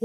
ส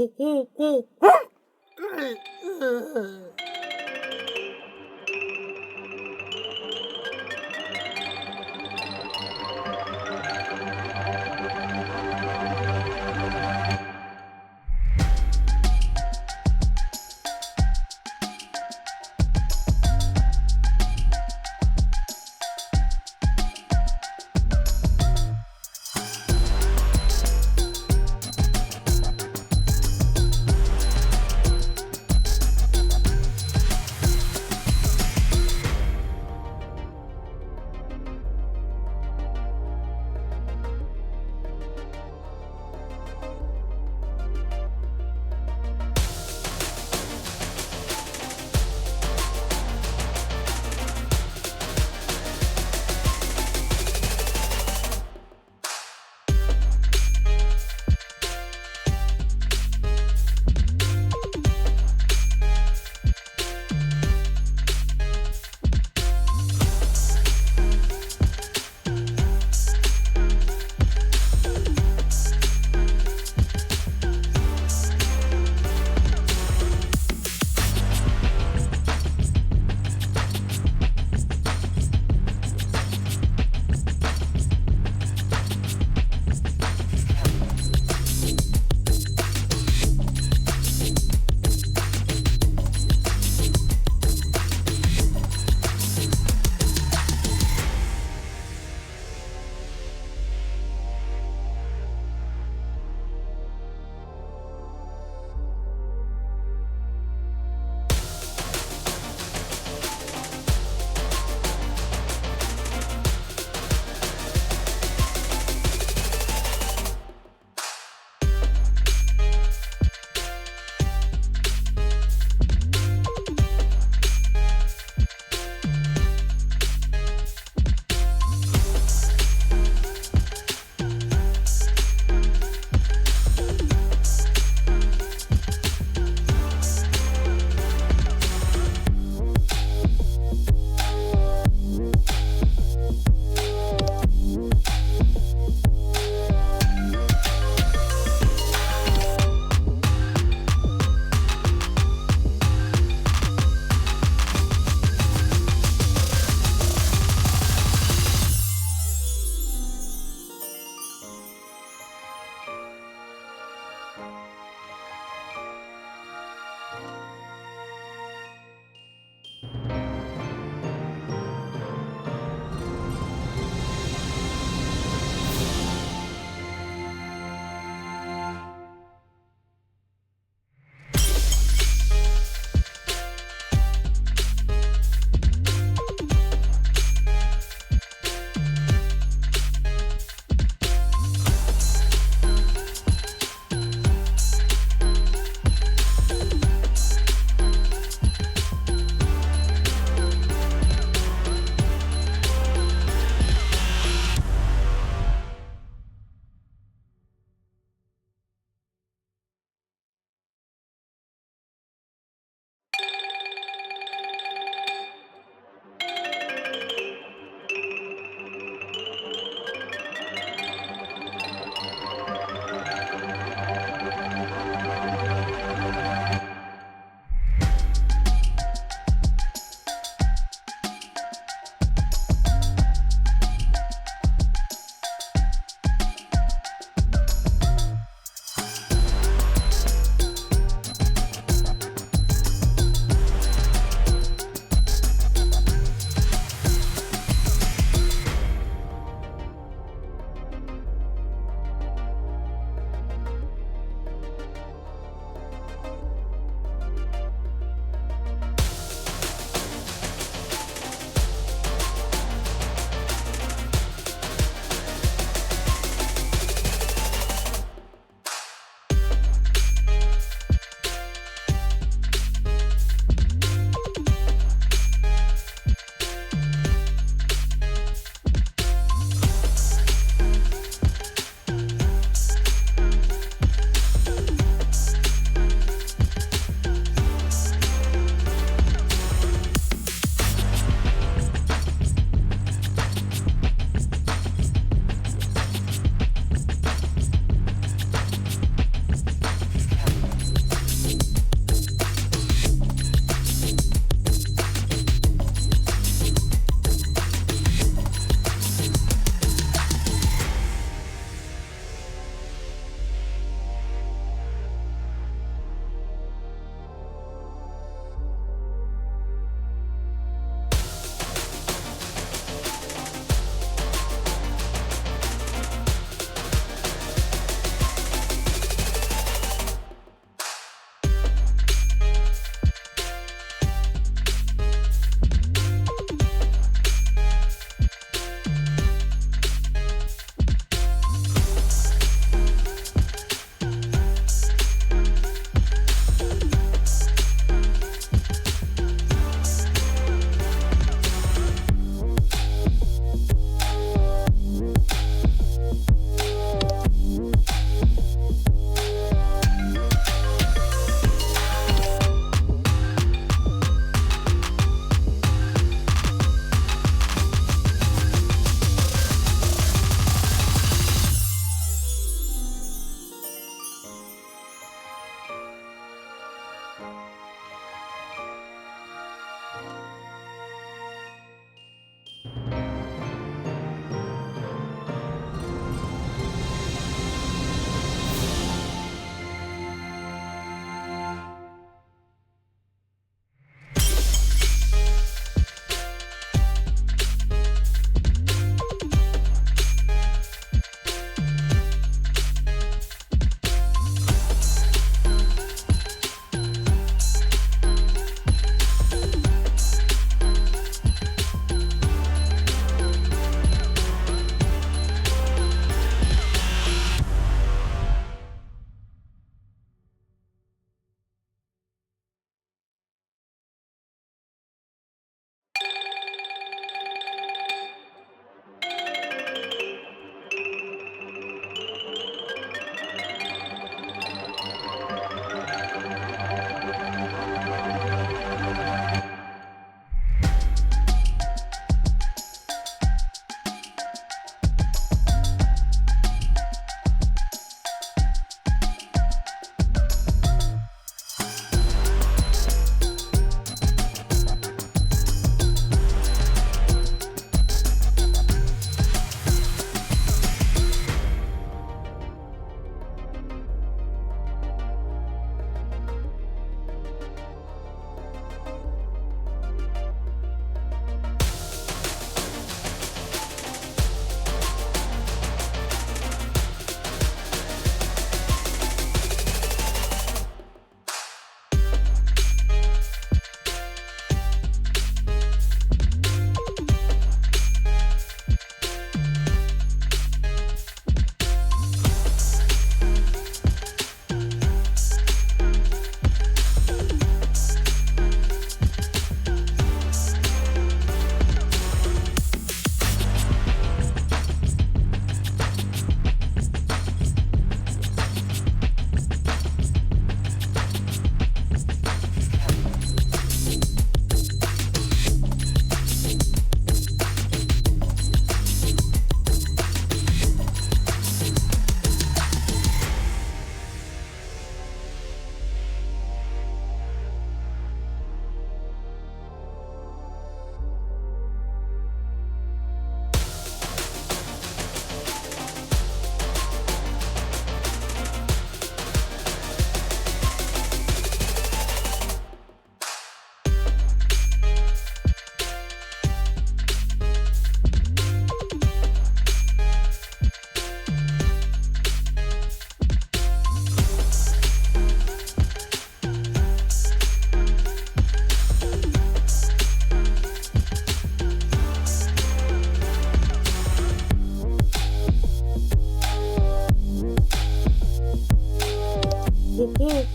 What have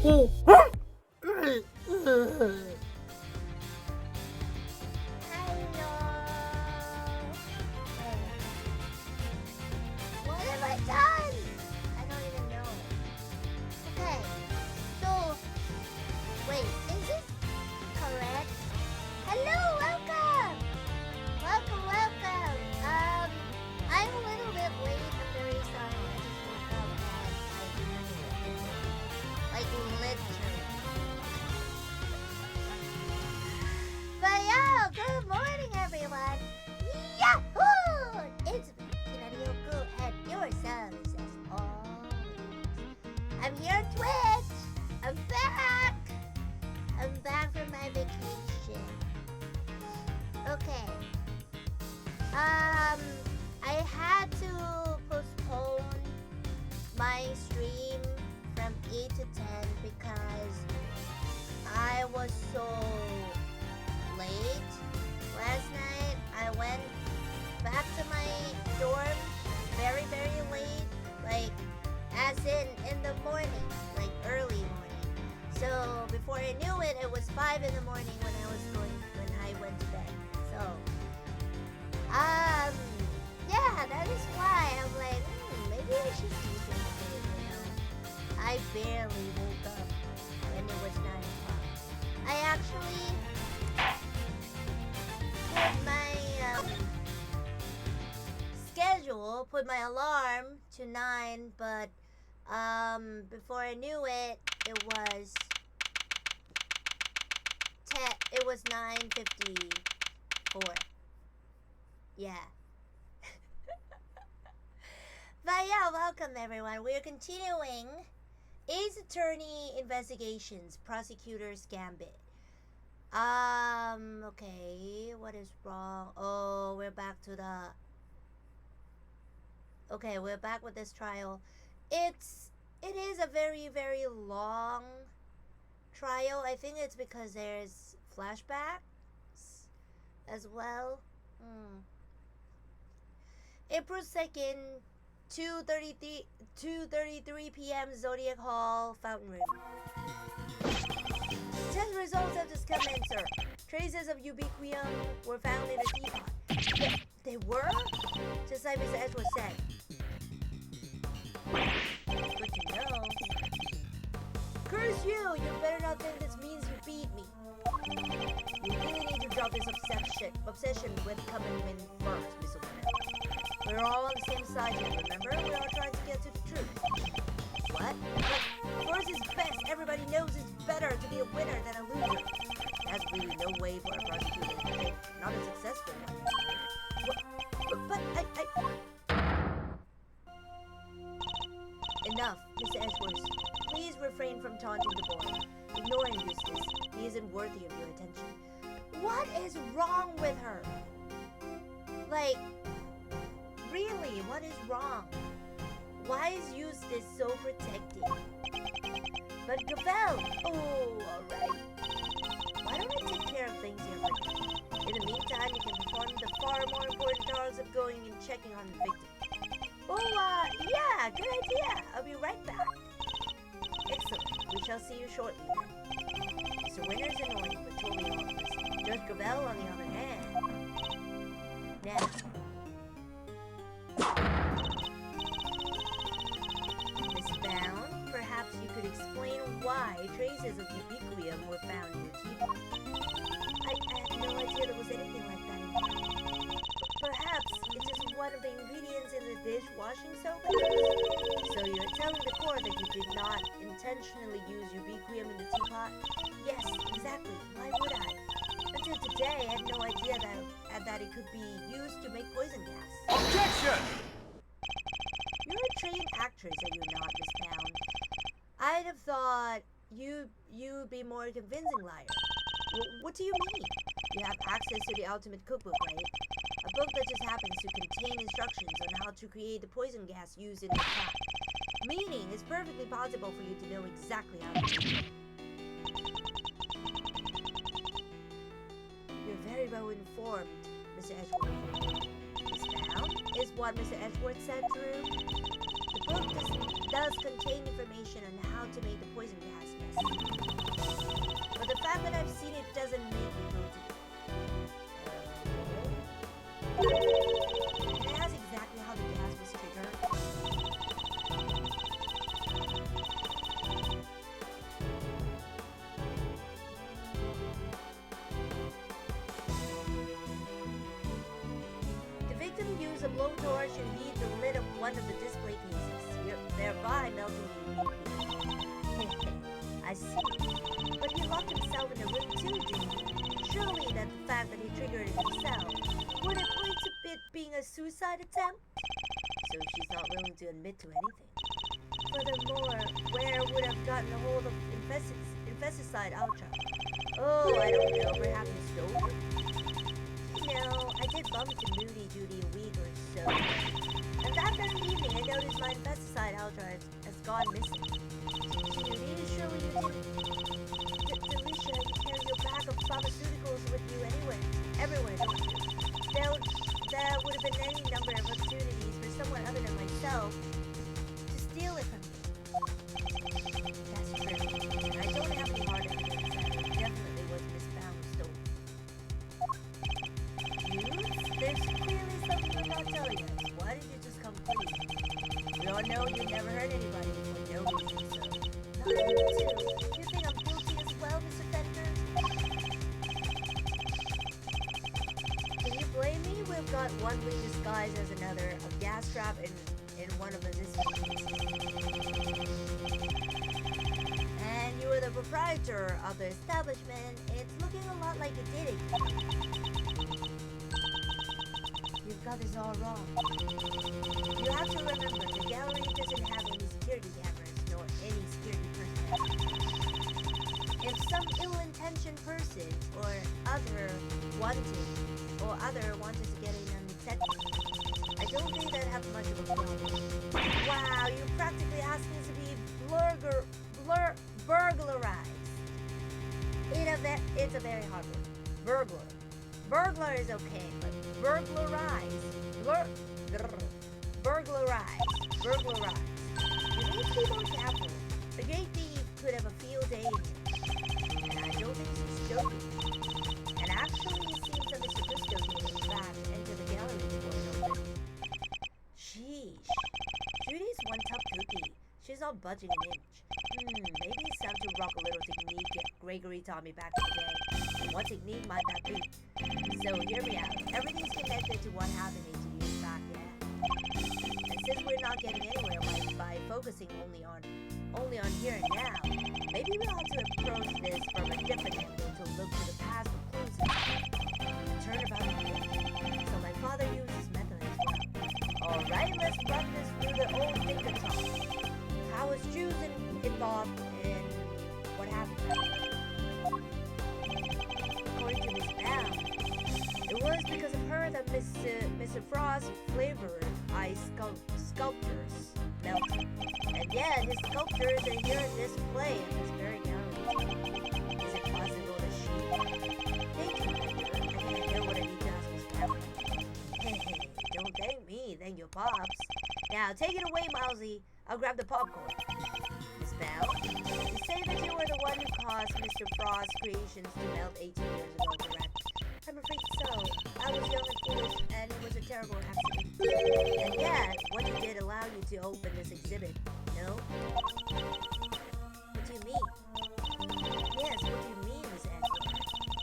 I done? I don't even know. Okay, so wait, is this correct? Hello, welcome. I'm a little bit late. I'm very sorry. I just woke up like literally. But yeah, good morning, everyone. Yahoo! It's Hoku at your service as always. I'm here on Twitch. I'm back. I'm back from my vacation. Okay. I had to postpone my stream from 8 to 10 because I was so late last night. I went back to my dorm very, very late, like as in the morning, like early morning. So before I knew it, it was 5 in the morning when I went to bed. So yeah, that is why I'm like, maybe I should do something, you know. I barely woke up when it was 9 o'clock. I actually put my alarm to 9, but before I knew it, it was 9:54. Yeah. But yeah, welcome everyone. We're continuing Ace Attorney Investigations, Prosecutor's Gambit. Okay, what is wrong? Oh, we're back to the... Okay, we're back with this trial. It is a very, very long trial. I think it's because there's flashbacks as well. April 2nd, 2:33 p.m. Zodiac Hall, Fountain Room. Test results of this comment, sir. Traces of ubiquium were found in a teapot. They were? Just like Mr. Edgeworth said. Good to know. Curse you! You better not think this means you beat me. You really need to drop this obsession with come and win first, Mr. Winner. We're all on the same side here, remember? We're all trying to get to the truth. What? But first is best. Everybody knows it's better to be a winner than a loser. That's really no way for a prosecutor to think. Not a successful one. But Enough, Mr. Edgeworth. Please refrain from taunting the boy. Ignore him, Eustace. He isn't worthy of your attention. What is wrong with her? Like, really, what is wrong? Why is Eustace so protective? But Gavel! Oh, alright. Why don't I take care of things here for you? In the meantime, you can perform the far more important tasks of going and checking on the victim. Oh, yeah, good idea. I'll be right back. Excellent. We shall see you shortly then. Mr. Winner's annoying, but totally harmless. Judge Gavel, on the other hand. Now. Miss Bound, perhaps you could explain why traces of ubiquium were found in your teapot. I had no idea there was anything like that in there. Perhaps it's just one of the ingredients in the dishwashing soap? So you're telling the court that you did not intentionally use ubiquium in the teapot? Yes, exactly. Why would I? Until today, I had no idea that it could be used to make poison gas. Objection! You're a trained actress, are you not, Miss Pound? I'd have thought you'd be more convincing liar. What do you mean? You have access to the ultimate cookbook, right? A book that just happens to contain instructions on how to create the poison gas used in the attack. Meaning, it's perfectly possible for you to know exactly how to do it. You're very well informed, Mr. Edgeworth. Miss Bound is what Mr. Edgeworth said, Drew. The book does contain information on how to make the poison gas messy. But the fact that I've seen it doesn't make me guilty. It has exactly how the gas was triggered. The victim used a blowtorch and heat the lid of one of the display cases, thereby melting the UV. I see. But he locked himself in the room too, didn't he? Surely that the fact that he triggered it himself would it point to it being a suicide attempt? So she's not willing to admit to anything. Furthermore, where would have gotten a hold of infesticide ultra? Oh, I don't know, perhaps you stole it? You know, I did bump into Moody Duty a week or so. And that very evening, I noticed my infesticide ultra has gone missing. Judy, surely you didn't. Delicia, you carry your bag of pharmaceuticals with you everywhere, don't you? There would have been any number of opportunities for someone other than myself to steal it from me. That's true. And I don't have any hard evidence that it definitely was Miss Bound who stole it. There's clearly something I'm not telling us. Why did you just come clean? We all know you never hurt anybody for no reason, so... Not you too. You think I'm guilty as well, Mr. Fender? Can you blame me? We've got one wing disguised as another, a gas trap in one of the displays. And you were the proprietor of the establishment. It's looking a lot like you did it. You've got this all wrong. You have to remember, the gallery doesn't have any security cameras, nor any security personnel. If some ill-intentioned person or other wanted to get in undetected, I don't think that'd have much of a problem. Wow, you're practically asking us to be burglarized. It's a very hard word. Burglar is okay, but burglarize. Burglarize. You need to be more careful. The great thief could have a field day in here. And I don't think she's joking. And actually, it seems that Mr. Gusto did in fact enter the gallery for an open. Sheesh. Judy's one tough cookie. She's not budging an inch. Maybe it's time to rock a little technique Gregory taught me back in the day. What technique might that be? So hear me out. Everything's connected to what happened to you back then. And since we're not getting anywhere by focusing only on here and now, maybe we ought to approach this from a different angle to look to the past for clues. Turnabout again. So my father used this method as well. Alright, let's run this through the old thinkathon. How was Jews involved in what happened? According to Miss Bell, it was because of her that Mr. Frost's flavored ice sculptures melted. And yet, his sculptures are here in display in this very gallery. Is it possible that she... Thank you, I think I know what I need to ask Miss Bell. Hey, don't thank me, thank your pops. Now, take it away, Mousy. I'll grab the popcorn. Miss Bell, you say that you were the one who caused Mr. Frost's creations to melt 18 years ago, correct? I'm afraid so. I was young and foolish, and it was a terrible accident. And yet, what you did allow you to open this exhibit, no? What do you mean? Yes, what do you mean, Miss Angela?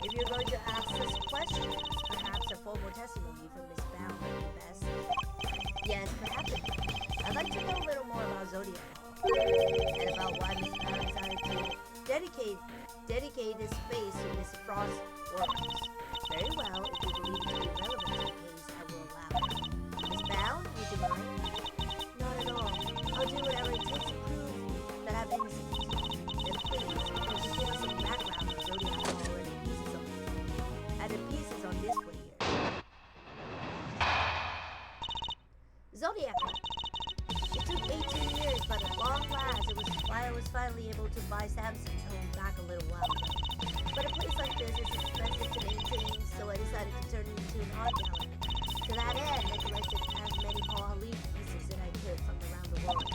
If you're going to ask us questions, perhaps a formal testimony from Miss Bell would be best. Yes, perhaps it would. I'd like to know a little more about Zodiac and about why Miss Bell decided to dedicate this space to Miss Frost's works. Very well, if you believe it to be relevant to the case, I will allow it. Miss Bell, would you mind? Not at all. I'll do whatever it takes to prove that I'm innocent. Then please, could you give us some background on Zodiac Hall and the pieces on display here? Zodiac Hall. It took 18 years, but at long last, I was finally able to buy Samson's home back a little while ago. But a place like this is expensive to maintain, so I decided to turn it into an art gallery. To that end, I collected as many Paul Halif pieces that I could from around the world.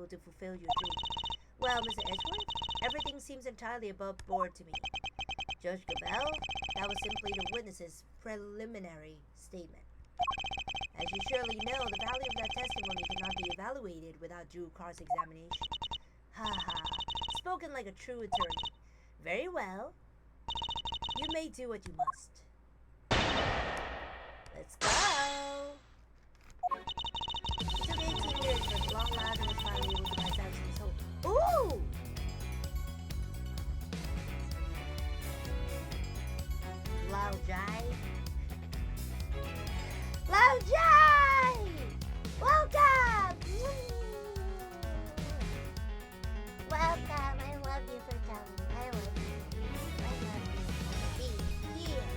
able to fulfill your dream. Well, Mr. Edgeworth, everything seems entirely above board to me. Judge Gabelle, that was simply the witness's preliminary statement. As you surely know, the value of that testimony cannot be evaluated without due cross-examination. Ha ha, spoken like a true attorney. Very well. You may do what you must. Let's go! It took 18 years, but long last was finally able to buy Samson's hope. Ooh! Lao Jai. Lao Jai! Welcome! Welcome. I love you for coming. I love you. I love you for being here.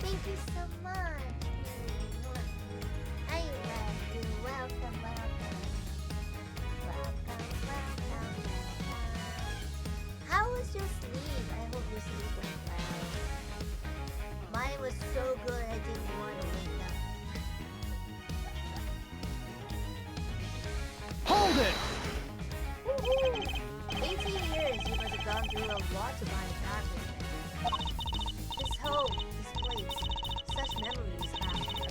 Thank you so much. I love you. Welcome, welcome. Welcome, welcome, welcome. How was your sleep? I hope your sleep went well. Mine was so good I didn't want to wake up. Hold it! Woohoo! 18 years you must have gone through a lot to buy a battery. This home, this place, such memories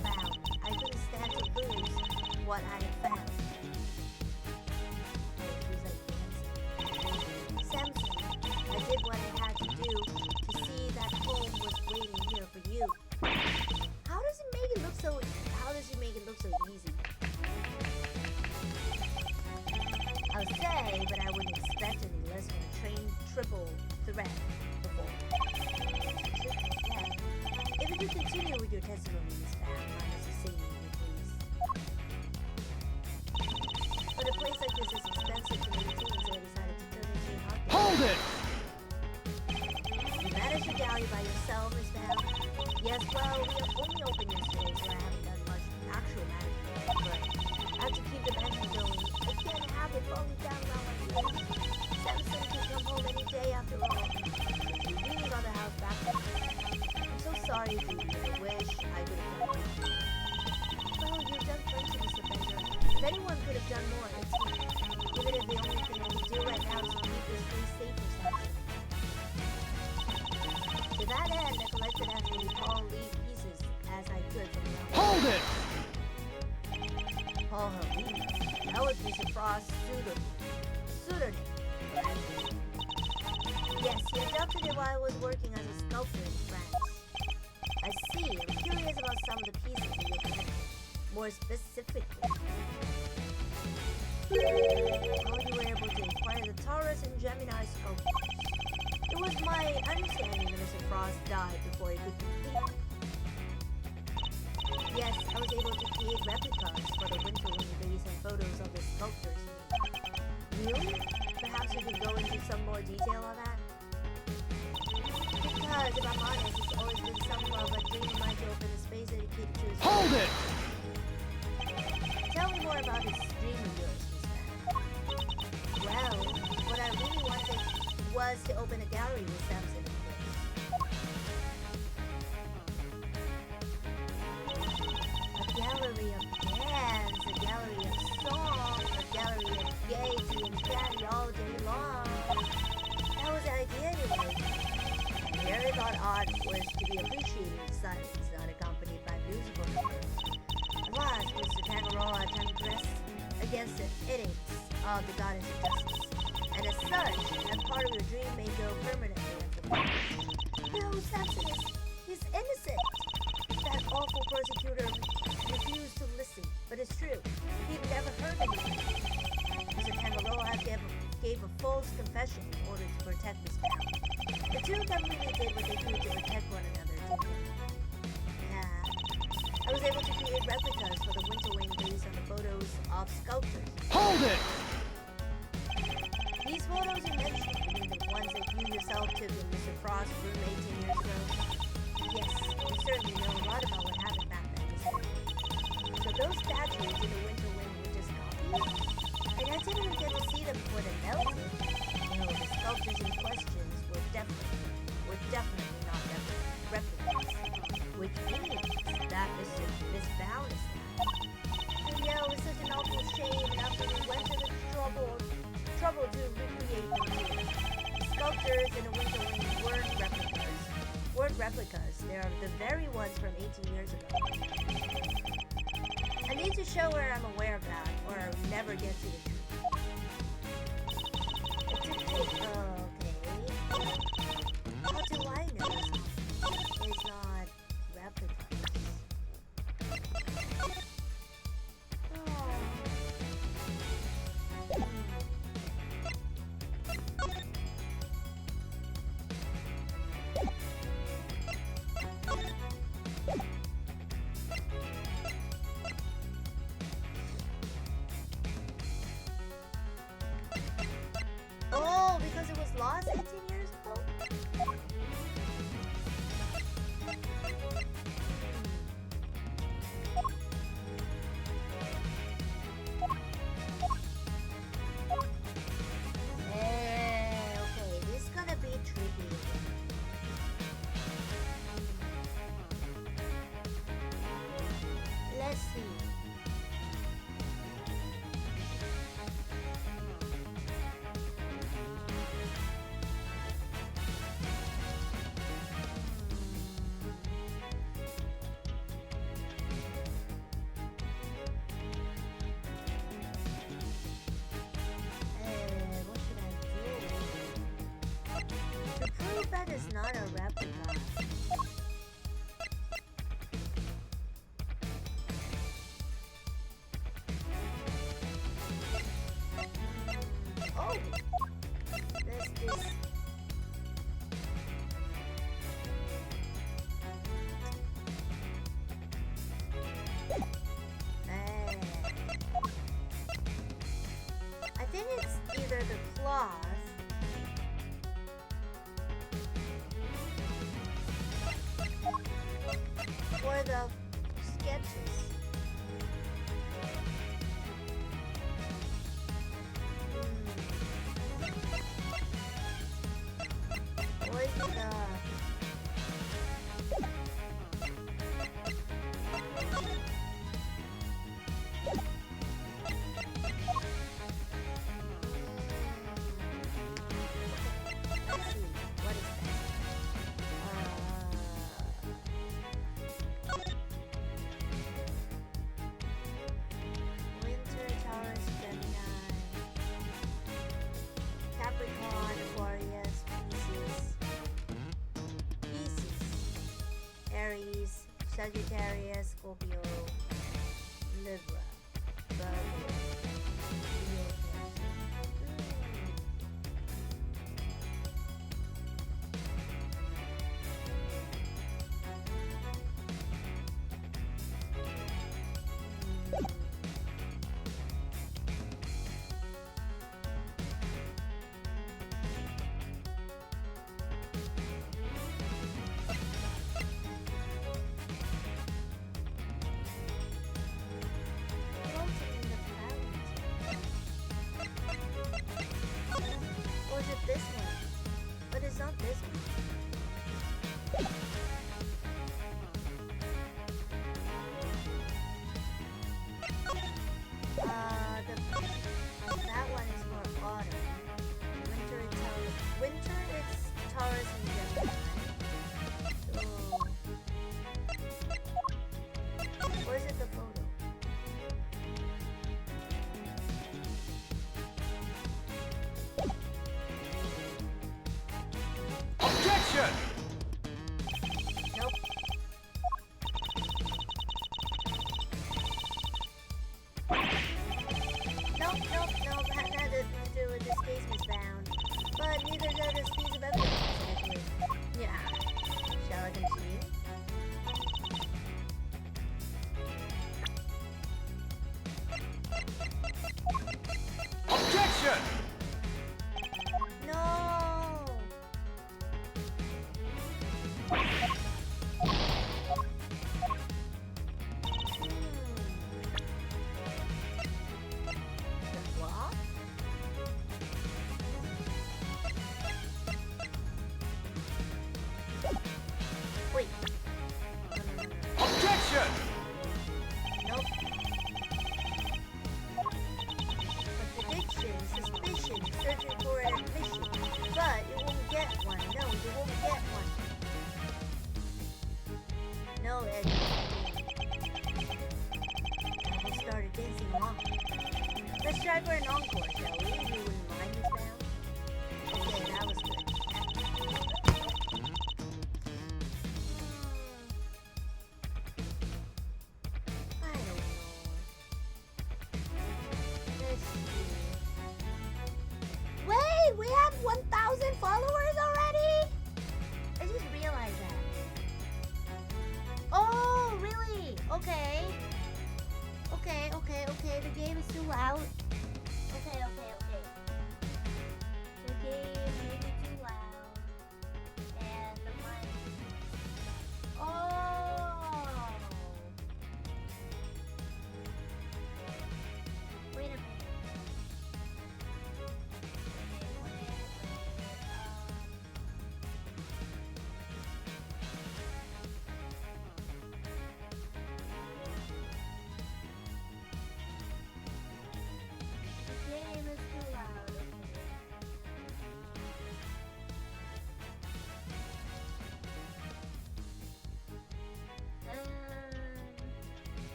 about. I couldn't stand to lose what I had found. Who's like dancing? Samson, I did what I had to do to see that home was waiting here for you. How does he make it look so easy? I'll say, but I wouldn't expect any less from a trained triple threat before. If you continue with your testimony, Miss Fan, minus the singing, please. But a place like this is expensive to maintain, so I decided to turn it into an art. Hold it! You managed to galley by yourself, Miss Fan? Yes, well, we have only opened yesterday, so I haven't done much actual management, but I have to keep the engine going. I can't have it falling down around my feet. Samson can come home any day after all. We really got the house back. I'm so sorry, Judy. I wish I could have done more. Well, you've done plenty, Mr. Bender. If anyone could have done more, it's you. Even if the only thing I can do right now is to keep this place safe for Samson. To that end, I collected as many Paul Lee pieces as I could from the office. Hold it! Paul Lee? That was Mr. Frost's pseudonym. Yes, he adopted it while I was working as a sculptor in France. I see. I'm curious about some of the pieces in your collection. More specifically, how you were able to acquire the Taurus and Gemini sculptures. It was my understanding that Mr. Frost died before he could complete. Yes, I was able to create replicas for the Winter Wind base and photos of the sculptures. Really? Perhaps you could go into some more detail on that? Because, if I'm honest, it's always been something of a dream of mine to open a space dedicated to his... Hold it! Tell me more about this dream of yours, Miss Fan. Well, what I really wanted was to open a gallery with Samson, of course. A gallery of dance, a gallery of song, a gallery of gaiety and candy all day long. That was the idea anyway. I never thought art was to be appreciated in silence, not accompanied by musical numbers. Alas, Mr. Tangaroa transgressed against the edicts of the goddess of justice, and as such, that part of your dream may go permanently unfulfilled. No, Samson is innocent. That awful Prosecutor refused to listen, but it's true. He'd never heard anything. Mr. Tangaroa gave a false confession in order to protect Miss Bell. The two of them really did what they could to protect one another, didn't they? Yeah. I was able to create replicas for the Winter Wing based on the photos of sculptures. Hold it! These photos you mentioned, you mean the ones that you yourself took in Mr. Frost's room 18 years ago? Yes, you certainly know a lot about what happened back then, Miss Bell. So those statues in the Winter Wing were just copies? And I didn't even get to see them before they melted. No, the sculptures in questions were definitely not replicas. Which means that Miss Val is that. And yeah, it was such an awful shame, and after we went to the trouble of creatures in a winter wing weren't replicas. They are the very ones from 18 years ago. I need to show her I'm aware of that, or I'll never get to the truth. Okay. How do I know it's not replicas? Oh, because it was lost 18 years ago? Okay, this is gonna be tricky. Let's see. What should I do? To prove that it's not a replica. Oh! There's this. I think it's either the cloth or the sketches. Or is it let's see, what is that? Winter, Taurus, Gemini, Capricorn, Aquarius, Pisces, Aries, Sagittarius, Scorpio, Libra, Virgo, Leo, or is it this one? But it's not this one. That one is for autumn. Winter it's Taurus and Gemini. So, where's it the photo? Objection! Nope. Nope. Had nothing to do with this case, Miss Brown. But neither does this piece of evidence, actually. Yeah. Shall I continue? Objection! No. What? Wait. Objection! Nope. Contradiction, suspicion, searching for an admission. But it won't get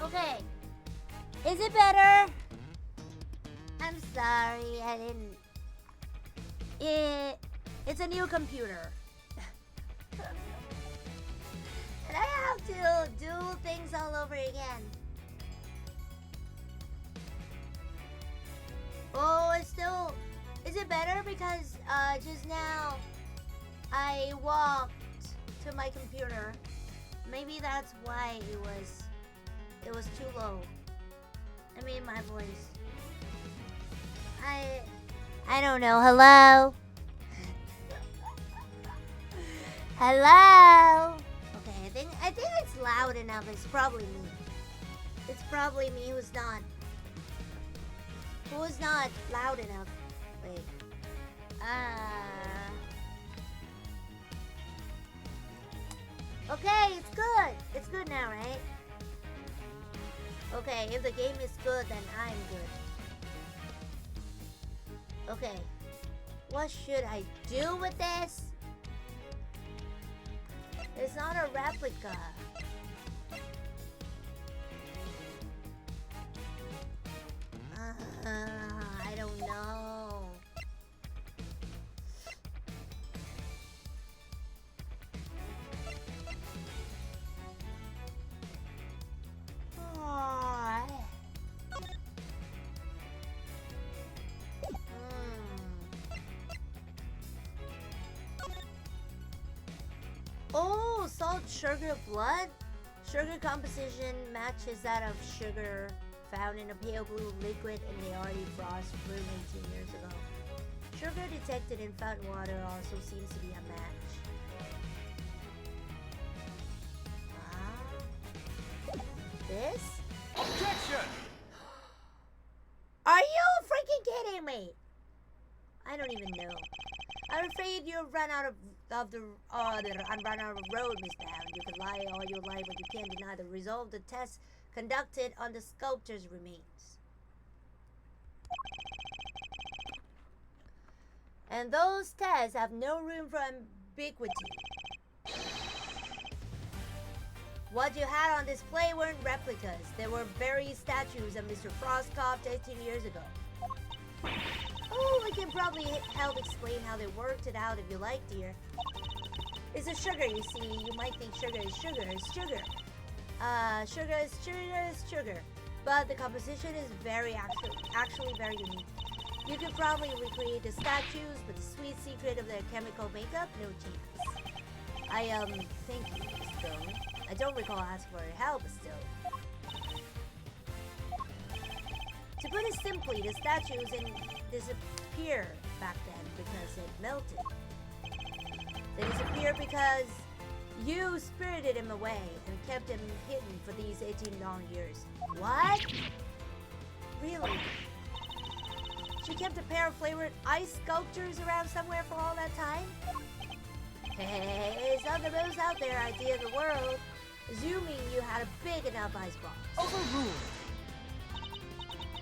Okay. Is it better? I'm sorry, I didn't... It's a new computer. And I have to do things all over again. Oh, it's still... Is it better? Because just now I walked to my computer. Maybe that's why it was too low. I mean my voice. I don't know. Hello? Hello? Okay, I think it's loud enough. It's probably me. It's probably me who's not loud enough. Wait. Okay, it's good. It's good now, right? Okay, if the game is good, then I'm good. Okay. What should I do with this? It's not a replica. I don't know. Oh, salt, sugar, blood? Sugar composition matches that of sugar found in a pale blue liquid in the Arctic frost bloom 18 years ago. Sugar detected in fountain water also seems to be a match. This? Objection! Are you freaking kidding me? I don't even know. I'm afraid you've run out of road, Miss Bound. You can lie all your life, but you can't deny the result of the test conducted on the sculpture's remains. And those tests have no room for ambiguity. What you had on display weren't replicas. They were buried statues of Mr. Frostcroft 18 years ago. Oh, we can probably help explain how they worked it out if you like, dear. It's a sugar, you see. You might think sugar is sugar. It's sugar. Sugar is sugar. But the composition is actually very unique. You could probably recreate the statues, but the sweet secret of their chemical makeup, no chance. Thank you, Miss Stone. I don't recall asking for your help, but still. To put it simply, the statues didn't disappear back then because it melted. They disappeared because you spirited him away and kept him hidden for these 18 long years. What? Really? She kept a pair of flavored ice sculptures around somewhere for all that time? Hey, it's not the most out there idea in the world, assuming you had a big enough icebox. Overruled.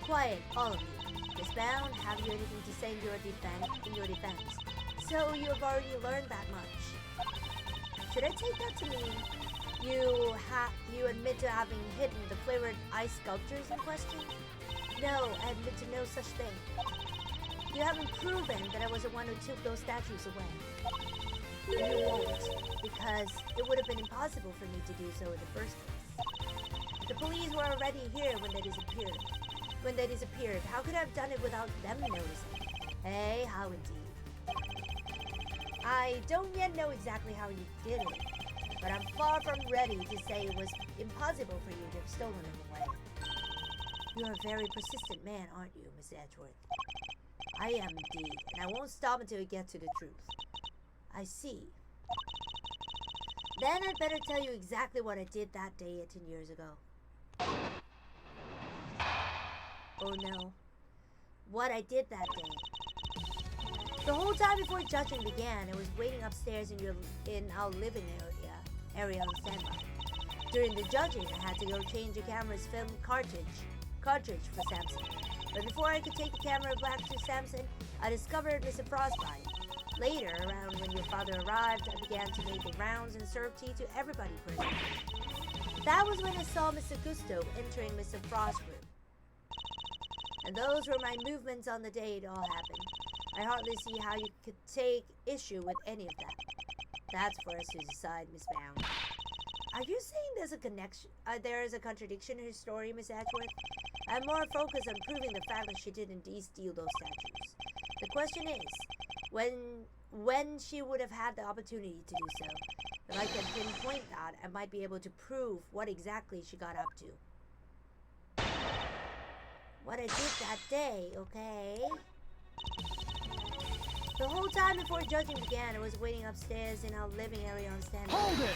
Quiet, all of you. Miss Bound, have you anything to say in your defense? So you have already learned that much. Should I take that to mean you admit to having hidden the flavored ice sculptures in question? No, I admit to no such thing. You haven't proven that I was the one who took those statues away. You won't, because it would have been impossible for me to do so in the first place. The police were already here when they disappeared. How could I have done it without them noticing? Hey, how indeed. I don't yet know exactly how you did it, but I'm far from ready to say it was impossible for you to have stolen them away. You're a very persistent man, aren't you, Miss Edgeworth? I am indeed, and I won't stop until we get to the truth. I see. Then I'd better tell you exactly what I did that day 18 years ago. Oh no. What I did that day. The whole time before judging began, I was waiting upstairs in our living area on standby. During the judging, I had to go change the camera's film cartridge for Samson. But before I could take the camera back to Samson, I discovered Mr. Frostbite. Later, around when your father arrived, I began to make the rounds and serve tea to everybody present. That was when I saw Mr. Gusto entering Mr. Frost's room. And those were my movements on the day it all happened. I hardly see how you could take issue with any of that. That's for us to decide, Miss Bound. Are you saying there's a connection? There is a contradiction in her story, Miss Edgeworth? I'm more focused on proving the fact that she did indeed steal those statues. The question is, when she would have had the opportunity to do so. If I can pinpoint that, I might be able to prove what exactly she got up to. What I did that day, okay? The whole time before judging began, I was waiting upstairs in our living area on standby. Hold it!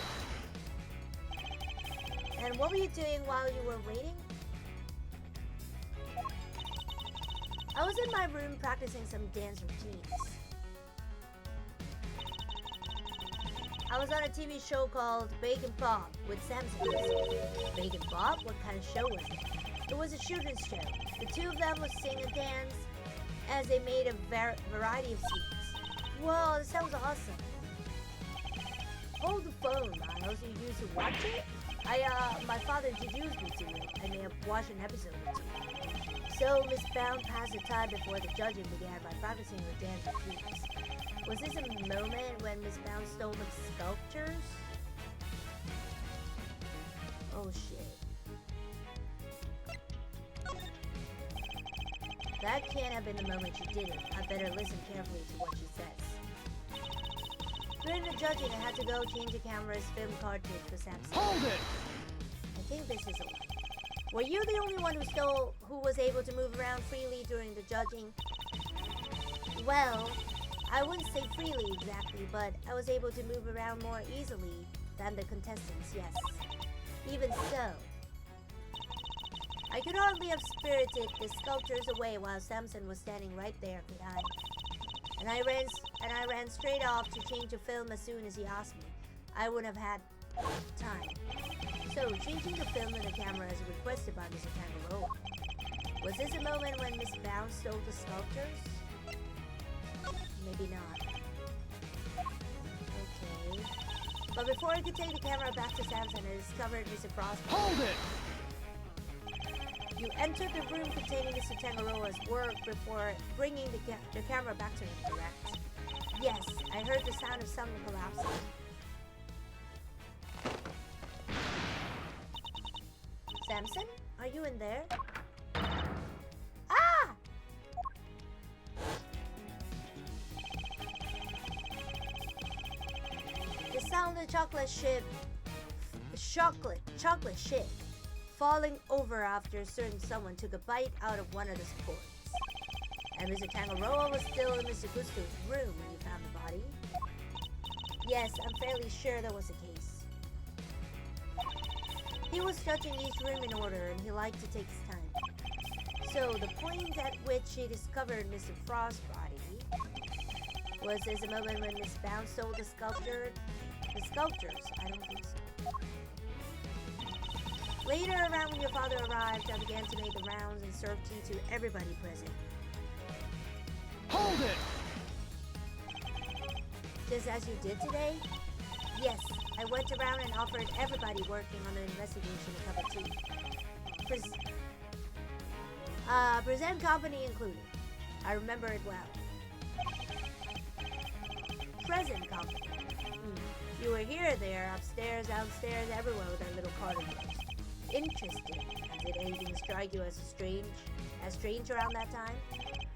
And what were you doing while you were waiting? I was in my room practicing some dance routines. I was on a TV show called Bacon Bob with Samson. Bacon Bob? What kind of show was it? It was a children's show. The two of them would sing and dance as they made a variety of scenes. Whoa, that sounds awesome. Hold the phone, Miles. You used to watch it? My father introduced me to it. I may have watched an episode or two. So Miss Bound passed the time before the judging began by practicing her dance routines. Was this a moment when Miss Bound stole the sculptures? Oh shit. That can't have been the moment she did it. I better listen carefully to what she says. During the judging, I had to go change the camera's film cartridge for Samson. Hold it! I think this is a lie. Were you the only one who was able to move around freely during the judging? Well, I wouldn't say freely exactly, but I was able to move around more easily than the contestants, yes. Even so, I could hardly have spirited the sculptures away while Samson was standing right there, could I? And I ran straight off to change the film as soon as he asked me. I wouldn't have had time. So, changing the film and the camera as requested by Mr. Tangaroa. Was this a moment when Miss Bound stole the sculptures? Maybe not. Okay. But before I could take the camera back to Samson, I discovered Mr. Frost. Hold it! You entered the room containing Mr. Tangaroa's work before bringing the camera back to him, correct? Yes, I heard the sound of something collapsing. Samson, are you in there? Ah! The sound of the chocolate ship falling over after someone took a bite out of one of the supports. And Mr. Tangaroa was still in Mr. Gusto's room when you found the body? Yes, I'm fairly sure that was the case. He was judging each room in order, and he liked to take his time. So, the point at which he discovered Mr. Frost's body was as a moment when Miss Bound stole the sculptures? I don't think so. Later, around when your father arrived, I began to make the rounds and serve tea to everybody present. Hold it! Just as you did today? Yes, I went around and offered everybody working on the investigation a cup of tea. Present company included. I remember it well. Present company. You were here, there, upstairs, downstairs, everywhere with that little card of yours. Interesting. Did anything strike you as strange around that time?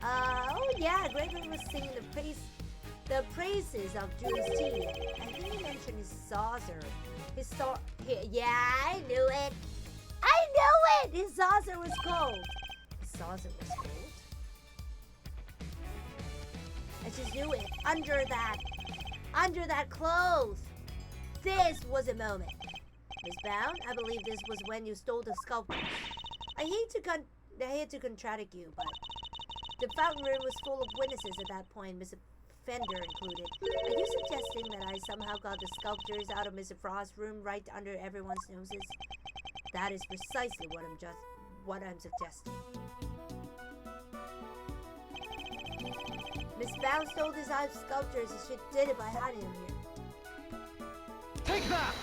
Oh yeah, Gregory was singing the praises of Julie's tea. I think he mentioned his saucer. Yeah, I knew it. His saucer was cold. His saucer was cold? I just knew it. Under that clothes. This was a moment. Miss Bound, I believe this was when you stole the sculptures. I hate to contradict you, but the fountain room was full of witnesses at that point, Mr. Fender included. Are you suggesting that I somehow got the sculptures out of Mr. Frost's room right under everyone's noses? That is precisely what I'm suggesting. Miss Bound stole these sculptures and she did it by hiding them here. Take that!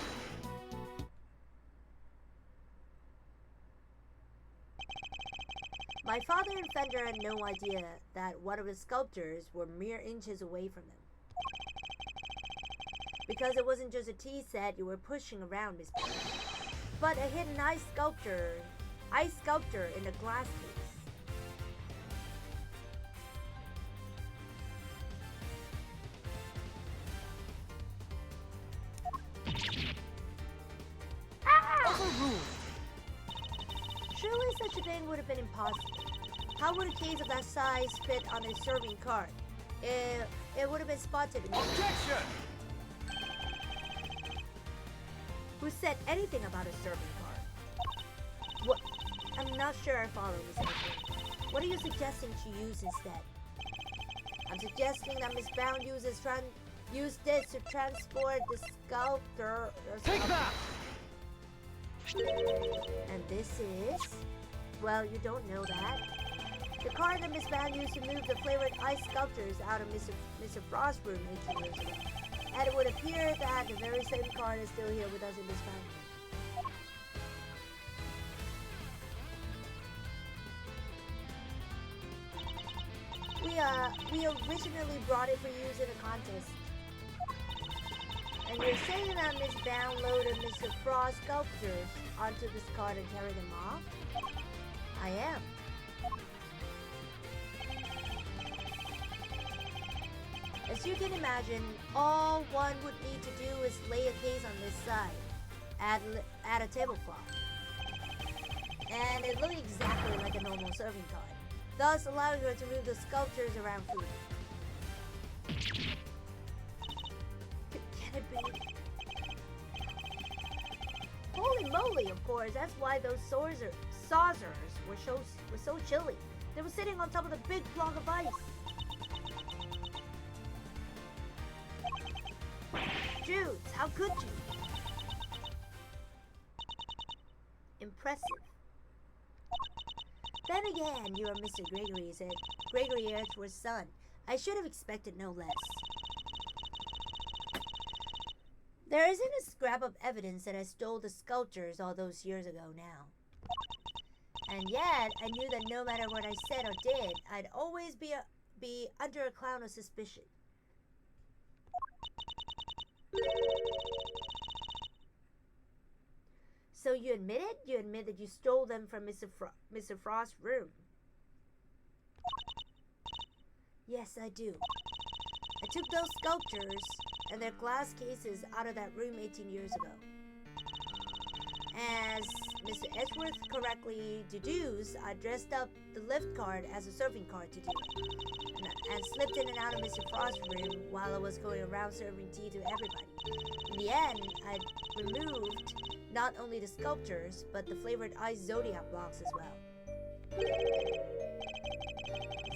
My father and Fender had no idea that one of the sculptors were mere inches away from them. Because it wasn't just a tea set you were pushing around, Miss Penny, but a hidden ice sculpture in a glass case. Overruled. Surely such a thing would have been impossible. How would a case of that size fit on a serving cart? It would have been spotted immediately. Objection! Who said anything about a serving cart? What? I'm not sure I follow, Miss Edward. What are you suggesting to use instead? I'm suggesting that Miss Brown use this to transport the sculptor. Take that! And this is... Well, you don't know that. The card that Miss Brown used to move the flavored ice sculptures out of Mr. Frost's room 18 years ago. And it would appear that the very same card is still here with us in Miss Brown's room. We originally brought it for use in a contest. And you're saying that Miss Brown loaded Mr. Frost's sculptures onto this card and carried them off? I am. As you can imagine, all one would need to do is lay a case on this side, add a tablecloth, and it looked exactly like a normal serving card, thus allowing her to move the sculptures around freely. Can it be? Holy moly, of course, that's why those saucers were so chilly. They were sitting on top of the big block of ice. Judes, how could you? Impressive. Then again, you are Mr. Gregory Edgeworth's son. I should have expected no less. There isn't a scrap of evidence that I stole the sculptures all those years ago now. And yet, I knew that no matter what I said or did, I'd always be under a cloud of suspicion. So you admit it? You admit that you stole them from Mr. Frost's room? Yes, I do. I took those sculptures and their glass cases out of that room 18 years ago. As Mr. Edgeworth correctly deduced, I dressed up the lift card as a serving card to do it, and slipped in and out of Mr. Frost's room while I was going around serving tea to everybody. In the end, I removed not only the sculptures, but the flavored ice zodiac blocks as well.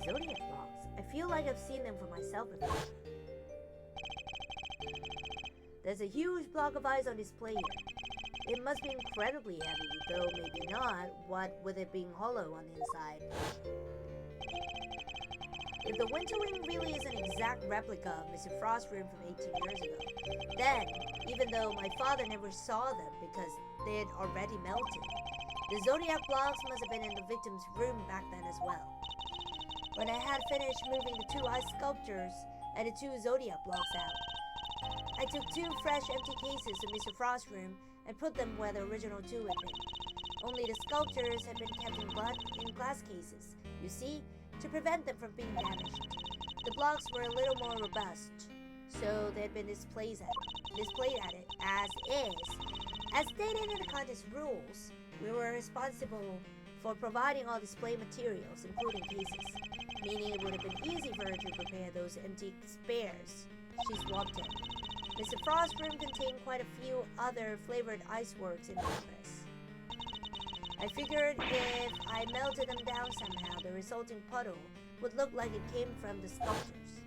Zodiac blocks? I feel like I've seen them for myself before. There's a huge block of ice on display here. It must be incredibly heavy, though maybe not, what with it being hollow on the inside. If the Winter Wing really is an exact replica of Mr. Frost's room from 18 years ago, then, even though my father never saw them because they had already melted, the zodiac blocks must have been in the victim's room back then as well. When I had finished moving the two ice sculptures and the two zodiac blocks out, I took two fresh empty cases to Mr. Frost's room and put them where the original two had been. Only the sculptures had been kept in glass cases, you see, to prevent them from being damaged. The blocks were a little more robust, so they had been displayed at it as is. As stated in the contest rules, we were responsible for providing all display materials, including cases, meaning it would have been easy for her to prepare those empty spares. She swapped it. Mr. Frost's room contained quite a few other flavored ice works in progress. I figured if I melted them down somehow, the resulting puddle would look like it came from the sculptures.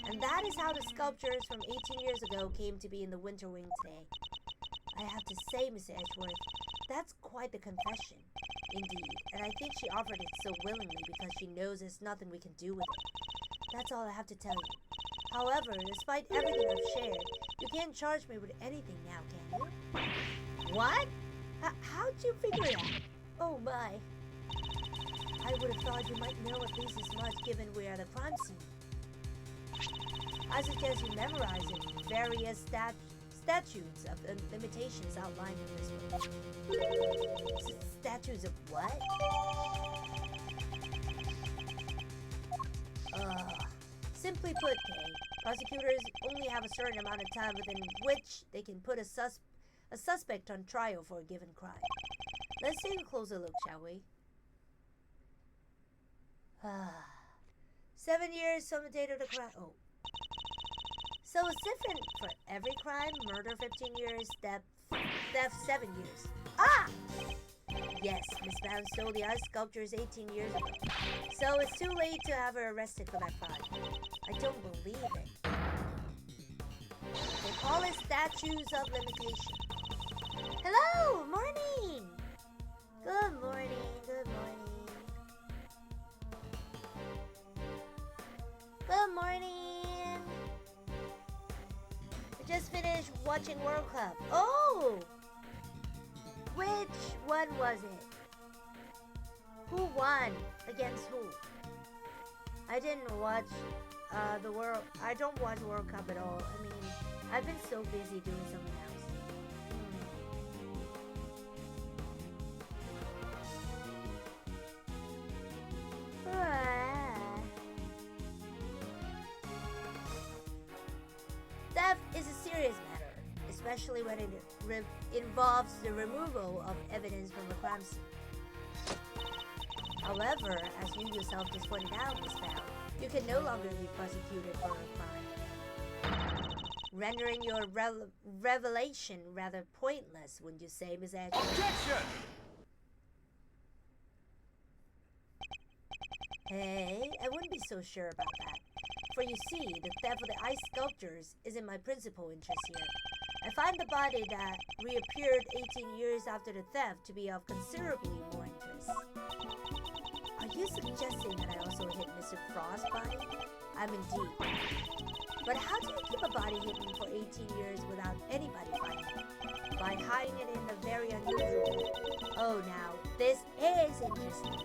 And that is how the sculptures from 18 years ago came to be in the Winter Wing today. I have to say, Mr. Edgeworth, that's quite the confession, indeed, and I think she offered it so willingly because she knows there's nothing we can do with it. That's all I have to tell you. However, despite everything I've shared, you can't charge me with anything now, can you? What? How'd you figure that? Oh my. I would have thought you might know at least as much given we are the crime scene. I suggest you memorize it. Various statutes of limitations outlined in this book. Statutes of what? Simply put, Kay, prosecutors only have a certain amount of time within which they can put a suspect on trial for a given crime. Let's take a closer look, shall we? 7 years from the date of the crime. Oh. So it's different for every crime. Murder 15 years, theft 7 years. Ah! Yes, Miss Brown stole the ice sculptures 18 years ago. So it's too late to have her arrested for that crime. I don't believe it. They call it statutes of limitation. Hello! Morning! Good morning, good morning. Good morning! I just finished watching World Cup. Oh! Which one was it? Who won? Against who? I didn't watch I don't watch World Cup at all. I mean, I've been so busy doing something else. Theft is a serious matter, especially when it involves the removal of evidence from a crime scene. However, as you yourself just pointed out, Miss Brown, you can no longer be prosecuted for a crime, rendering your revelation rather pointless, wouldn't you say, Miss Edge? Objection! Hey, I wouldn't be so sure about that. For you see, the theft of the ice sculptures isn't my principal interest here. I find the body that reappeared 18 years after the theft to be of considerably more interest. Are you suggesting that I also hid Mr. Frost's body? I'm indeed. But how do you keep a body hidden for 18 years without anybody finding it? By hiding it in a very unusual way. Oh, now, this is interesting.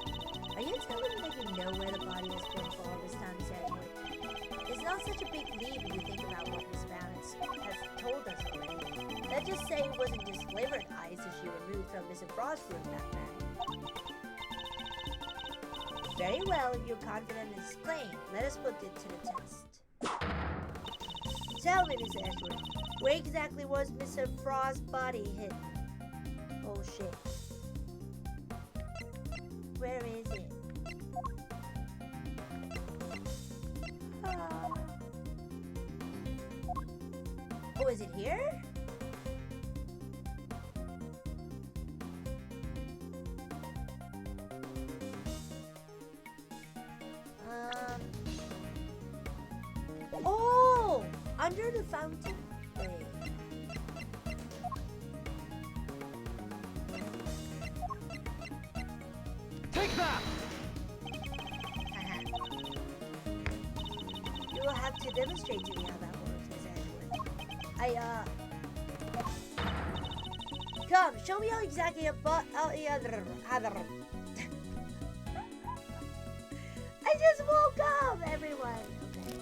Are you telling me that you know where the body has been for all this time, Miss Edgewood? It's not such a big leap if you think about what Miss Brown has told us already. Let's just say it wasn't just flavored ice that she removed from Mr. Frost's room back then. Very well, if you're confident in this claim, let us put it to the test. Tell me, Mr. Edgewood, where exactly was Mr. Frost's body hidden? Oh shit. Where is it? Oh, is it here? Oh! Under the fountain. Wait. Take that! You will have to demonstrate to me how that works, Miss Edgewood. Come, show me how exactly a I just woke up, everyone. Okay.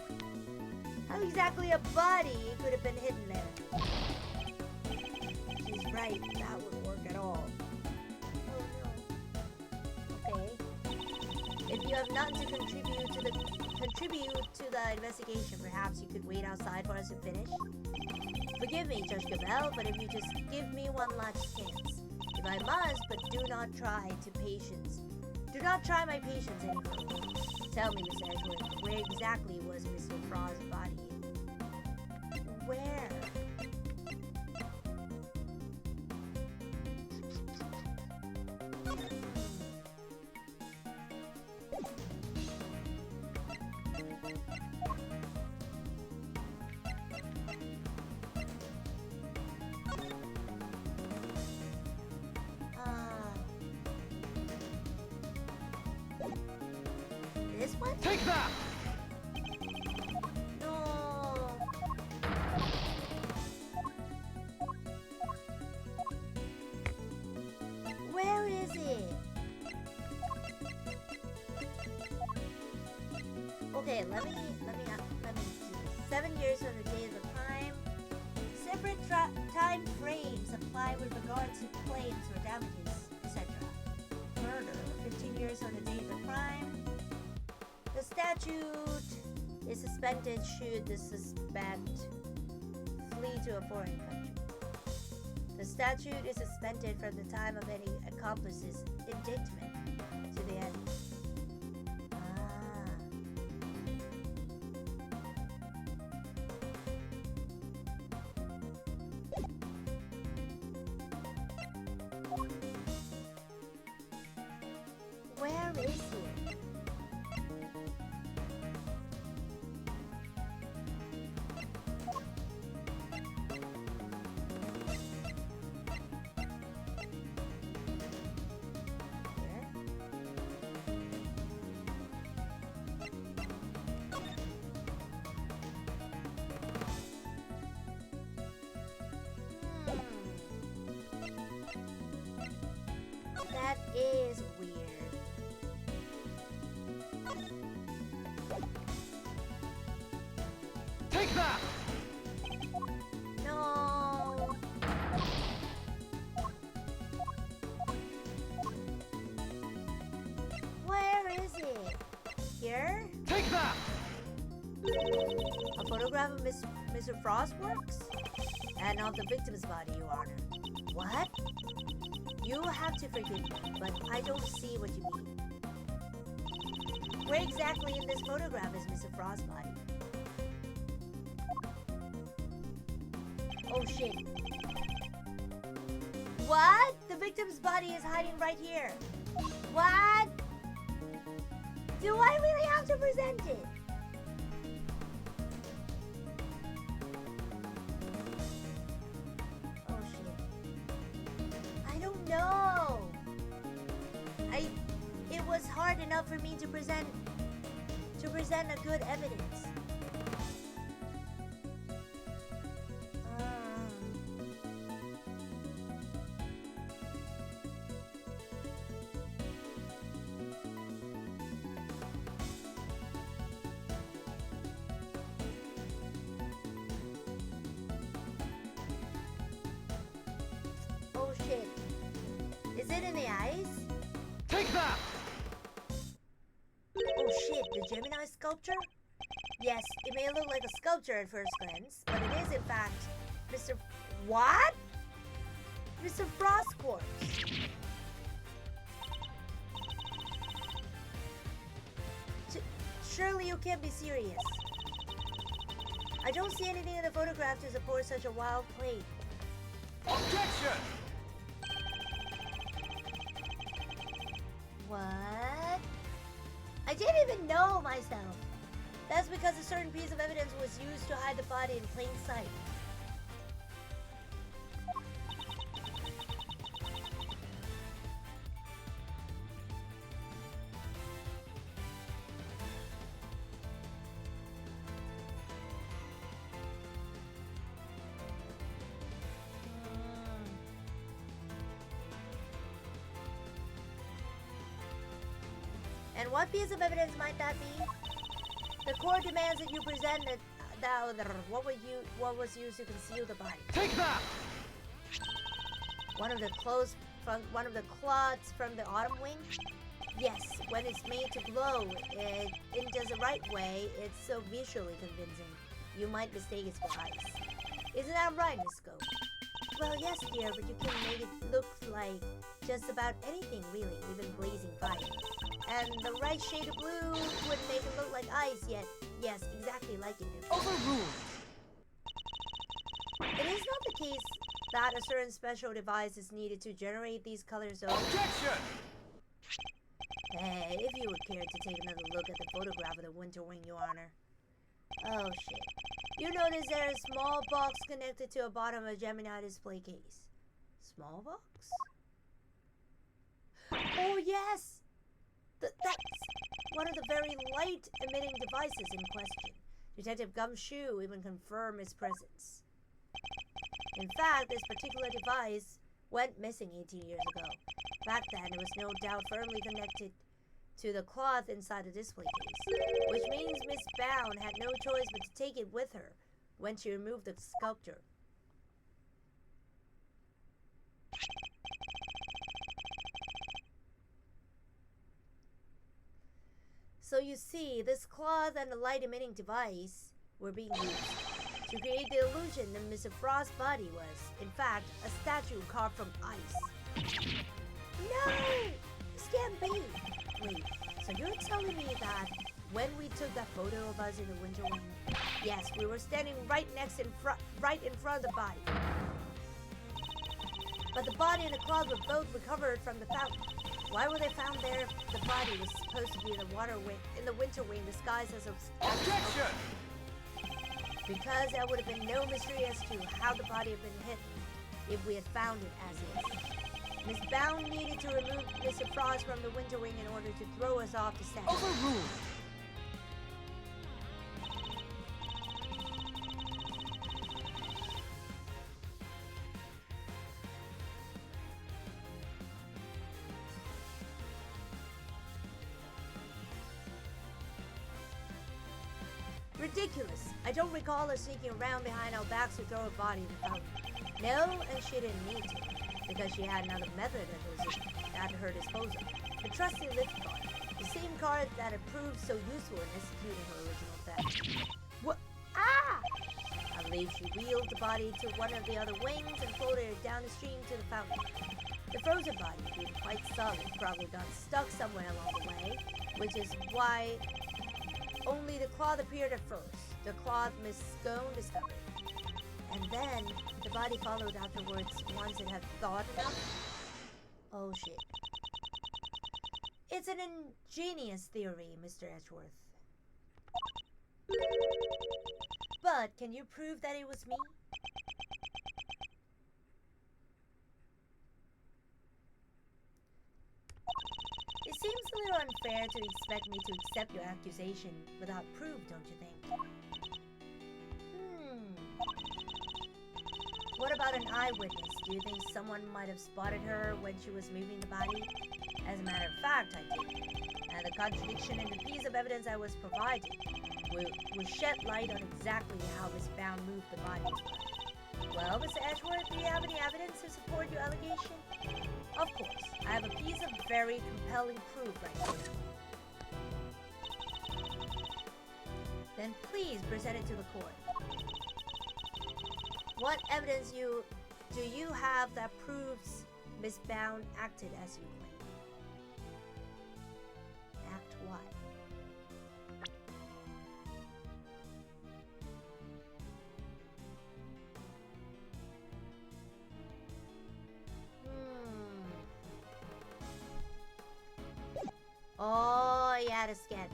How exactly a body could have been hidden there? She's right, that wouldn't work at all. Oh no. Okay. If you have nothing to contribute to the investigation, perhaps you could wait outside for us to finish? Forgive me, Judge Gabel, but if you just give me one last chance. If I must, but do not try my patience anymore. Tell me, Miss Edgewood, where exactly was Mr. Frost's body? Where? This one? Take that! No. Where is it? Okay, let me do this. 7 years from the day of the crime. Separate time frames apply with regard to claims or damages, etc. Murder, 15 years from the day of the crime. The statute is suspended should the suspect flee to a foreign country. The statute is suspended from the time of any accomplice's indictment to the end. Where is he? That is weird. Take that! No. Where is it? Here? Take that! A photograph of Mr. Frostworks? And of the victim's body, Your Honor. What? You have to forgive me, but I don't see what you mean. Where exactly in this photograph is Mr. Frost's body? Oh shit. What? The victim's body is hiding right here. What? Do I really have to present it? Oh shit. I don't know. It was hard enough for me to present a good evidence. Oh shit. Is it in the eyes? Take that! Oh shit, the Gemini sculpture? Yes, it may look like a sculpture at first glance, but it is in fact Mr. What? Mr. Frostworks. Surely you can't be serious. I don't see anything in the photograph to support such a wild claim. Objection! What? I didn't even know myself. That's because a certain piece of evidence was used to hide the body in plain sight. And what piece of evidence might that be? The court demands that you present what was used to conceal the body. Take that! One of the cloths from the autumn wing? Yes, when it's made to glow in just the right way, it's so visually convincing. You might mistake it for ice. Isn't that right, Miss Scope? Well, yes, dear, but you can make it look like just about anything, really, even blazing fire. And the right shade of blue would make it look like ice, yet, yes, exactly like it. Overruled! It is not the case that a certain special device is needed to generate these colors of... Objection! Hey, if you would care to take another look at the photograph of the winter wing, Your Honor. Oh, shit. You notice there is a small box connected to the bottom of a Gemini display case. Small box? Oh, yes! That's one of the very light-emitting devices in question. Detective Gumshoe even confirmed its presence. In fact, this particular device went missing 18 years ago. Back then, it was no doubt firmly connected to the cloth inside the display case, which means Miss Bound had no choice but to take it with her when she removed the sculpture. So you see, this cloth and the light-emitting device were being used to create the illusion that Mr. Frost's body was, in fact, a statue carved from ice. No! This can't be! Wait, so you're telling me that when we took that photo of us in the winter wing, yes, we were standing right in front of the body. But the body and the cloth were both recovered from the fountain. Why were they found there if the body was supposed to be in the winter wing disguised as a... Objection! Because there would have been no mystery as to how the body had been hidden if we had found it as is. Miss Bound needed to remove Mr. Frost from the winter wing in order to throw us off the set. Overruled! Ridiculous. I don't recall her sneaking around behind our backs to throw a body in the fountain. No, and she didn't need to, because she had another method at her disposal. The trusty lift card. The same card that had proved so useful in executing her original theft. What? Ah! I believe she wheeled the body to one of the other wings and floated it down the stream to the fountain. The frozen body, being quite solid, probably got stuck somewhere along the way, which is why only the cloth appeared at first. The cloth Miss Scone discovered. And then, the body followed afterwards once it had thawed enough. Oh shit. It's an ingenious theory, Mr. Edgeworth. But, can you prove that it was me? It seems a little unfair to expect me to accept your accusation without proof, don't you think? What about an eyewitness? Do you think someone might have spotted her when she was moving the body? As a matter of fact, I did. And the contradiction in the piece of evidence I was provided will shed light on exactly how Miss Bound moved the body as well. Well, Mr. Edgeworth, do you have any evidence to support your allegation? Of course, I have a piece of very compelling proof right here. Then please present it to the court. What evidence do you have that proves Miss Bound acted as you claim? Act what? Oh, yeah, the sketch.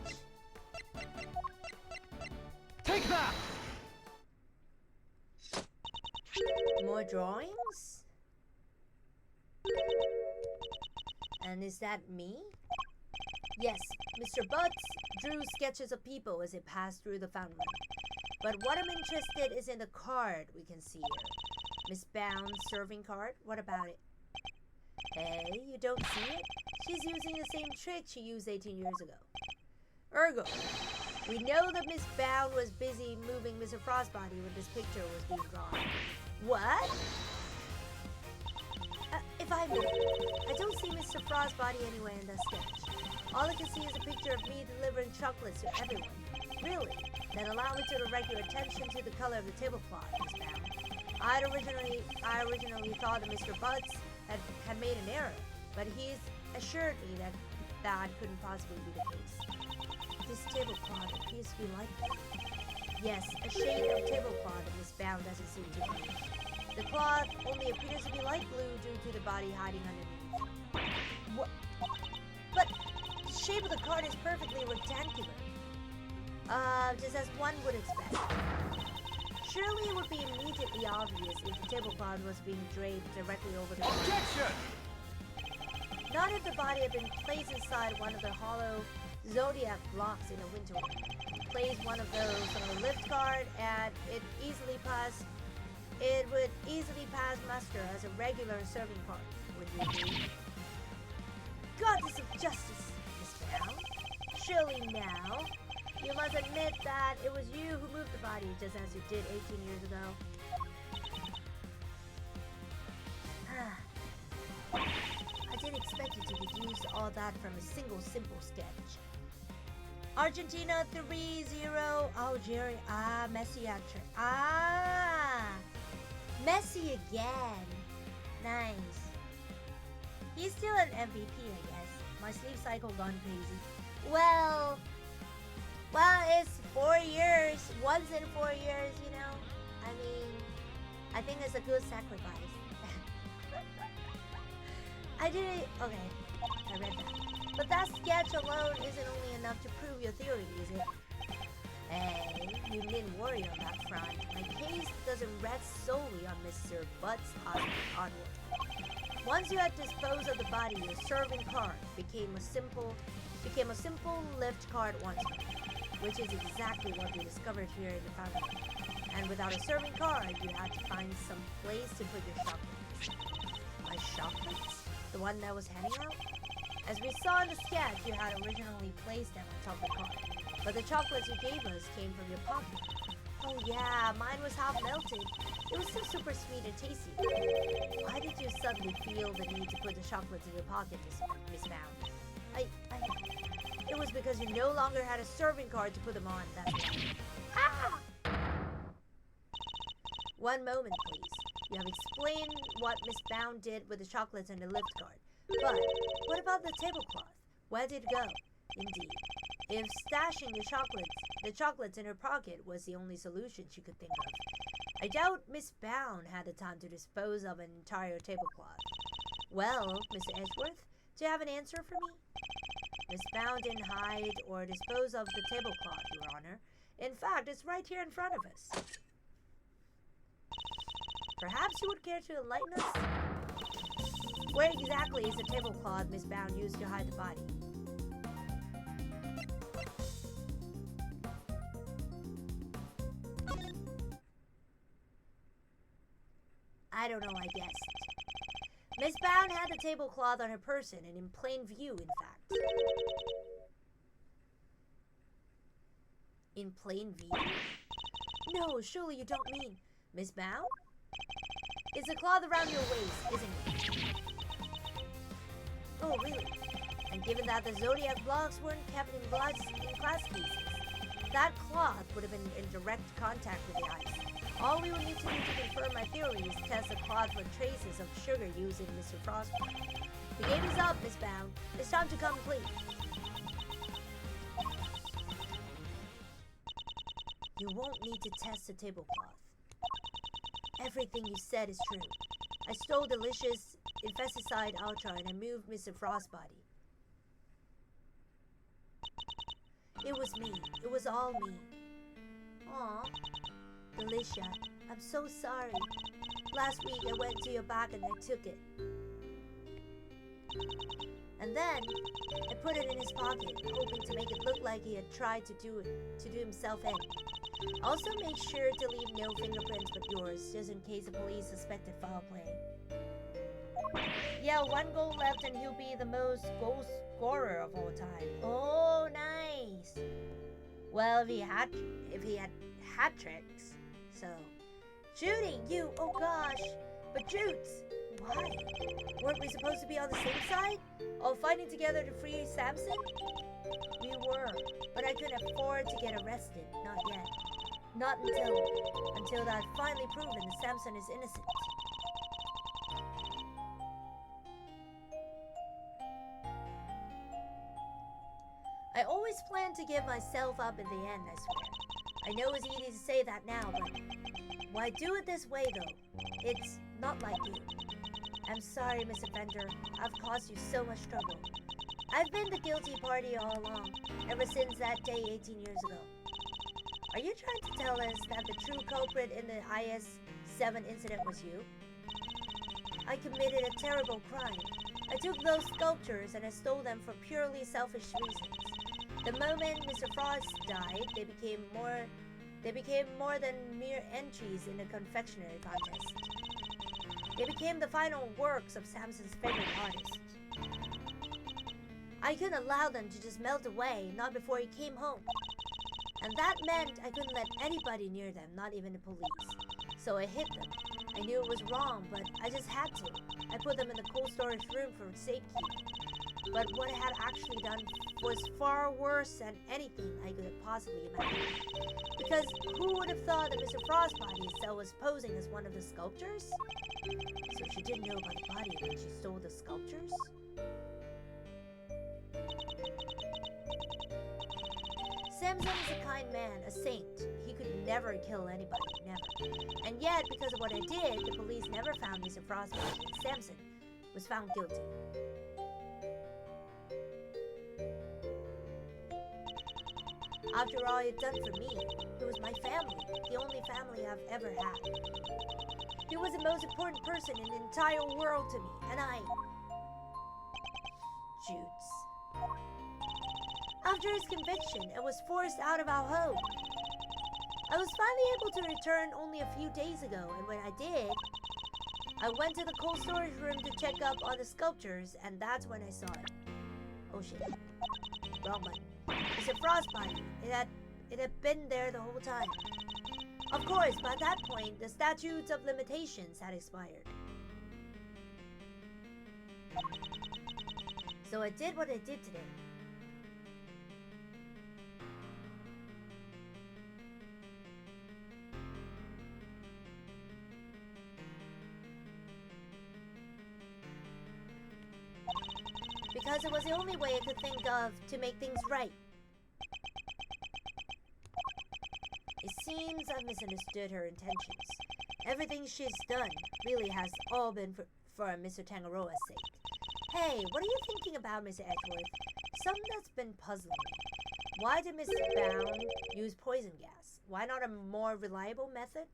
Take that! More drawings? And is that me? Yes, Mr. Butts drew sketches of people as it passed through the fountain. But what I'm interested is in the card we can see here. Miss Bound's serving card? What about it? Hey, you don't see it? She's using the same trick she used 18 years ago. Ergo, we know that Miss Bound was busy moving Mr. Frost's body when this picture was being drawn. What? If I may, I don't see Mr. Frost's body anywhere in the sketch. All I can see is a picture of me delivering chocolates to everyone. Really? Then allow me to direct your attention to the color of the tablecloth, Miss Bound. I originally thought that Mr. Butts had made an error, but he's assured me that couldn't possibly be the case. This tablecloth appears to be like blue. Yes, a shade of tablecloth that Miss Bound doesn't seem to be. The cloth only appears to be light blue due to the body hiding underneath. What? But the shape of the card is perfectly rectangular. Just as one would expect. Surely it would be immediately obvious if the tablecloth was being draped directly over the body. Objection! Not if the body had been placed inside one of the hollow zodiac blocks in a winter wing. Place one of those on a lift card and it would easily pass muster as a regular serving card. Would you agree? Goddess of justice, Miss Bound. Surely now, you must admit that it was you who moved the body just as you did 18 years ago. I didn't expect you to deduce all that from a single simple sketch. Argentina 3-0, Algeria. Messi hat-trick. Messi again. Nice. He's still an MVP, I guess. My sleep cycle gone crazy. Well, it's 4 years. Once in 4 years, you know. I mean, I think it's a good sacrifice. Okay, I read that. But that sketch alone isn't only enough to prove your theory, is it? Hey, you needn't worry on that front. My case doesn't rest solely on Mr. Butt's onward. Once you had disposed of the body, your serving card became a simple lift card once more, which is exactly what we discovered here in the fountain. And without a serving card, you had to find some place to put your chocolates. My chocolates? The one that was handing out? As we saw in the sketch, you had originally placed them on top of the card, but the chocolates you gave us came from your pocket. Oh yeah, mine was half melted. It was still super sweet and tasty. Why did you suddenly feel the need to put the chocolates in your pocket, Miss Bound? It was because you no longer had a serving card to put them on, that's why. One moment, please. You have explained what Miss Bound did with the chocolates and the lift card. But what about the tablecloth? Where did it go? Indeed, if stashing the chocolates in her pocket was the only solution she could think of, I doubt Miss Bound had the time to dispose of an entire tablecloth. Well, Mr. Edgeworth, do you have an answer for me? Miss Bound didn't hide or dispose of the tablecloth, Your Honor. In fact, it's right here in front of us. Perhaps you would care to enlighten us? Where exactly is the tablecloth Miss Bound used to hide the body? I don't know, I guessed. Miss Bound had the tablecloth on her person and in plain view, in fact. In plain view? No, surely you don't mean Miss Bound? It's a cloth around your waist, isn't it? Oh, really? And given that the zodiac blocks weren't kept in glass cases, that cloth would have been in direct contact with the ice. All we would need to do to confirm my theory is test the cloth for traces of sugar used in Mr. Frost's body. The game is up, Miss Bound. It's time to complete. You won't need to test the tablecloth. Everything you said is true. I stole delicious infesticide ultra and I moved Mr. Frost's body. It was me. It was all me. Aw. Delicia, I'm so sorry. Last week I went to your bag and I took it. And then I put it in his pocket, hoping to make it look like he had tried to do himself in. Also make sure to leave no fingerprints but yours, just in case the police suspected foul play. Yeah, 1 goal left and he'll be the most goal scorer of all time. Oh, nice. Well, if he had hat tricks, so shooting you. Oh gosh, but Jutes, why? Weren't we supposed to be on the same side? All fighting together to free Samson? We were, but I couldn't afford to get arrested. Not yet. Not until I've finally proven that Samson is innocent. I always planned to give myself up in the end, I swear. I know it's easy to say that now, but why do it this way though? It's not like you. I'm sorry, Miss Offender. I've caused you so much trouble. I've been the guilty party all along, ever since that day 18 years ago. Are you trying to tell us that the true culprit in the IS-7 incident was you? I committed a terrible crime. I took those sculptures and I stole them for purely selfish reasons. The moment Mr. Frost died, they became more than mere entries in a confectionery contest. They became the final works of Samson's favorite artist. I couldn't allow them to just melt away, not before he came home. And that meant I couldn't let anybody near them, not even the police. So I hid them. I knew it was wrong, but I just had to. I put them in the cold storage room for safekeeping. But what I had actually done was far worse than anything I could have possibly imagined. Because who would have thought that Mr. Frostbody itself was posing as one of the sculptors? So she didn't know about the body when she stole the sculptures? Samson is a kind man, a saint. He could never kill anybody, never. And yet, because of what I did, the police never found Mr. Frostbody, and Samson was found guilty. After all he had done for me, he was my family, the only family I've ever had. He was the most important person in the entire world to me, and I... Jutes. After his conviction, I was forced out of our home. I was finally able to return only a few days ago, and when I did, I went to the cold storage room to check up on the sculptures, and that's when I saw it. Oh shit. Wrong button. It's a frostbite. It had been there the whole time. Of course, by that point, the statutes of limitations had expired. So I did what I did today. Because it was the only way I could think of to make things right. It seems I've misunderstood her intentions. Everything she's done really has all been for Mr. Tangaroa's sake. Hey, what are you thinking about, Mr. Edgeworth? Something that's been puzzling me. Why did Mr. Bound use poison gas? Why not a more reliable method?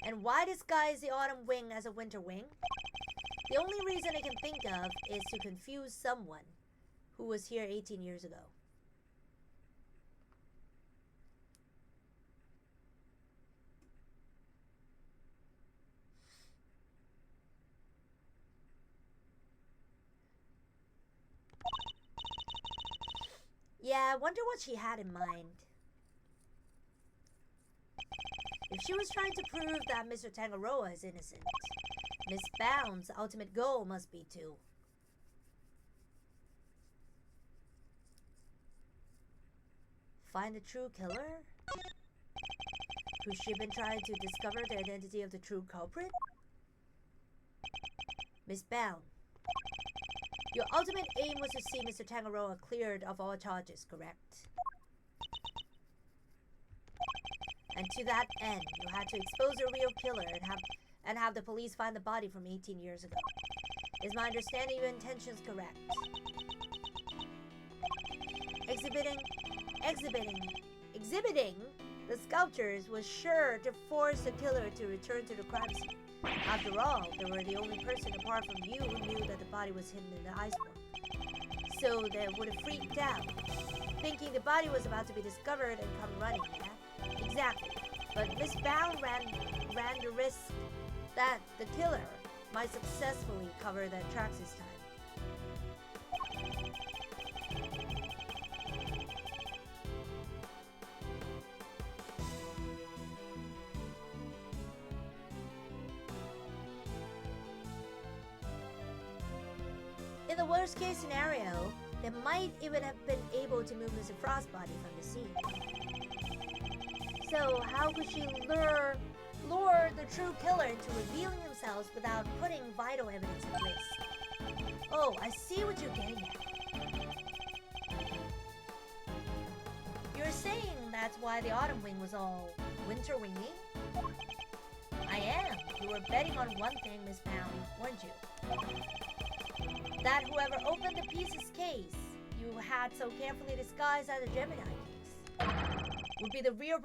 And why disguise the autumn wing as a winter wing? The only reason I can think of is to confuse someone who was here 18 years ago. Yeah, I wonder what she had in mind. If she was trying to prove that Mr. Tangaroa is innocent, Miss Bound's ultimate goal must be to find the true killer? Who's she been trying to discover the identity of the true culprit? Miss Bound, your ultimate aim was to see Mr. Tangaroa cleared of all charges, correct? And to that end, you had to expose the real killer and have the police find the body from 18 years ago. Is my understanding of your intentions correct? Exhibiting the sculptures was sure to force the killer to return to the crime scene. After all, they were the only person apart from you who knew that the body was hidden in the iceberg. So they would have freaked out, thinking the body was about to be discovered and come running, yeah? Exactly. But Miss Bound ran the risk that the killer might successfully cover the tracks this time. In the worst case scenario, they might even have been able to move Mr. Frostbody from the scene. So how could she lure the true killer into revealing themselves without putting vital evidence at risk? Oh, I see what you're getting at. You're saying that's why the autumn wing was all winter winging? I am. You were betting on one thing, Miss Bound, weren't you? That whoever opened the pieces case you had so carefully disguised as a Gemini case would be the real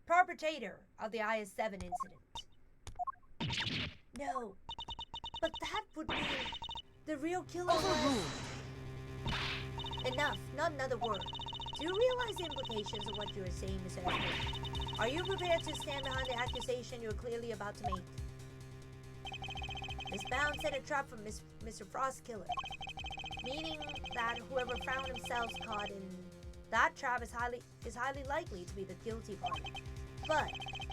perpetrator of the IS-7 incident. No, but that would mean the real killer was... Enough, not another word. Do you realize the implications of what you are saying, Mr. Edward? Are you prepared to stand behind the accusation you're clearly about to make? Miss Bound set a trap for Mr. Frostkiller. meaning that whoever found themselves caught in that trap is highly likely to be the guilty party. But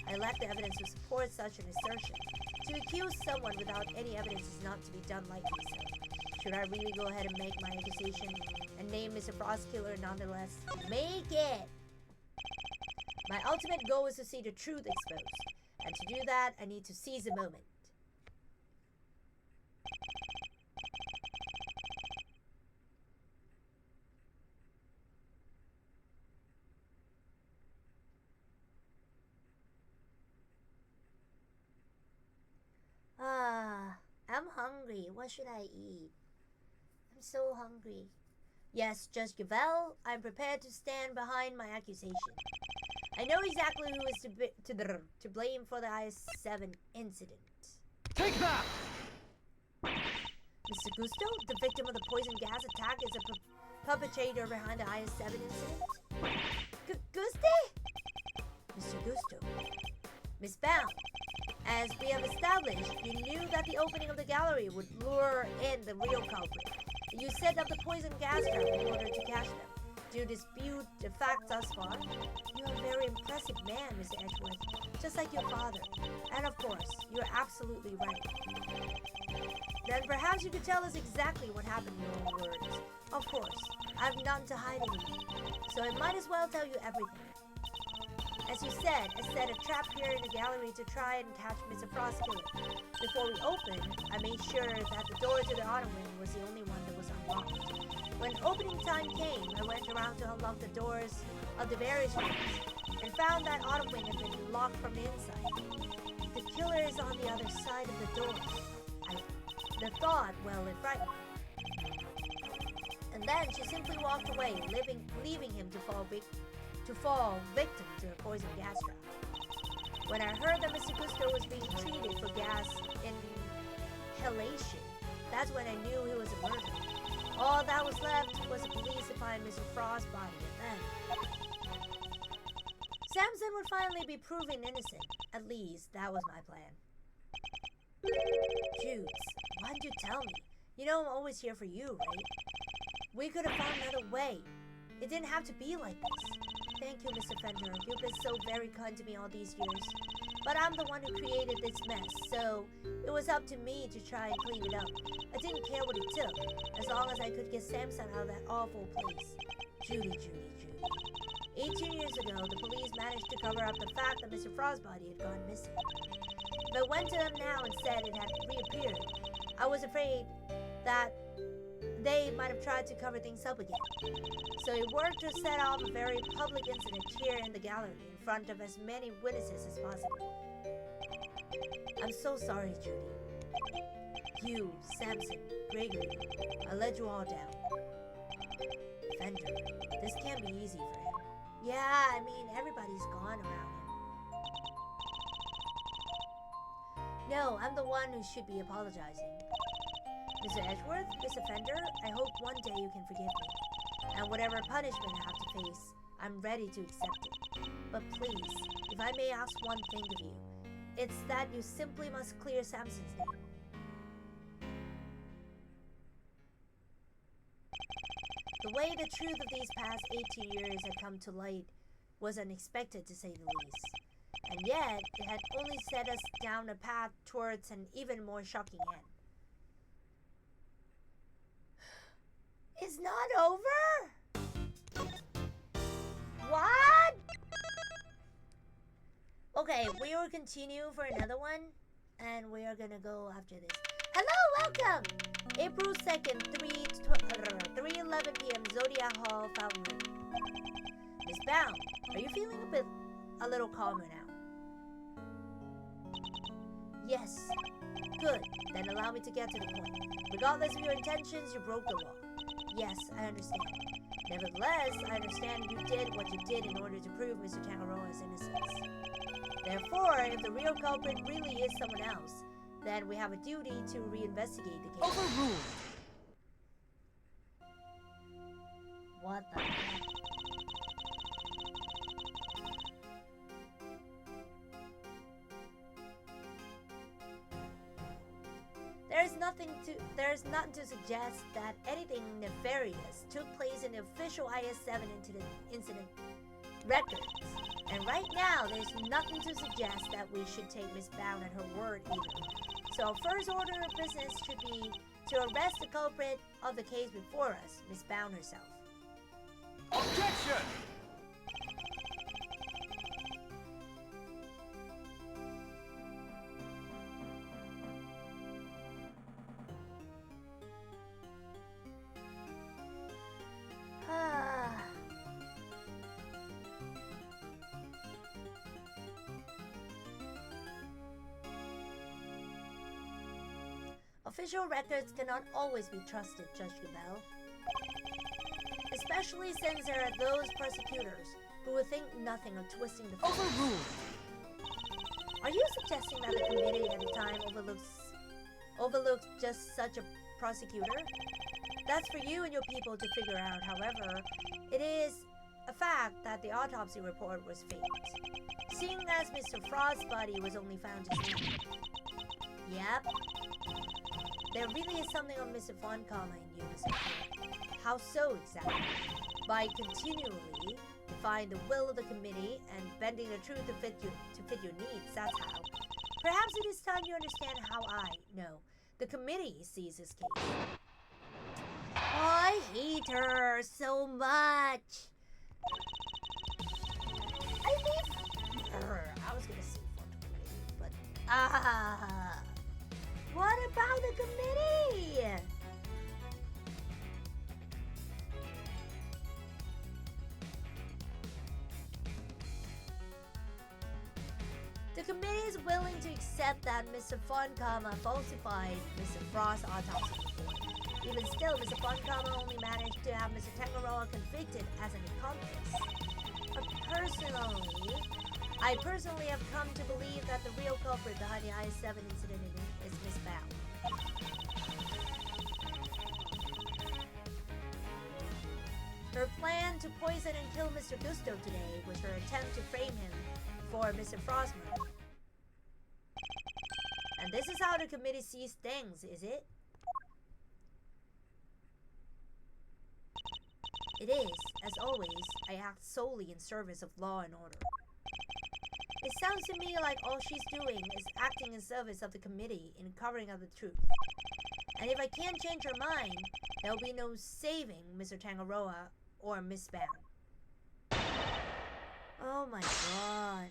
I lack the evidence to support such an assertion. To accuse someone without any evidence is not to be done lightly, so should I really go ahead and make my accusation and name Mr. Prosecutor nonetheless? Make it! My ultimate goal is to see the truth exposed, and to do that, I need to seize the moment. I'm hungry. What should I eat? I'm so hungry. Yes, Judge Gavel, I'm prepared to stand behind my accusation. I know exactly who is to blame for the IS-7 incident. Take that! Mr. Gusto, the victim of the poison gas attack, is a perpetrator behind the IS-7 incident? Guste? Mr. Gusto. Miss Bound, as we have established, you knew that the opening of the gallery would lure in the real culprit. You set up the poison gas trap in order to catch them. Do you dispute the facts thus far? You're a very impressive man, Mr. Edgeworth, just like your father. And of course, you're absolutely right. Then perhaps you could tell us exactly what happened in your own words. Of course, I have none to hide anymore, so I might as well tell you everything. As you said, I set a trap here in the gallery to try and catch Mr. Prosecutor. Before we opened, I made sure that the door to the autumn wing was the only one that was unlocked. When opening time came, I went around to unlock the doors of the various rooms and found that autumn wing had been locked from the inside. The killer is on the other side of the door. The thought, well, it frightened me. And then she simply walked away, leaving him to fall victim to a poison gas trap. When I heard that Mr. Gusto was being treated for gas inhalation, that's when I knew he was a murderer. All that was left was the police to find Mr. Frost's body, and then Samson would finally be proven innocent. At least, that was my plan. Judes, why didn't you tell me? You know I'm always here for you, right? We could have found another way. It didn't have to be like this. Thank you, Mr. Fender. You've been so very kind to me all these years. But I'm the one who created this mess, so it was up to me to try and clean it up. I didn't care what it took, as long as I could get Samson out of that awful place. Judy. 18 years ago, the police managed to cover up the fact that Mr. Frost's body had gone missing. If I went to them now and said it had reappeared, I was afraid that they might have tried to cover things up again. So he worked to set off a very public incident here in the gallery in front of as many witnesses as possible. I'm so sorry, Judy. You, Samson, Gregory, I let you all down. Fender, this can't be easy for him. Yeah, I mean, everybody's gone around him. No, I'm the one who should be apologizing. Mr. Edgeworth, Mr. Fender, I hope one day you can forgive me. And whatever punishment I have to face, I'm ready to accept it. But please, if I may ask one thing of you, it's that you simply must clear Samson's name. The way the truth of these past 18 years had come to light was unexpected, to say the least. And yet, it had only set us down a path towards an even more shocking end. It's not over? What? Okay, we will continue for another one, and we are gonna go after this. Hello, welcome! April 2nd, 3:11 p.m. Zodiac Hall, Fountain Room. Miss Bound, are you feeling a little calmer now? Yes. Good. Then allow me to get to the point. Regardless of your intentions, you broke the law. Yes, I understand. Nevertheless, I understand you did what you did in order to prove Mr. Tangaroa's innocence. Therefore, if the real culprit really is someone else, then we have a duty to reinvestigate the case. Overruled! What the heck? There is there's nothing to suggest that anything nefarious took place in the official IS-7 incident records. And right now, there's nothing to suggest that we should take Miss Bound at her word either. So our first order of business should be to arrest the culprit of the case before us, Miss Bound herself. Objection! Official records cannot always be trusted, Judge Gabel. Especially since there are those prosecutors who will think nothing of twisting the facts. Overruled! Are you suggesting that the committee at the time overlooked just such a prosecutor? That's for you and your people to figure out. However, it is a fact that the autopsy report was faked, seeing as Mr. Frost's body was only found today. Yep. There really is something on Mr. Foncomma in you, Mr. Field. How so exactly? By continually defying the will of the committee and bending the truth to fit your needs, that's how. Perhaps it is time you understand how the committee sees this case. Oh, I hate her so much. I was gonna say for the committee, but what about the committee? The committee is willing to accept that Mr. Foncomma falsified Mr. Frost's autopsy report. Even still, Mr. Foncomma only managed to have Mr. Tangaroa convicted as an accomplice. I personally have come to believe that the real culprit behind the IS-7 incident is Miss Bound. Her plan to poison and kill Mr. Gusto today was her attempt to frame him for Mr. Frost's murder. And this is how the committee sees things, is it? It is, as always, I act solely in service of law and order. It sounds to me like all she's doing is acting in service of the committee in covering up the truth. And if I can't change her mind, there'll be no saving Mr. Tangaroa or Miss Bound. Oh my god.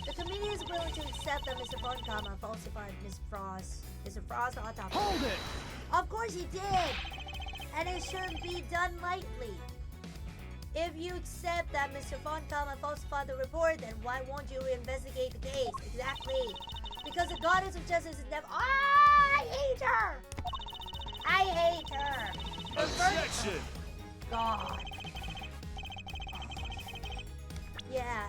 The committee is willing to accept that Mr. Foncomma falsified Mr. Frost's autopsy. Hold it! Of course he did! And it shouldn't be done lightly. If you accept that Mr. Foncomma falsified the report, then why won't you investigate the case? Exactly. Because the goddess of justice is never— I hate her! I hate her! Objection! God. Yeah.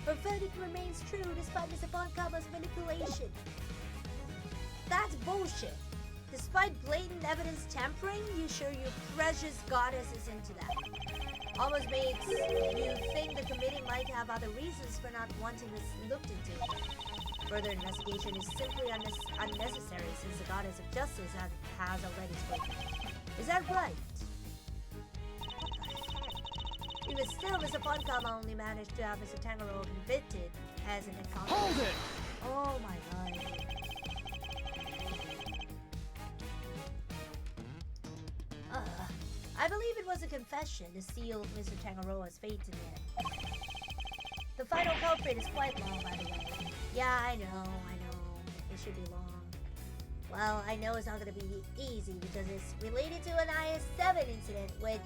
Her verdict remains true despite Mr. Foncomma's manipulation. That's bullshit. Despite blatant evidence tampering, you show your precious goddesses into that. Almost makes you think the committee might have other reasons for not wanting this looked into. Further investigation is simply unnecessary since the goddess of justice has already spoken. Is that right? Even still, Mr. Foncomma only managed to have Mr. Tangaroa convicted as an accomplice. Hold it! Oh my god. I believe it was a confession to seal Mr. Tangaroa's fate in the end. The final culprit is quite long, by the way. Yeah, I know. It should be long. Well, I know it's not gonna be easy because it's related to an IS-7 incident, which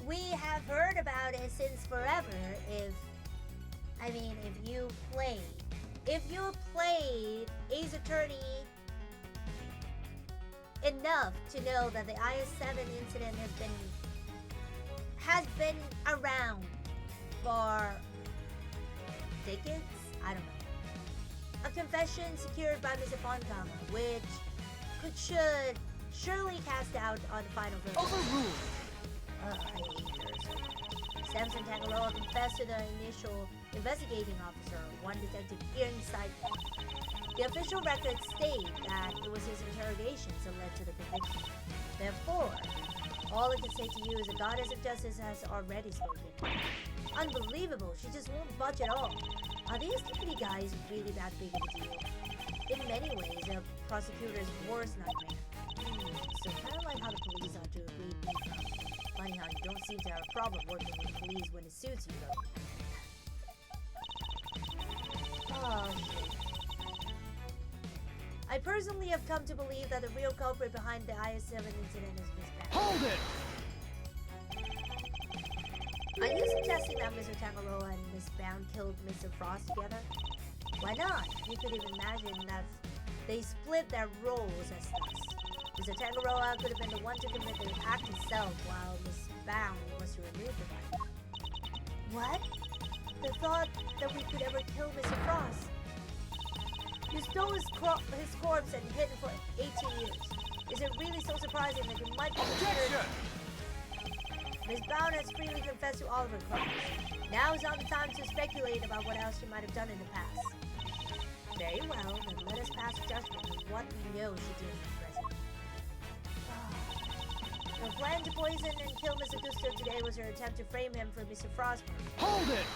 we have heard about it since forever. If you played Ace Attorney enough to know that the IS-7 incident has been around for decades? I don't know. A confession secured by Mr. Foncomma, which should surely cast out on the final verdict. Overruled. I hate Thursday. Samson Tangaroa confessed to the initial investigating officer, one detective inside. The official records state that it was his interrogations that led to the conviction. Therefore, all I can say to you is the goddess of justice has already spoken. Unbelievable, she just won't budge at all. Are these deputy guys really that big of a deal? In many ways, a prosecutor's worst nightmare. So kind of like how the police are to agree. Funny how you don't seem to have a problem working with the police when it suits you, though. Oh, shit. I personally have come to believe that the real culprit behind the IS-7 incident is Miss Beth. Hold it! Are you suggesting that Mr. Tangaroa and Miss Bound killed Mr. Frost together? Why not? You could even imagine that they split their roles as thus. Mr. Tangaroa could have been the one to commit the act himself, while Miss Bound was to remove the body. What? The thought that we could ever kill Mr. Frost? You stole his corpse and hid it for 18 years. Is it really so surprising that you might be considered... Miss Bound has freely confessed to all of her crimes. Now is not the time to speculate about what else she might have done in the past. Very well, then let us pass judgment on what we know she did in the present. Her plan to poison and kill Mr. Gusto today was her attempt to frame him for Mr. Frost's murder. Hold it!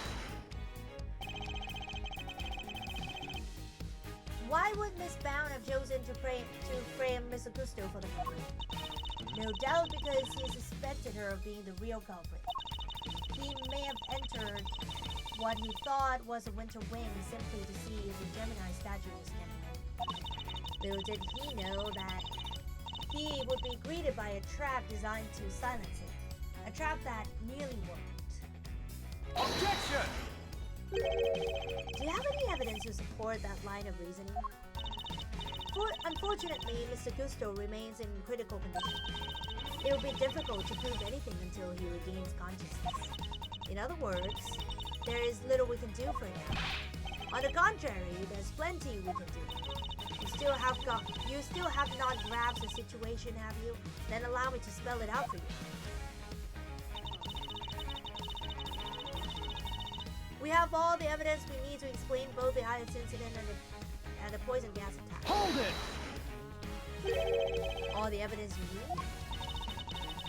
Why would Miss Bound have chosen to frame Mr. Gusto for the murder? No doubt because he suspected her of being the real culprit. He may have entered what he thought was a winter wing simply to see if the Gemini statue was standing. Little did he know that he would be greeted by a trap designed to silence him. A trap that nearly worked. Objection! Do you have any evidence to support that line of reasoning? Unfortunately, Mr. Gusto remains in critical condition. It will be difficult to prove anything until he regains consciousness. In other words, there is little we can do for him. On the contrary, there's plenty we can do. You still have not grasped the situation, have you? Then allow me to spell it out for you. We have all the evidence we need to explain both the IS incident and the poison gas attack. Hold it! All the evidence you need?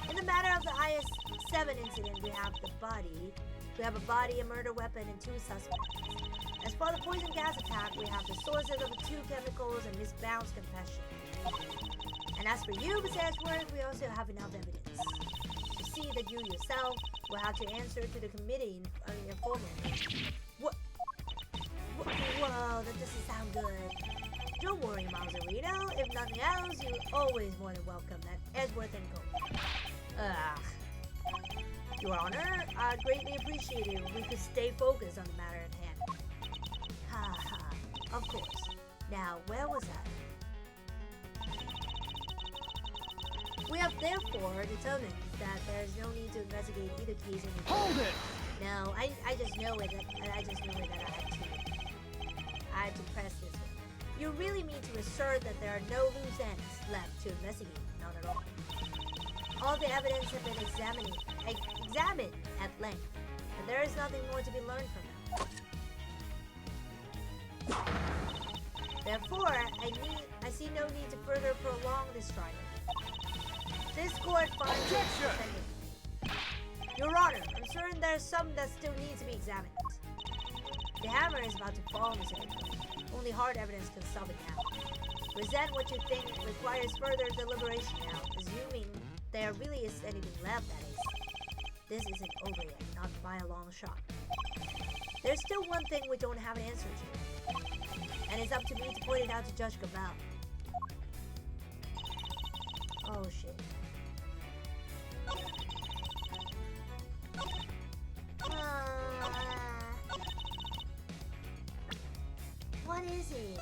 In the matter of the IS-7 incident, we have a body, a murder weapon, and 2 suspects. As for the poison gas attack, we have the sources of the 2 chemicals and Miss Bound's confession. And as for you, Miss Ashworth, we also have enough evidence to see that you yourself will have to answer to the committee informally. What? Whoa, that doesn't sound good. Don't worry, Mazzarino. If nothing else, you're always more than welcome at Edgeworth & Co. Your Honor, I'd greatly appreciate it if we could stay focused on the matter at hand. Ha ha, of course. Now, where was I? We have therefore determined that there is no need to investigate either case anymore. Hold it! No, I just know it that I had to press this one. You really mean to assert that there are no loose ends left to investigate? Not at all. All the evidence have been examined at length, and there is nothing more to be learned from them. Therefore, I see no need to further prolong this trial. This court finds Objection! Your Honor, I'm certain there's some that still needs to be examined. The hammer is about to fall, Mr. Edward. Only hard evidence can stop it now. Present what you think requires further deliberation now, assuming there really is anything left, that is. This isn't over yet, not by a long shot. There's still one thing we don't have an answer to, and it's up to me to point it out to Judge Gabal. Oh shit. What is it?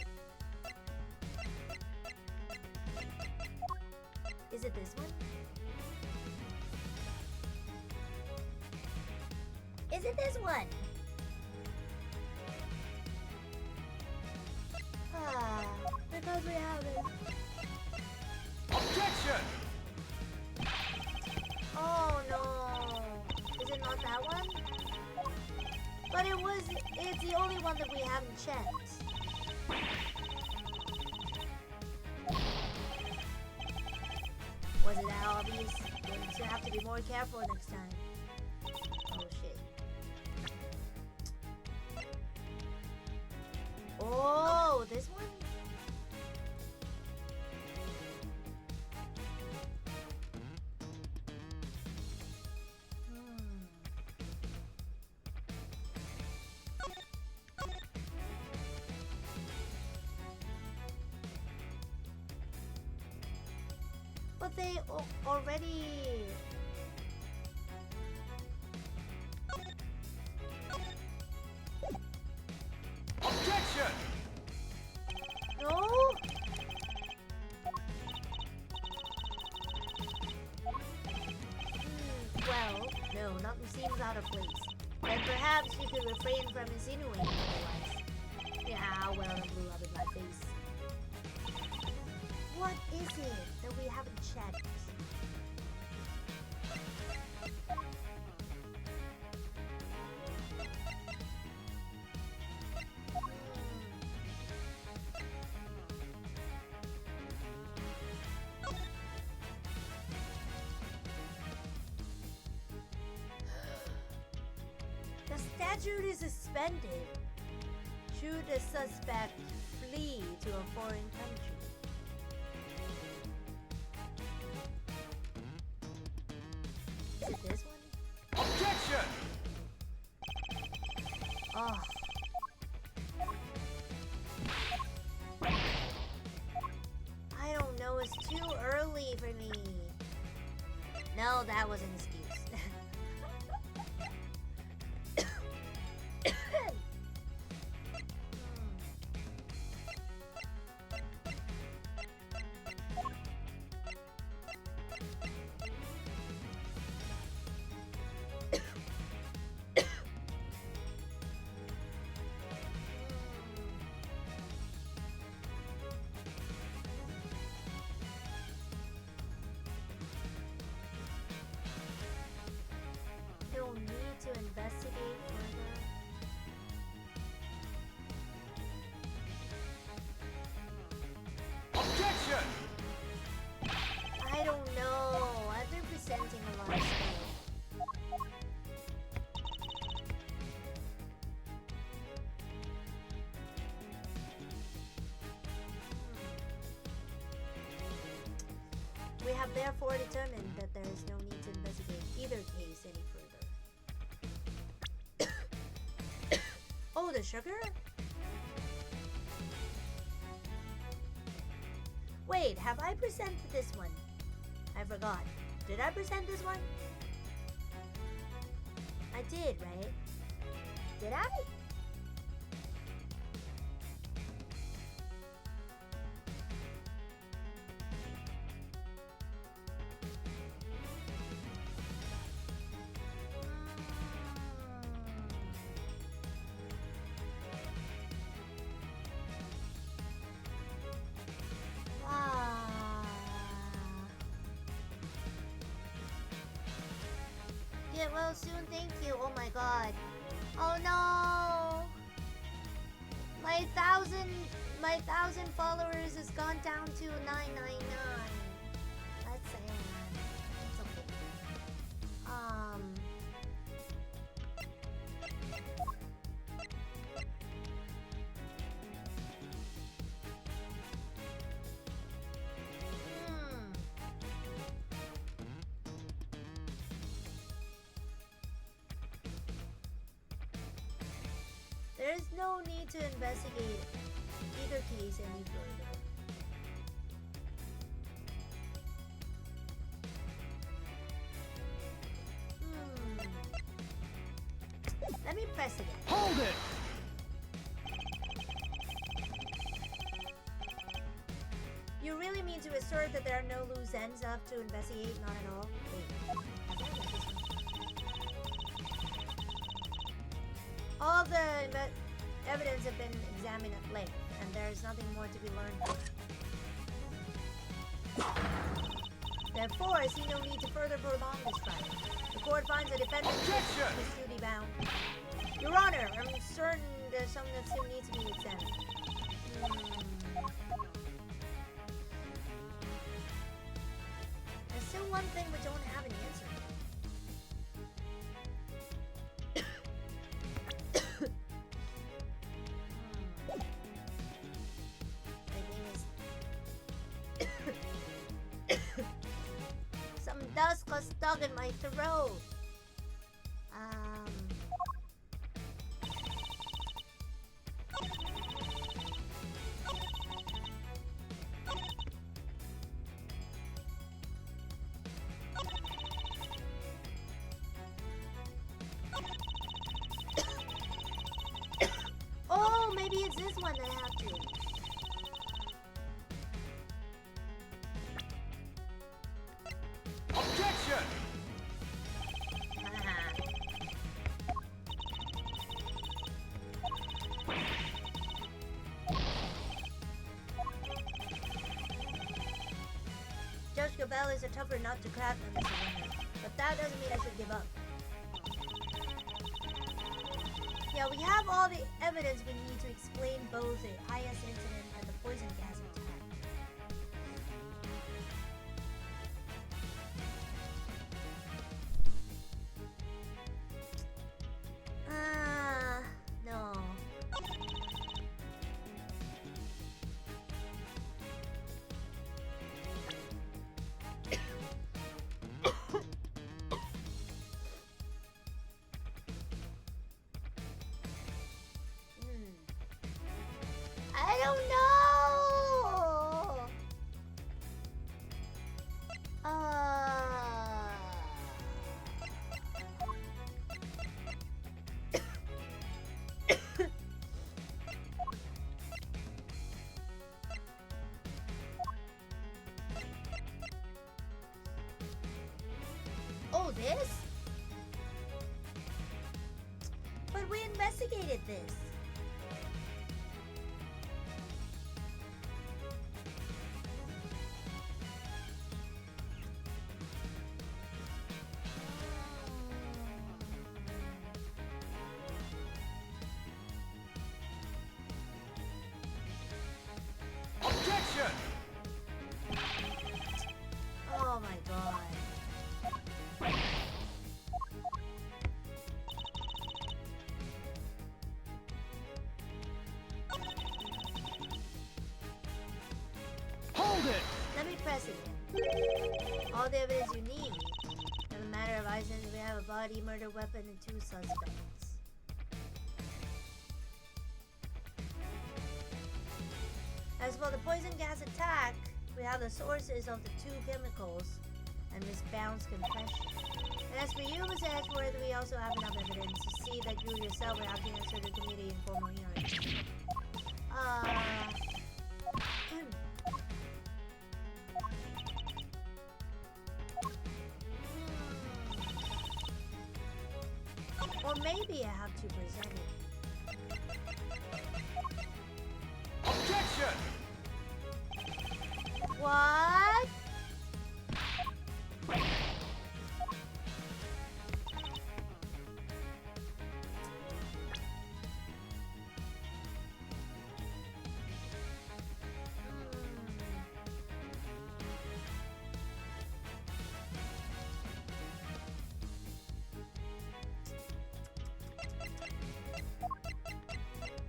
Is it this one? Is it this one? Because we have it. Objection! Objection! Oh no. Is it not that one? But it's the only one that we haven't checked. Was it that obvious? Going to have to be more careful next time. Oh shit. Oh, this one? But they already... Objection! No? Well, no, nothing seems out of place. Then perhaps you could refrain from insinuating otherwise. Yeah, well, it blew up in my face. What is it that we haven't checked? The statute is suspended should the suspect flee to a foreign country. Is it this one? Objection! Oh. I don't know, it's too early for me. No, that was an excuse. Don't need to investigate further. Objection! I don't know. I've been presenting a lot of stuff. We have therefore determined that there is no need to investigate either case any further. Oh, the sugar? Wait, have I presented this one? I forgot. Did I present this one? I did, right? Did I? Get well soon, thank you. Oh my god. Oh no! My thousand followers has gone down to 999. That's sad. It's okay. There's no need to investigate either case any further. Let me press again. Hold it! You really mean to assert that there are no loose ends up to investigate? Not at all? Wait. All the evidence have been examined at length, and there is nothing more to be learned. Therefore, I see no need to further prolong this trial. The court finds the defendant is duty bound. Your Honor, I'm certain there's something that still needs to be examined. There's still one thing we don't have an answer. Some dust got stuck in my throat. Oh, maybe it's this one that I have to. Objection! Judge Gabelle is a tougher nut to crack than Mr. Winner, but that doesn't mean I should give up. Yeah, we have all the evidence we need to explain both the IS incident and the poison gas attack. No. I don't know. Oh, this? But we investigated this. Objection! Oh my god. Hold it! Let me press it. All the evidence you need. In the matter of Eisen, we have a body, murder weapon, and 2 suspects. As for the poison gas attack, we have the sources of the 2 chemicals and Miss Bound's confession. And as for you, Miss Ashworth, we also have enough evidence to see that you yourself were acting as the committee in formal hearing. Or maybe I have to present it. Objection! What?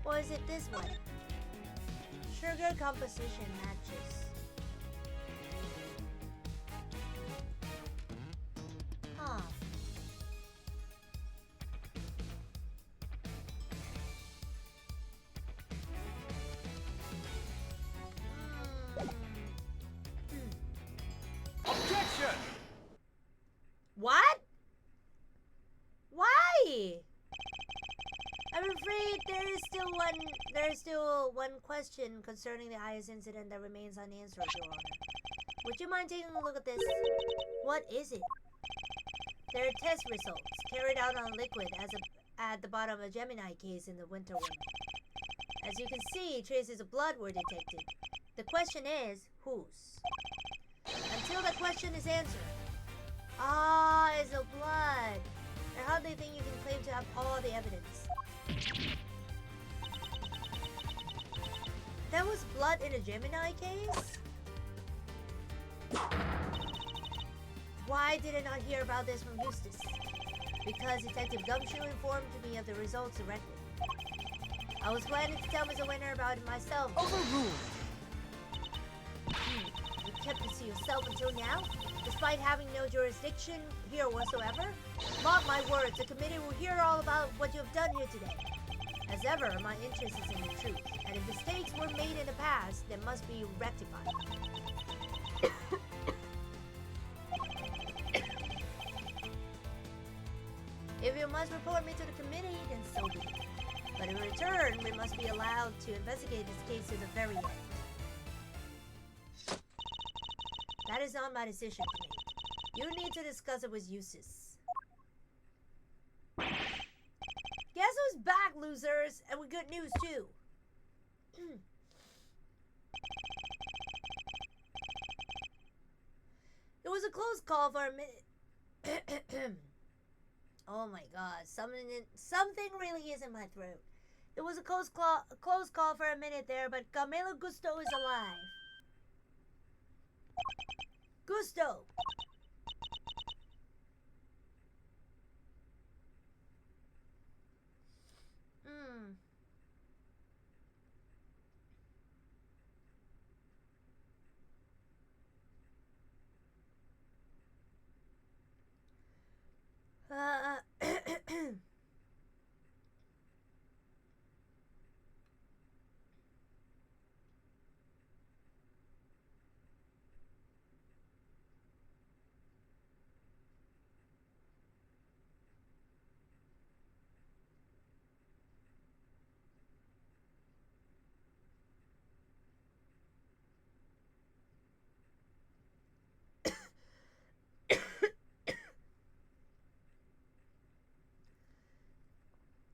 Or is it this one? Sugar composition matches. Huh. Objection! What? Why? I'm afraid there is still one question concerning the IS incident that remains unanswered, Your Honor. Would you mind taking a look at this? What is it? There are test results carried out on liquid at the bottom of a Gemini case in the winter room. As you can see, traces of blood were detected. The question is, whose? until the question is answered. Ah, it's the blood. And how do they think you can claim to have all the evidence? That was blood in a Gemini case? Why did I not hear about this from Eustace? Because Detective Gumshoe informed me of the results directly. I was planning to tell Mr. Winter about it myself. Overruled. You kept it to yourself until now? Despite having no jurisdiction here whatsoever? Mark my words, the committee will hear all about what you have done here today. As ever, my interest is in the truth, and if mistakes were made in the past, they must be rectified. If you must report me to the committee, then so be it. But in return, we must be allowed to investigate this case to the very end. That is not my decision to make. You need to discuss it with Eustace. Guess who's back, losers? And with good news, too. It was a close call for a minute. Oh my god, something really is in my throat. It was a close call for a minute there, but Camilo Gusto is alive. Gusto!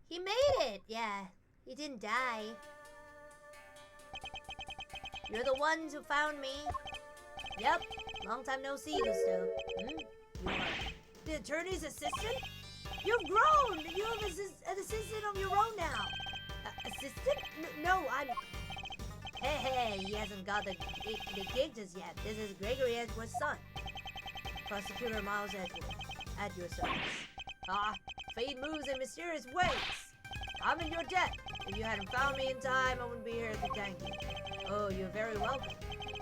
He made it! Yeah, he didn't die. You're the ones who found me. Yep, long time no see, Gusto. You are the attorney's assistant? You've grown! You have an assistant of your own now. Assistant? No, I'm... Hey, he hasn't got the gig just yet. This is Gregory Edgeworth's son. Prosecutor Miles Edgeworth, at your service. Ah, fate moves in mysterious ways. I'm in your debt. If you hadn't found me in time, I wouldn't be here to thank you. Oh, you're very welcome.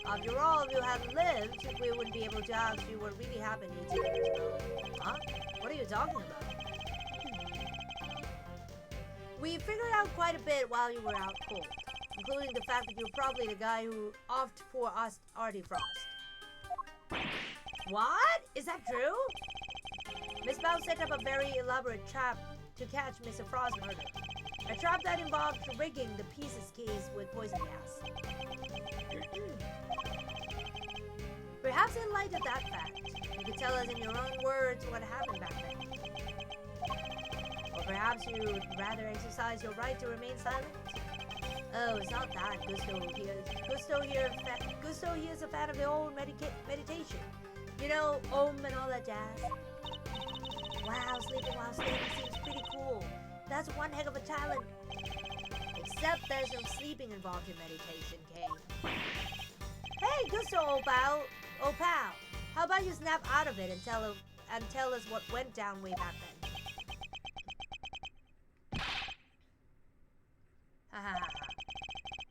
After all, if you hadn't lived, we wouldn't be able to ask you what really happened 18 years ago. Huh? What are you talking about? We figured out quite a bit while you were out cold, including the fact that you were probably the guy who opted for Artie Frost. What? Is that true? Miss Bow set up a very elaborate trap to catch Mr. Frost's murder. A trap that involved rigging the pieces case with poison gas. Perhaps in light of that fact, you could tell us in your own words what happened back then. Or perhaps you would rather exercise your right to remain silent? Oh, it's not that. Gusto here is a fan of the old meditation. You know, Om and all that jazz. Wow, sleeping while standing seems pretty cool. That's one heck of a talent. Except there's no sleeping involved in meditation, Kay. Hey, Gusto, old pal. How about you snap out of it and tell us what went down way back then?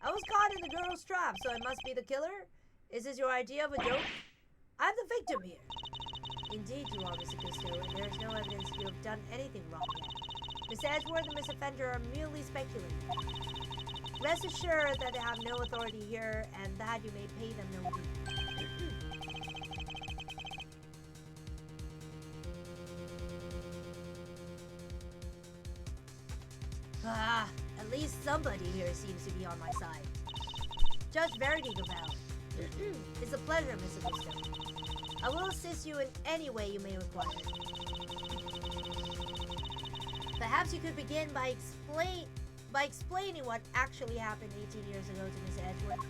I was caught in the girl's trap, so I must be the killer? Is this your idea of a joke? I'm the victim here. Indeed you are, Mr. Gusto, and there is no evidence you have done anything wrong yet. Miss Edgeworth and Miss Offender are merely speculating. Rest assured that they have no authority here, and that you may pay them no heed. At least somebody here seems to be on my side. Judge Verity Gabel. It's a pleasure, Mr. Gusto. I will assist you in any way you may require. Perhaps you could begin by explaining what actually happened 18 years ago to Miss Edgeworth.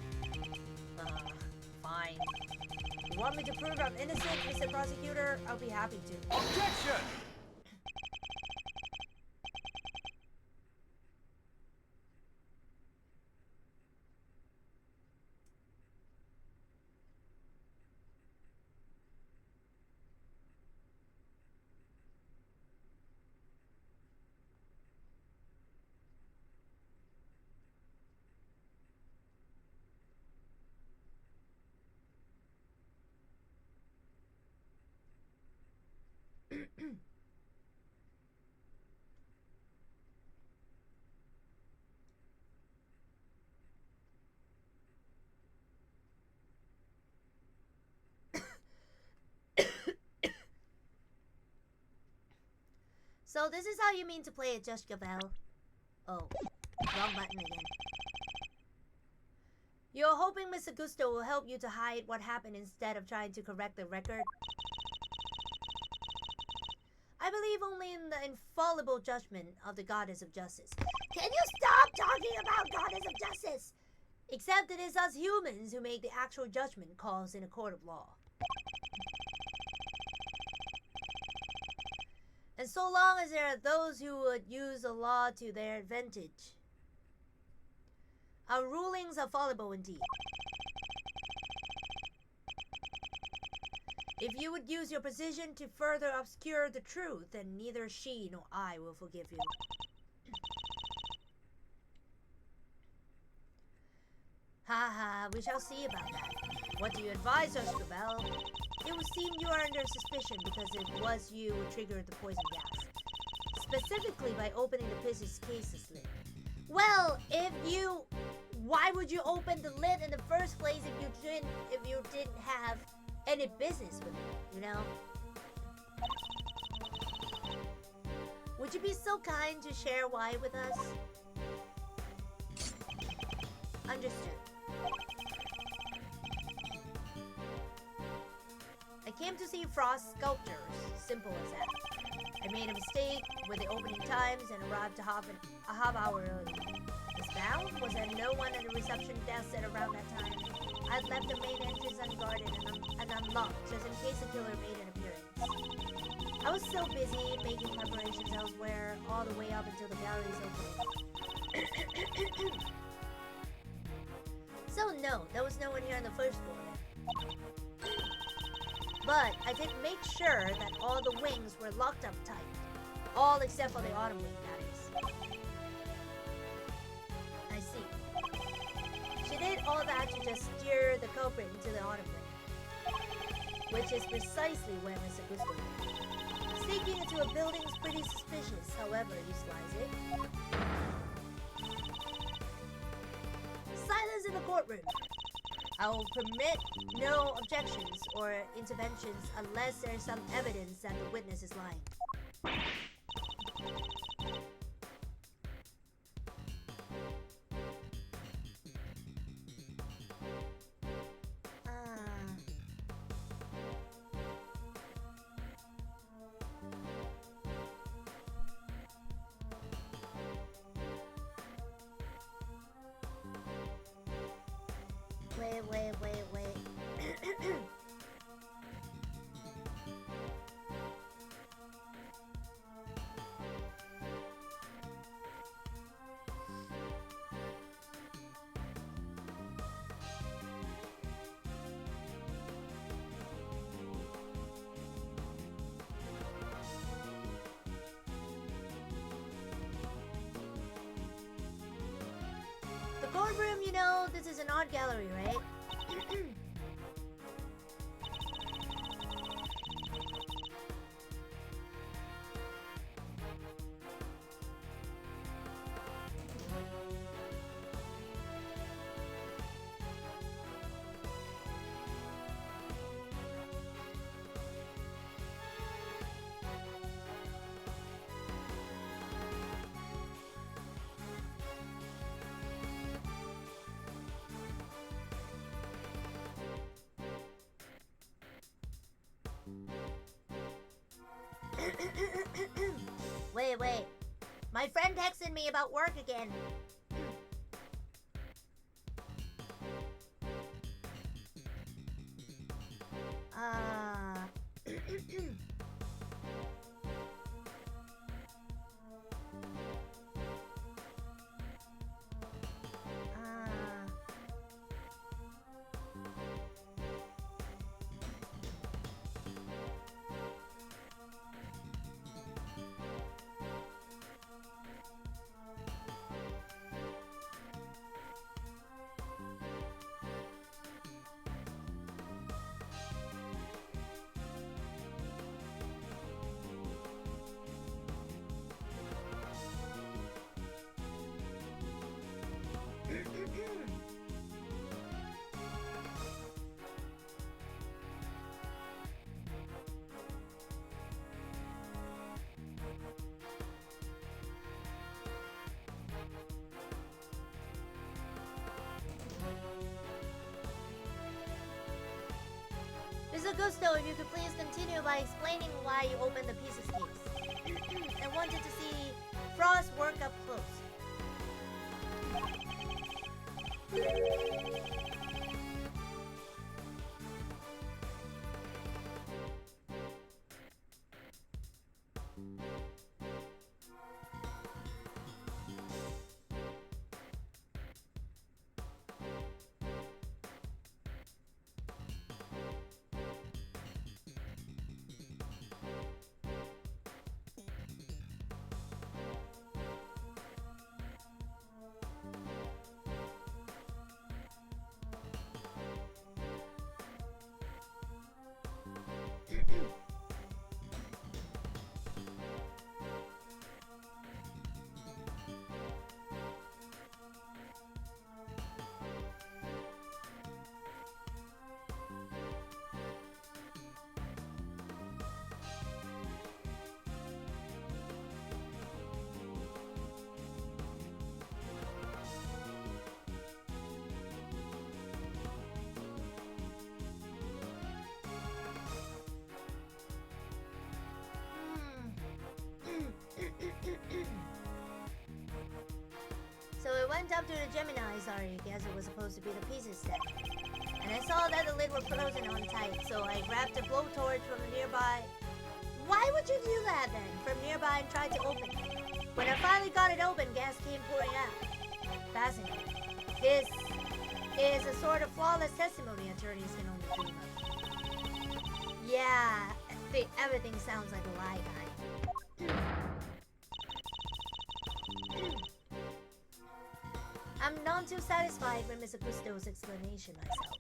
Fine. You want me to prove I'm innocent, Mr. Prosecutor? I'll be happy to. Objection! So this is how you mean to play it, Judge Gabel. Oh, wrong button again. You're hoping Mr. Gusto will help you to hide what happened instead of trying to correct the record? I believe only in the infallible judgment of the Goddess of Justice. Can you stop talking about Goddess of Justice? Except it is us humans who make the actual judgment calls in a court of law. And so long as there are those who would use the law to their advantage, our rulings are fallible indeed. If you would use your position to further obscure the truth, then neither she nor I will forgive you. Haha, we shall see about that. What do you advise us, Gabel? It would seem you are under suspicion because it was you who triggered the poison gas. Specifically by opening the Pisces case's lid. Well, why would you open the lid in the first place if you didn't have any business with it, you know? Would you be so kind to share why with us? Understood. I came to see Frost sculptures. Simple as that. I made a mistake with the opening times and arrived a half hour early. Miss Val, was there no one at the reception desk at around that time? I'd left the main entrance unguarded and unlocked just in case the killer made an appearance. I was so busy making preparations elsewhere all the way up until the gallery's opening. So no, there was no one here on the first floor then. But I did make sure that all the wings were locked up tight. All except for the autumn wing, that is. I see. She did all that to just steer the culprit into the autumn wing. Which is precisely where Mr. Gusto is. Sneaking into a building is pretty suspicious, however you slice it. Silence in the courtroom. I will permit no objections or interventions unless there is some evidence that the witness is lying. Wait. The courtroom, you know, this is an art gallery, right? Wait. My friend texted me about work again. Gusto, if you could please continue by explaining why you opened the pieces case. I wanted to see Frost work up close. So I went up to the Gemini, sorry, I guess it was supposed to be the pieces set. And I saw that the lid was frozen on tight, so I grabbed a blowtorch from nearby. Why would you do that then? From nearby and tried to open it. When I finally got it open, gas came pouring out. Fascinating. This is a sort of flawless testimony attorneys can only dream of. Yeah, everything sounds like a lie, guy. I'm not too satisfied with Mr. Gusto's explanation myself.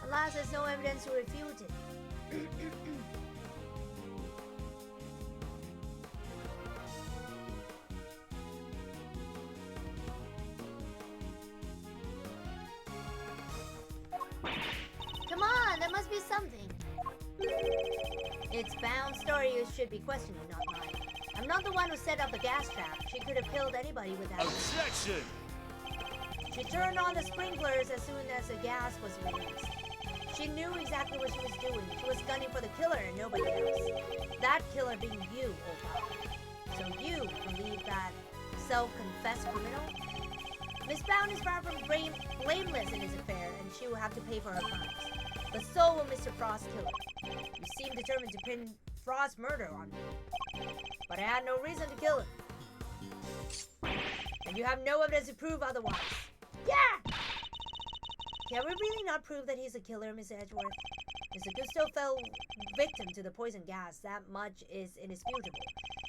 Alas, there's no evidence to refute it. Come on, there must be something. It's Bound's story you should be questioning, not mine. I'm not the one who set up the gas trap. She could have killed anybody with that. Objection! She turned on the sprinklers as soon as the gas was released. She knew exactly what she was doing. She was gunning for the killer and nobody else. That killer being you, Hoku. So you believe that self-confessed criminal? Miss Bound is far from blameless in this affair, and she will have to pay for her crimes. But so will Mr. Frost killer. You seem determined to pin Frost's murder on me. But I had no reason to kill him. And you have no evidence to prove otherwise. Yeah! Can we really not prove that he's a killer, Miss Edgeworth? Mr. Gusto fell victim to the poison gas. That much is indisputable.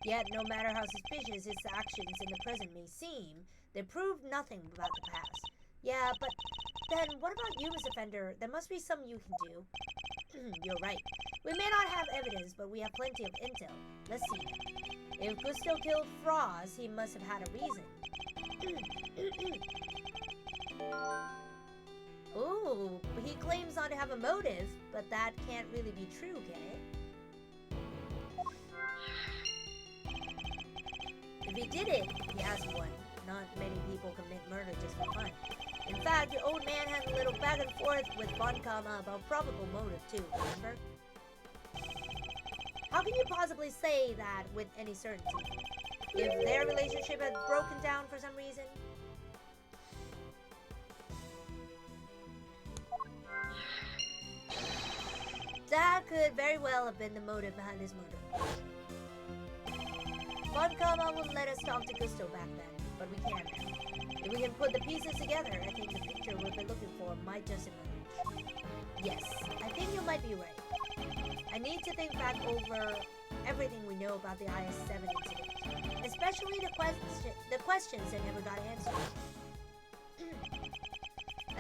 Yet, no matter how suspicious his actions in the present may seem, they prove nothing about the past. Yeah, but then what about you, Mr. Fender? There must be something you can do. You're right. We may not have evidence, but we have plenty of intel. Let's see. If Gusto killed Frost, he must have had a reason. Ooh, he claims not to have a motive, but that can't really be true, can it? If he did it, he has one. Not many people commit murder just for fun. In fact, your old man had a little back and forth with Bonkama about probable motive too, remember? How can you possibly say that with any certainty? If their relationship had broken down for some reason? That could very well have been the motive behind his murder. Bonkama wouldn't let us talk to Gusto back then, but we can now. If we can put the pieces together, I think the picture we've been looking for might just emerge. Yes, I think you might be right. I need to think back over everything we know about the IS-7 incident, especially the questions that never got answered.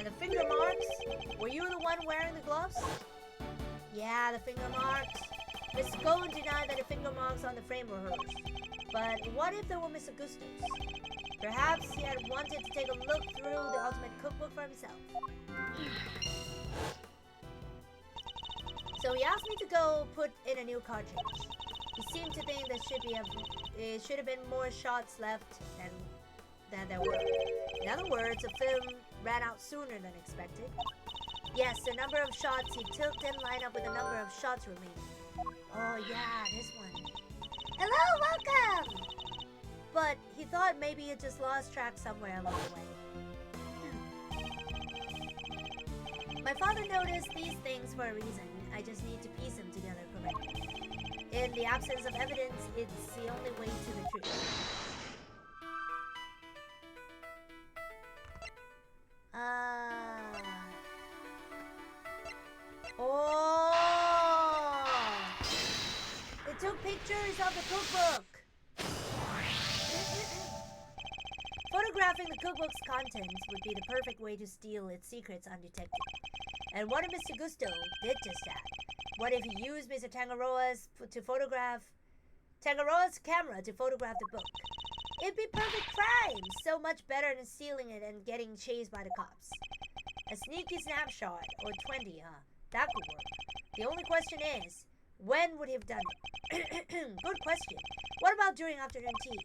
And the finger marks? Were you the one wearing the gloves? Yeah, the finger marks. Miss Scone denied that the finger marks on the frame were hers. But what if they were Mr. Gusto's? Perhaps he had wanted to take a look through the ultimate cookbook for himself. So he asked me to go put in a new cartridge. He seemed to think there should have been more shots left than there were. In other words, the film ran out sooner than expected. Yes, the number of shots he took didn't line up with the number of shots remaining. Oh yeah, this one. Hello, welcome! But he thought maybe he just lost track somewhere along the way. My father noticed these things for a reason. I just need to piece them together correctly. In the absence of evidence, it's the only way to the truth. Oh! It took pictures of the cookbook! Photographing the cookbook's contents would be the perfect way to steal its secrets undetected. And what if Mr. Gusto did just that? What if he used Mr. Tangaroa's camera to photograph the book? It'd be perfect crime! So much better than stealing it and getting chased by the cops. A sneaky snapshot, or 20, huh? That could work. The only question is, when would he have done it? Good question. What about during afternoon tea?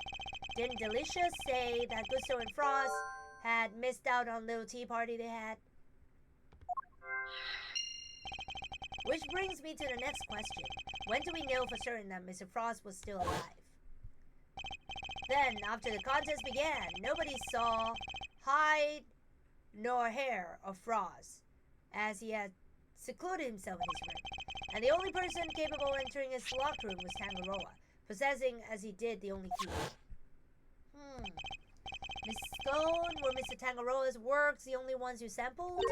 Didn't Delicia say that Gusto and Frost had missed out on little tea party they had? Which brings me to the next question. When do we know for certain that Mr. Frost was still alive? Then, after the contest began, nobody saw hide nor hair of Frost, as he had secluded himself in his room. And the only person capable of entering his locked room was Tangaroa, possessing, as he did, the only key. Miss Scone, were Mr. Tangaroa's works the only ones you sampled?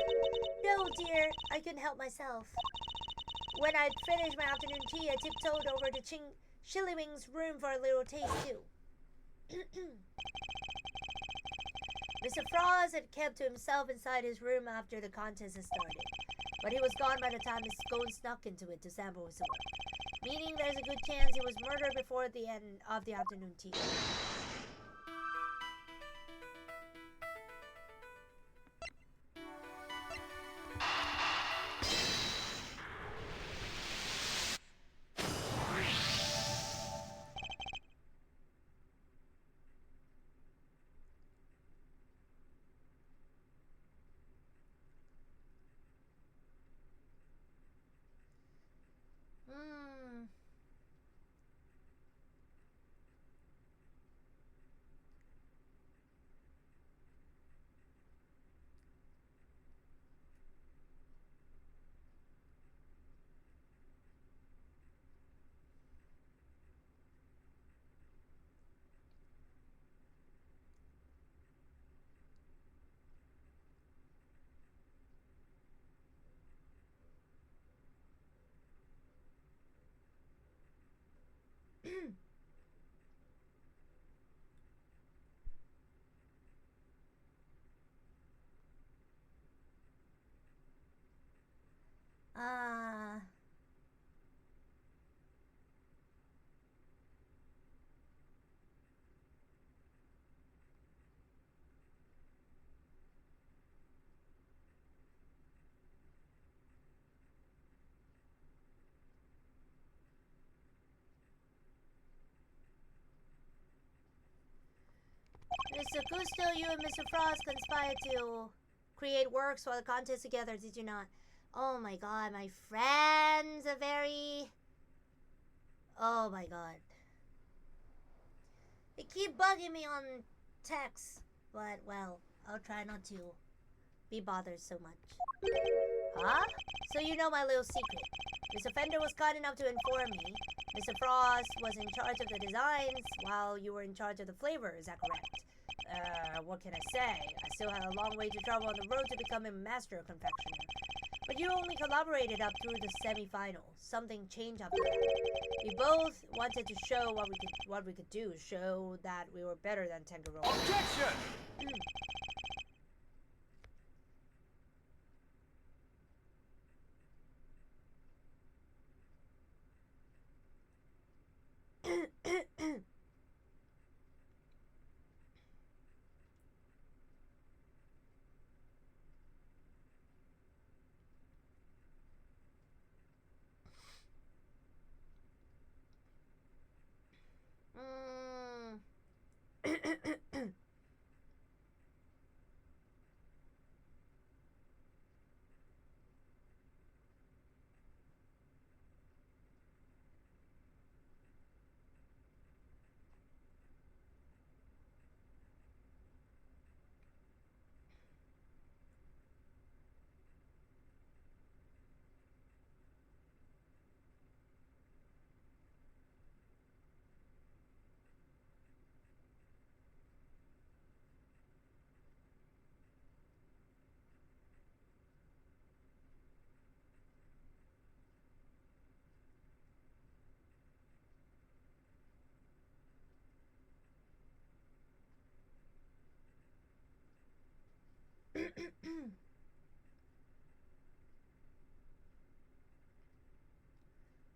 No, dear, I couldn't help myself. When I'd finished my afternoon tea, I tiptoed over to Shillywing's room for a little taste, too. Mr. Frost had kept to himself inside his room after the contest had started, but he was gone by the time Miss Scone snuck into it to sample his work, meaning there's a good chance he was murdered before the end of the afternoon tea. Mr. Gusto, you and Mr. Frost conspired to create works for the contest together, did you not? Oh my god, my friends are very... Oh my god. They keep bugging me on text, but well, I'll try not to be bothered so much. Huh? So you know my little secret. Mr. Fender was kind enough to inform me. Mr. Frost was in charge of the designs while you were in charge of the flavor, is that correct? What can I say? I still had a long way to travel on the road to becoming a master confectioner. But you only collaborated up through the semi-final. Something changed after that. We both wanted to show what we could do, show that we were better than Tangaroa. Objection!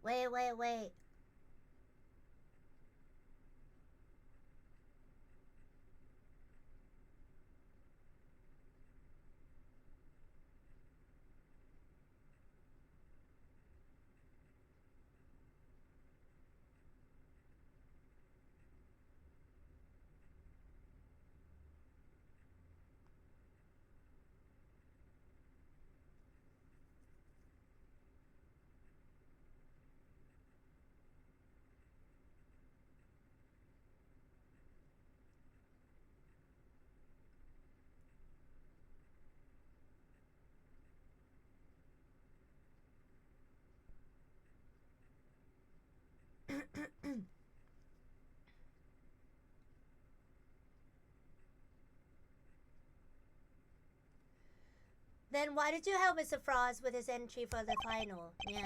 Wait. Then why did you help Mr. Frost with his entry for the final? Yeah,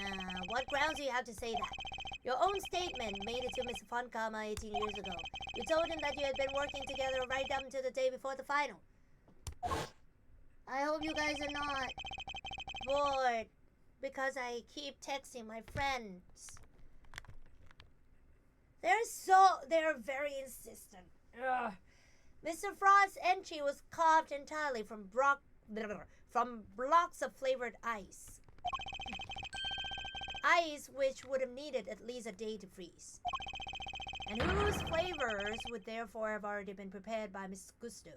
what grounds do you have to say that? Your own statement made it to Mr. Fonkama 18 years ago. You told him that you had been working together right up until the day before the final. I hope you guys are not bored because I keep texting my friends. They're very insistent. Ugh. Mr. Frost's entry was carved entirely from blocks of flavored ice. Ice which would have needed at least a day to freeze. And whose flavors would therefore have already been prepared by Miss Gusto.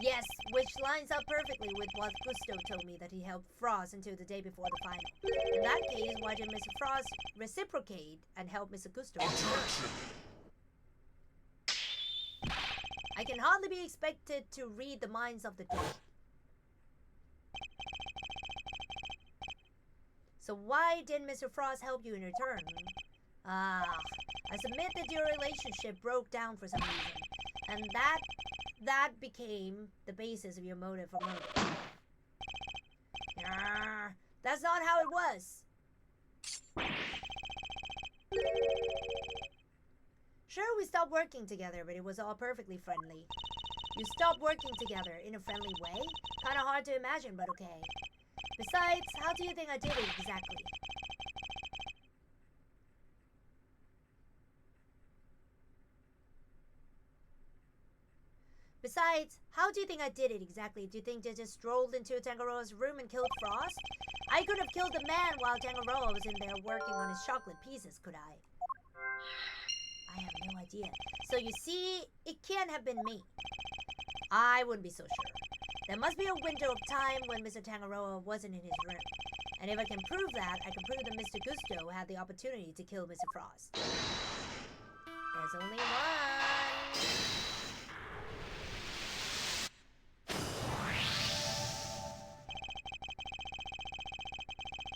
Yes, which lines up perfectly with what Gusto told me that he helped Frost until the day before the final. In that case, why did Mr. Frost reciprocate and help Mr. Gusto? I can hardly be expected to read the minds of the dead. So why didn't Mr. Frost help you in return? I submit that your relationship broke down for some reason, and that became the basis of your motive for murder. Nah, that's not how it was. Sure, we stopped working together, but it was all perfectly friendly. You stopped working together in a friendly way? Kinda hard to imagine, but okay. Besides, how do you think I did it exactly? Besides, how do you think I did it exactly? Do you think I just strolled into Tangaroa's room and killed Frost? I could have killed the man while Tangaroa was in there working on his chocolate pieces, could I? I have no idea. So you see, it can't have been me. I wouldn't be so sure. There must be a window of time when Mr. Tangaroa wasn't in his room. And if I can prove that, I can prove that Mr. Gusto had the opportunity to kill Mr. Frost. There's only one.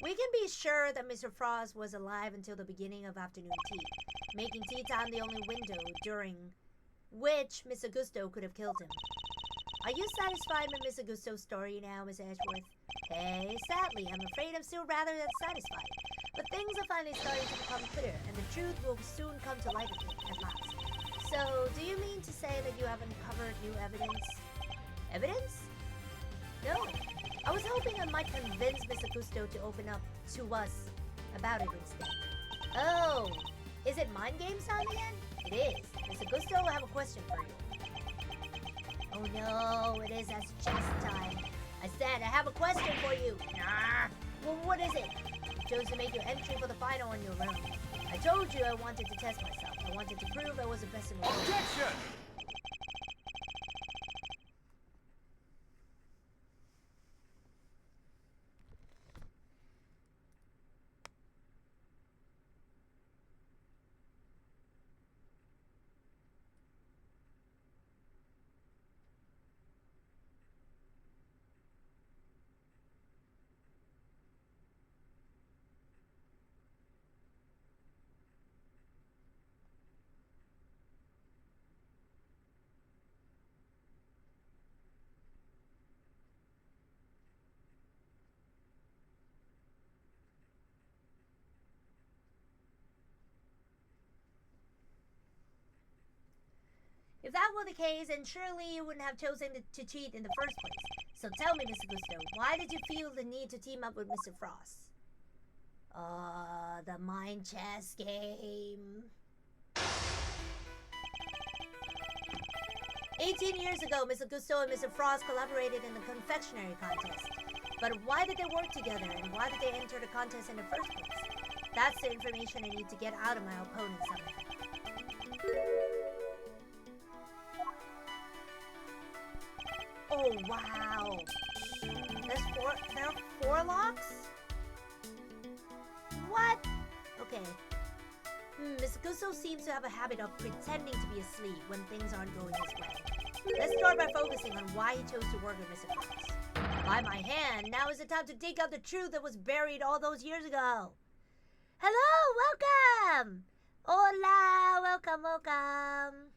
We can be sure that Mr. Frost was alive until the beginning of afternoon tea, making tea time the only window during which Mr. Gusto could have killed him. Are you satisfied with Mr. Gusto's story now, Miss Ashworth? Hey, sadly, I'm afraid I'm still rather than satisfied. But things are finally starting to become clear, and the truth will soon come to light at last. So, do you mean to say that you have uncovered new evidence? Evidence? No. I was hoping I might convince Mr. Gusto to open up to us about it instead. Oh, is it mind games time again? It is. Mr. Gusto, I have a question for you. Oh no, it is as chess time. I said I have a question for you. Nah. Well, what is it? You chose to make your entry for the final on your own. I told you I wanted to test myself. I wanted to prove I was the best in the world. Objection! If that were the case, then surely you wouldn't have chosen to cheat in the first place. So tell me, Mr. Gusto, why did you feel the need to team up with Mr. Frost? The mind chess game. 18 years ago, Mr. Gusto and Mr. Frost collaborated in the confectionery contest. But why did they work together, and why did they enter the contest in the first place? That's the information I need to get out of my opponent somehow. Oh, wow. There are 4 locks? What? Okay. Mr. Gusto seems to have a habit of pretending to be asleep when things aren't going his way. Let's start by focusing on why he chose to work with Mr. Frost. By my hand, now is the time to dig out the truth that was buried all those years ago. Hello, welcome! Hola, welcome.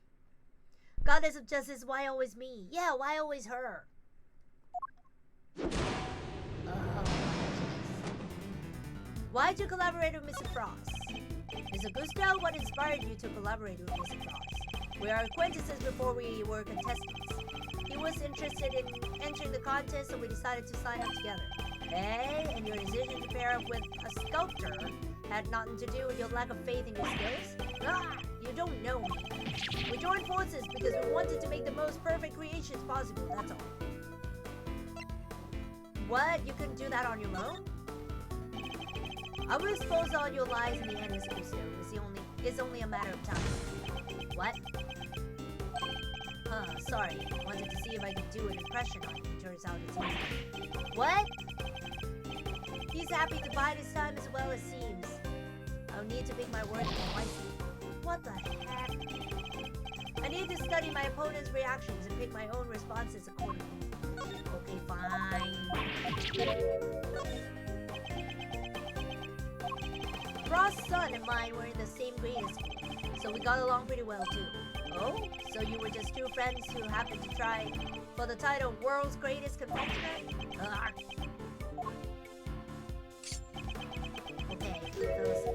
Goddess of Justice, why always me? Yeah, why always her? Why'd you collaborate with Mr. Frost? Mr. Gusto, what inspired you to collaborate with Mr. Frost? We are acquaintances before we were contestants. He was interested in entering the contest, so we decided to sign up together. Hey, and your decision to pair up with a sculptor had nothing to do with your lack of faith in your skills? You don't know me. We joined forces because we wanted to make the most perfect creations possible, that's all. What? You couldn't do that on your own? I will expose all your lies in the end, Mr. Gusto. It's only a matter of time. What? Sorry. Wanted to see if I could do an impression on you. Turns out it's easy. What? He's happy to buy this time as well as seems. I'll need to pick my words more wisely. What the heck? I need to study my opponent's reactions and pick my own responses accordingly. Okay, fine. Frost's son and mine were in the same grade as me, so we got along pretty well too. Oh? So you were just 2 friends who happened to try for the title World's Greatest Confectioner? Okay, those...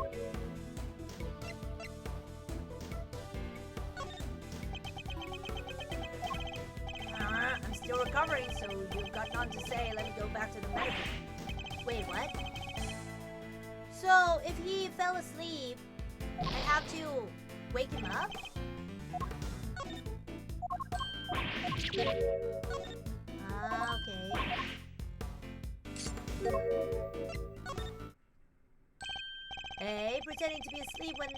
I'm still recovering, so you've got none to say. Let me go back to the medical. Wait, what? So, if he fell asleep, I have to wake him up? Okay. Hey, pretending to be asleep when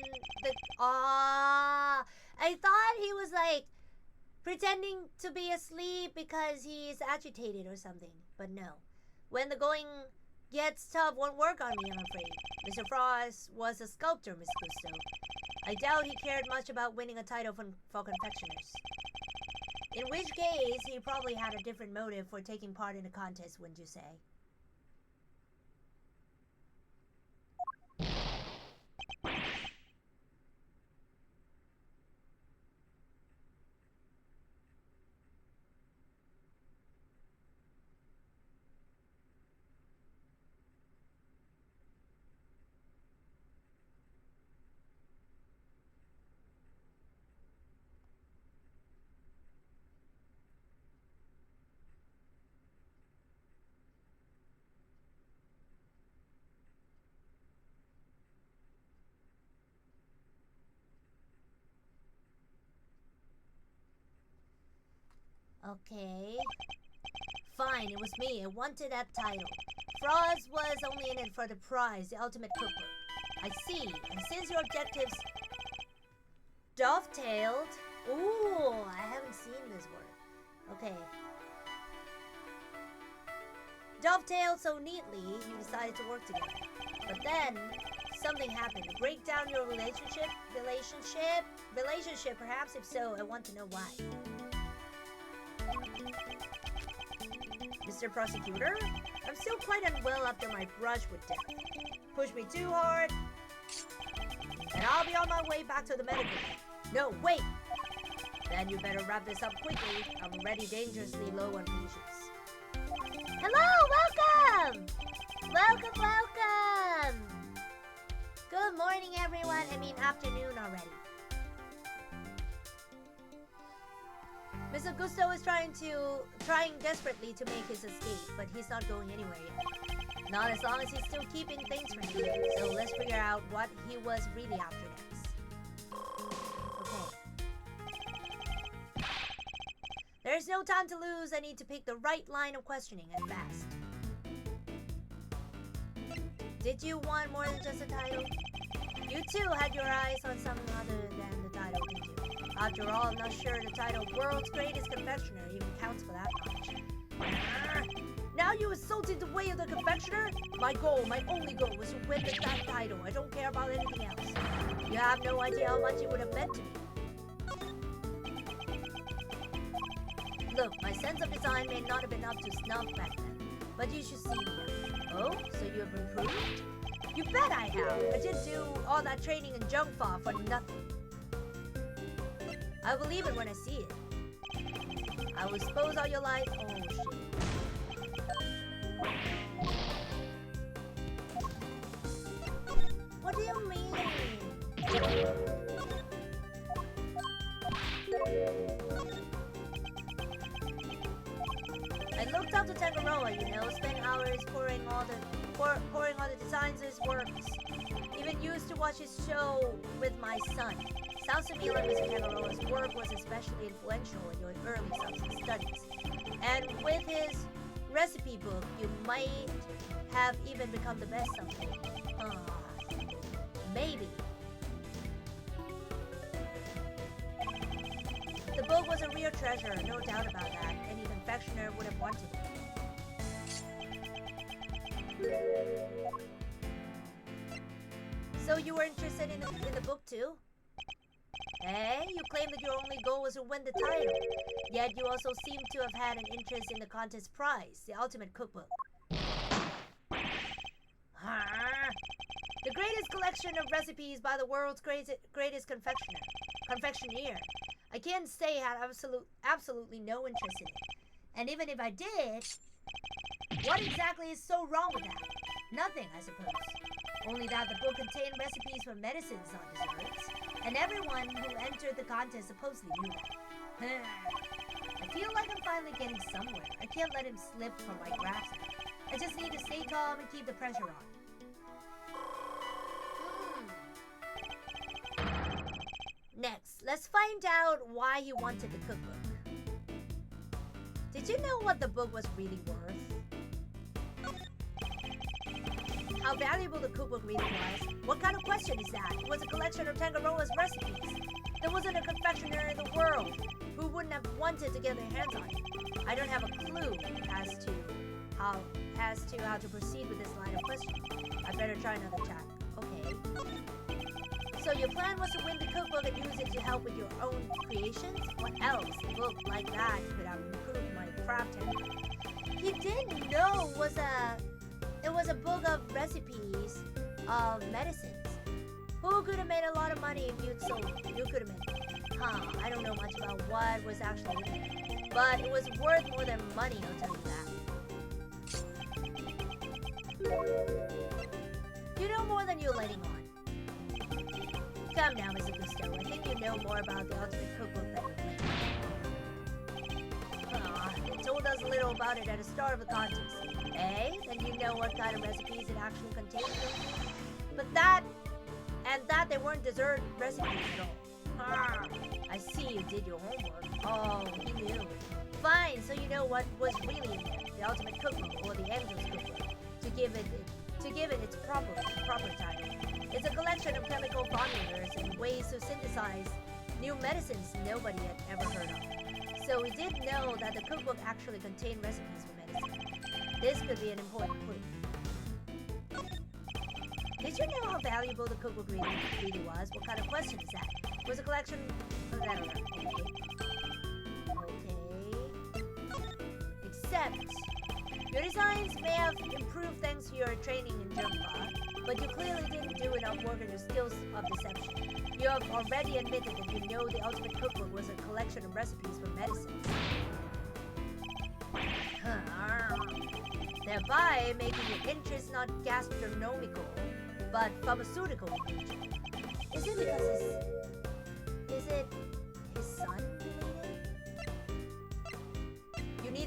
the... I thought he was like pretending to be asleep because he's agitated or something. But no. When the going gets tough, won't work on me, I'm afraid. Mr. Frost was a sculptor, Miss Gusto. I doubt he cared much about winning a title for confectioners. In which case, he probably had a different motive for taking part in the contest, wouldn't you say? Okay. Fine, it was me. I wanted that title. Frost was only in it for the prize, the ultimate cookbook. I see. And since your objectives dovetailed... Ooh, I haven't seen this word. Okay. Dovetailed so neatly, you decided to work together. But then, something happened. To break down your relationship? Relationship, perhaps? If so, I want to know why. Mr. Prosecutor? I'm still quite unwell after my brush with death. Push me too hard, and I'll be on my way back to the medical. No, wait! Then you better wrap this up quickly. I'm already dangerously low on patience. Hello, welcome! Welcome! Good morning, everyone. I mean, afternoon already. Mr. Gusto is trying desperately to make his escape, but he's not going anywhere yet. Not as long as he's still keeping things from you. So let's figure out what he was really after next. Okay. There's no time to lose. I need to pick the right line of questioning and fast. Did you want more than just a title? You too had your eyes on something other than the title, didn't you? After all, I'm not sure the title World's Greatest Confectioner even counts for that much. Now you insulted the way of the confectioner? My only goal was to win that title. I don't care about anything else. You have no idea how much it would have meant to me. Look, my sense of design may not have been up to snuff back then, but you should see me now. Oh, so you have improved? You bet I have. I didn't do all that training in junk fa for nothing. I believe it when I see it. I will expose all your life. Oh shit. What do you mean? I looked up to Tangaroa, you know, spent hours pouring all the designs of his works. Even used to watch his show with my son. Sounds to me like Mr. Tangaroa's work was especially influential in your early substance studies. And with his recipe book, you might have even become the best someday. Maybe. The book was a real treasure, no doubt about that. Any confectioner would have wanted it. So you were interested in the book too? Hey, you claimed that your only goal was to win the title. Yet you also seem to have had an interest in the contest prize, the ultimate cookbook. Huh? The greatest collection of recipes by the world's greatest confectioner. I can't say I had absolutely no interest in it. And even if I did, what exactly is so wrong with that? Nothing, I suppose. Only that the book contained recipes for medicines, not desserts. And everyone who entered the contest supposedly knew that. I feel like I'm finally getting somewhere. I can't let him slip from my grasp. I just need to stay calm and keep the pressure on. Next, let's find out why he wanted the cookbook. Did you know what the book was really worth? How valuable the cookbook really was? What kind of question is that? It was a collection of Tangaroa's recipes. There wasn't a confectioner in the world who wouldn't have wanted to get their hands on it. I don't have a clue as to how to proceed with this line of questioning. I better try another tack. Okay. So your plan was to win the cookbook and use it to help with your own creations? What else? A book like that could have improved my craft technique. He didn't know it was a book of recipes of medicines. Who could have made a lot of money if you'd sold it? You could have made it. I don't know much about what was actually in it. But it was worth more than money, I'll tell you that. You know more than you're letting on. Come now, Mr. Gusto. I think you know more about the ultimate cookbook than you think. They told us a little about it at the start of the contest. Eh? Then you know what kind of recipes it actually contains. But that they weren't dessert recipes at all. I see you did your homework. Oh, he knew. Fine, so you know what was really in there, the ultimate cookbook or the Angel's cookbook, to give it its proper title. It's a collection of chemical formulas and ways to synthesize new medicines nobody had ever heard of. So we did know that the cookbook actually contained recipes for medicine. This could be an important clue. Did you know how valuable the cookbook really was? What kind of question is that? It was a collection of that. Okay. Except, your designs may have improved thanks to your training in Jumba, but you clearly didn't do enough work on your skills of deception. You have already admitted that you know the ultimate cookbook was a collection of recipes for medicines. Thereby making your interest not gastronomical, but pharmaceutical in nature. Is it his son related?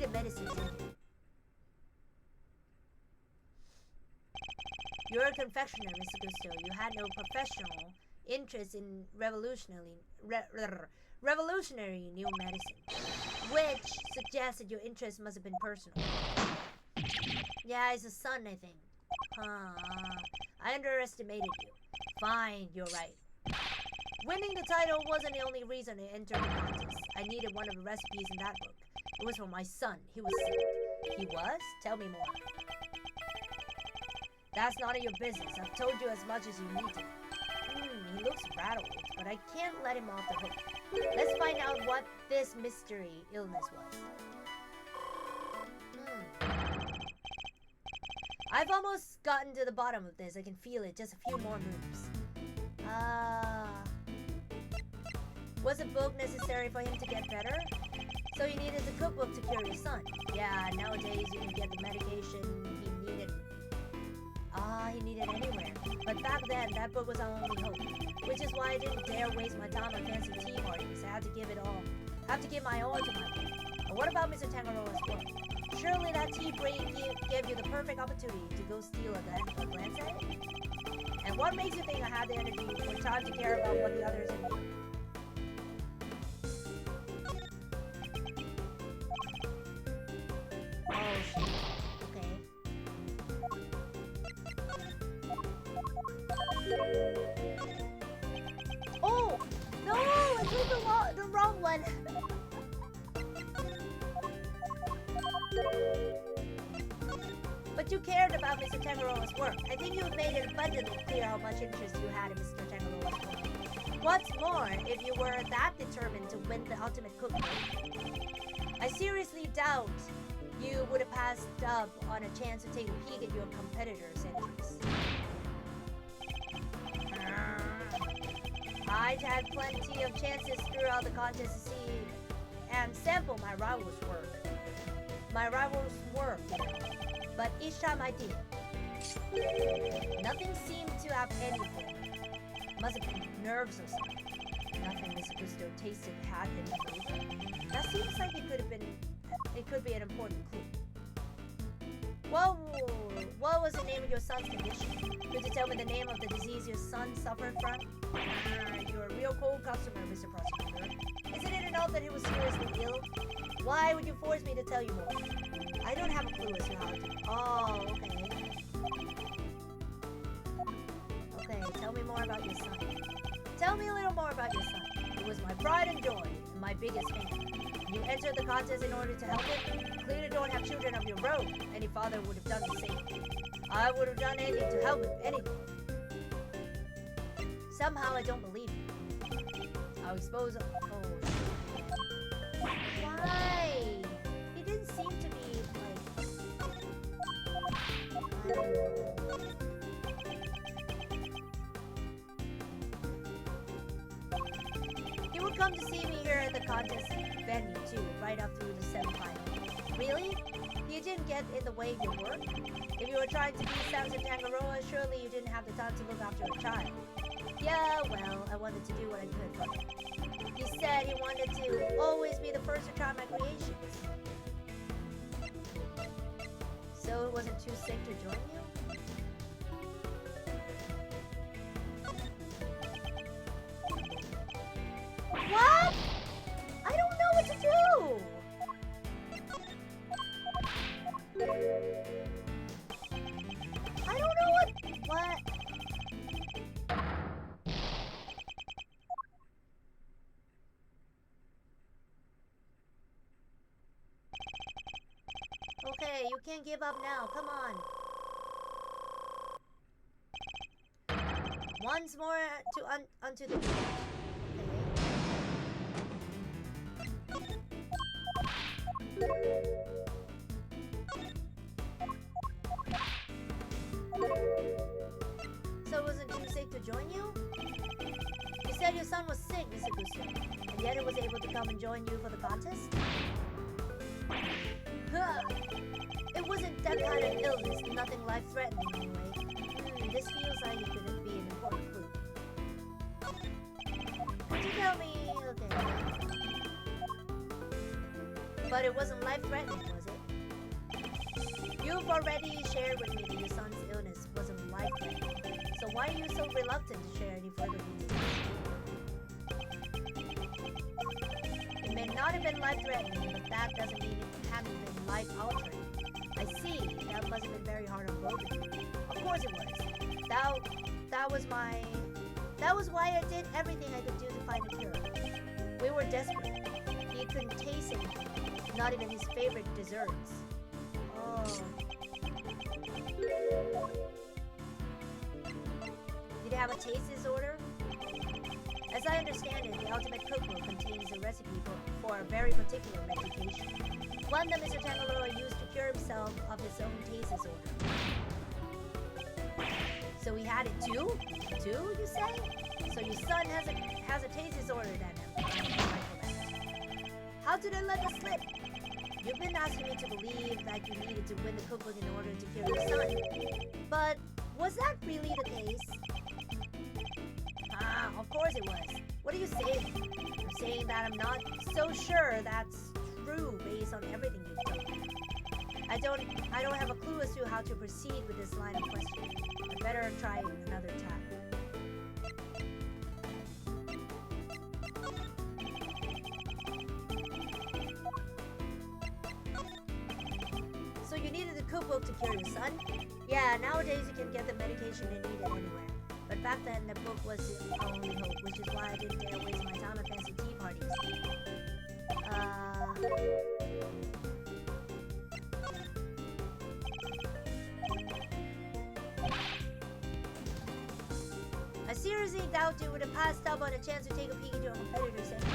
needed medicine, didn't you? You're a confectioner, Mr. Gusto. You had no professional interest in revolutionary new medicine, which suggests that your interest must have been personal. Yeah, it's a son, I think. I underestimated you. Fine, you're right. Winning the title wasn't the only reason I entered the contest. I needed one of the recipes in that book. It was for my son. He was sick. He was? Tell me more. That's none of your business. I've told you as much as you need to. He looks rattled, but I can't let him off the hook. Let's find out what this mystery illness was. I've almost gotten to the bottom of this. I can feel it. Just a few more moves. Was a book necessary for him to get better? So you needed the cookbook to cure your son. Yeah, nowadays you can get the medication he needed. He needed anywhere. But back then, that book was our only hope. Which is why I didn't dare waste my time on fancy tea parties. I had to give it all. I have to give my all to my book. And what about Mr. Tangaroa's book? Surely that tea break gave you the perfect opportunity to go steal a glance at it? And what makes you think I had the energy or time to care about what the others need? Oh shit. Okay. Oh! No! I took the wrong one! But you cared about Mr. Tangaroa's work. I think you made it abundantly clear how much interest you had in Mr. Tangaroa's work. What's more, if you were that determined to win the ultimate cookbook, I seriously doubt you would have passed up on a chance to take a peek at your competitor's entries. I'd had plenty of chances throughout the contest to see and sample my rival's work. But each time I did, nothing seemed to have anything. Must have been nerves or something. Nothing Mr. Gusto tasted had any flavor. That seems like it could be an important clue. Well, what was the name of your son's condition? Could you tell me the name of the disease your son suffered from? You're a real cold customer, Mr. Prosecutor. Isn't it enough that he was seriously ill? Why would you force me to tell you more? I don't have a clue as to how to... Oh, okay. Okay, tell me more about your son. Tell me a little more about your son. He was my pride and joy, and my biggest fan. You entered the contest in order to help him? Clearly don't have children of your own. Any father would have done the same. I would have done anything to help him, anything. Somehow I don't believe you. I'll expose... Oh, why? He didn't seem to be, like... I don't know. He would come to see me here at the contest venue, too, right up through the semifinal. Really? You didn't get in the way of your work? If you were trying to beat Samson Tangaroa, surely you didn't have the time to look after a child. Yeah, well, I wanted to do what I could for him. He said he wanted to always be the first to try my creations. So it wasn't too sick to join you? What? I don't know what to do! I don't know what... Okay, you can't give up now. Come on. Once more unto the... So it wasn't too sick to join you? You said your son was sick, Mr. Gusto, and yet it was able to come and join you for the contest? It wasn't that kind of illness, nothing life-threatening anyway. This feels like it could be an important clue. Could you tell me... Okay. But it wasn't life-threatening, was it? You've already shared with me that your son's illness wasn't life-threatening. So why are you so reluctant to share any further details? It may not have been life-threatening, but that doesn't mean it hadn't been life-altering. I see. That must have been very hard on both of you. Of course it was. That was why I did everything I could do to find a cure. We were desperate. He couldn't taste anything, not even his favorite desserts. Oh. Did he have a taste disorder? As I understand it, the ultimate cookbook contains a recipe for a very particular medication. One that Mr. Tangaloa used to cure himself of his own taste disorder. So he had it too? Too, you say? So your son has a taste disorder then? How did I let this slip? You've been asking me to believe that you needed to win the cookbook in order to cure your son. But was that really the case? Of course it was. What are you saying? I'm saying that I'm not so sure that's true based on everything you've told me. I don't have a clue as to how to proceed with this line of questioning. I better try another tack. So you needed the cookbook to cure your son? Yeah, nowadays you can get the medication you needed anywhere. But back then the book was the only hope, which is why I didn't dare waste my time at fancy tea parties. I seriously doubt you would have passed up on a chance to take a peek into a competitor's entrance.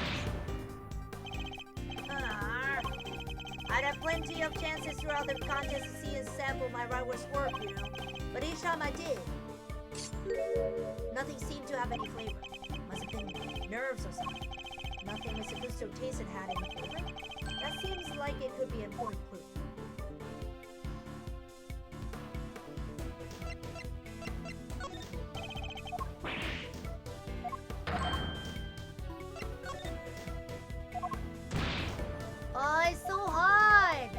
I'd have plenty of chances throughout the contest to see and sample my rival's work, you know. But each time I did, nothing seemed to have any flavor. Must have been nerves or something. Nothing Mr. Gusto tasted had any flavor. That seems like it could be an important clue. Oh, it's so hard!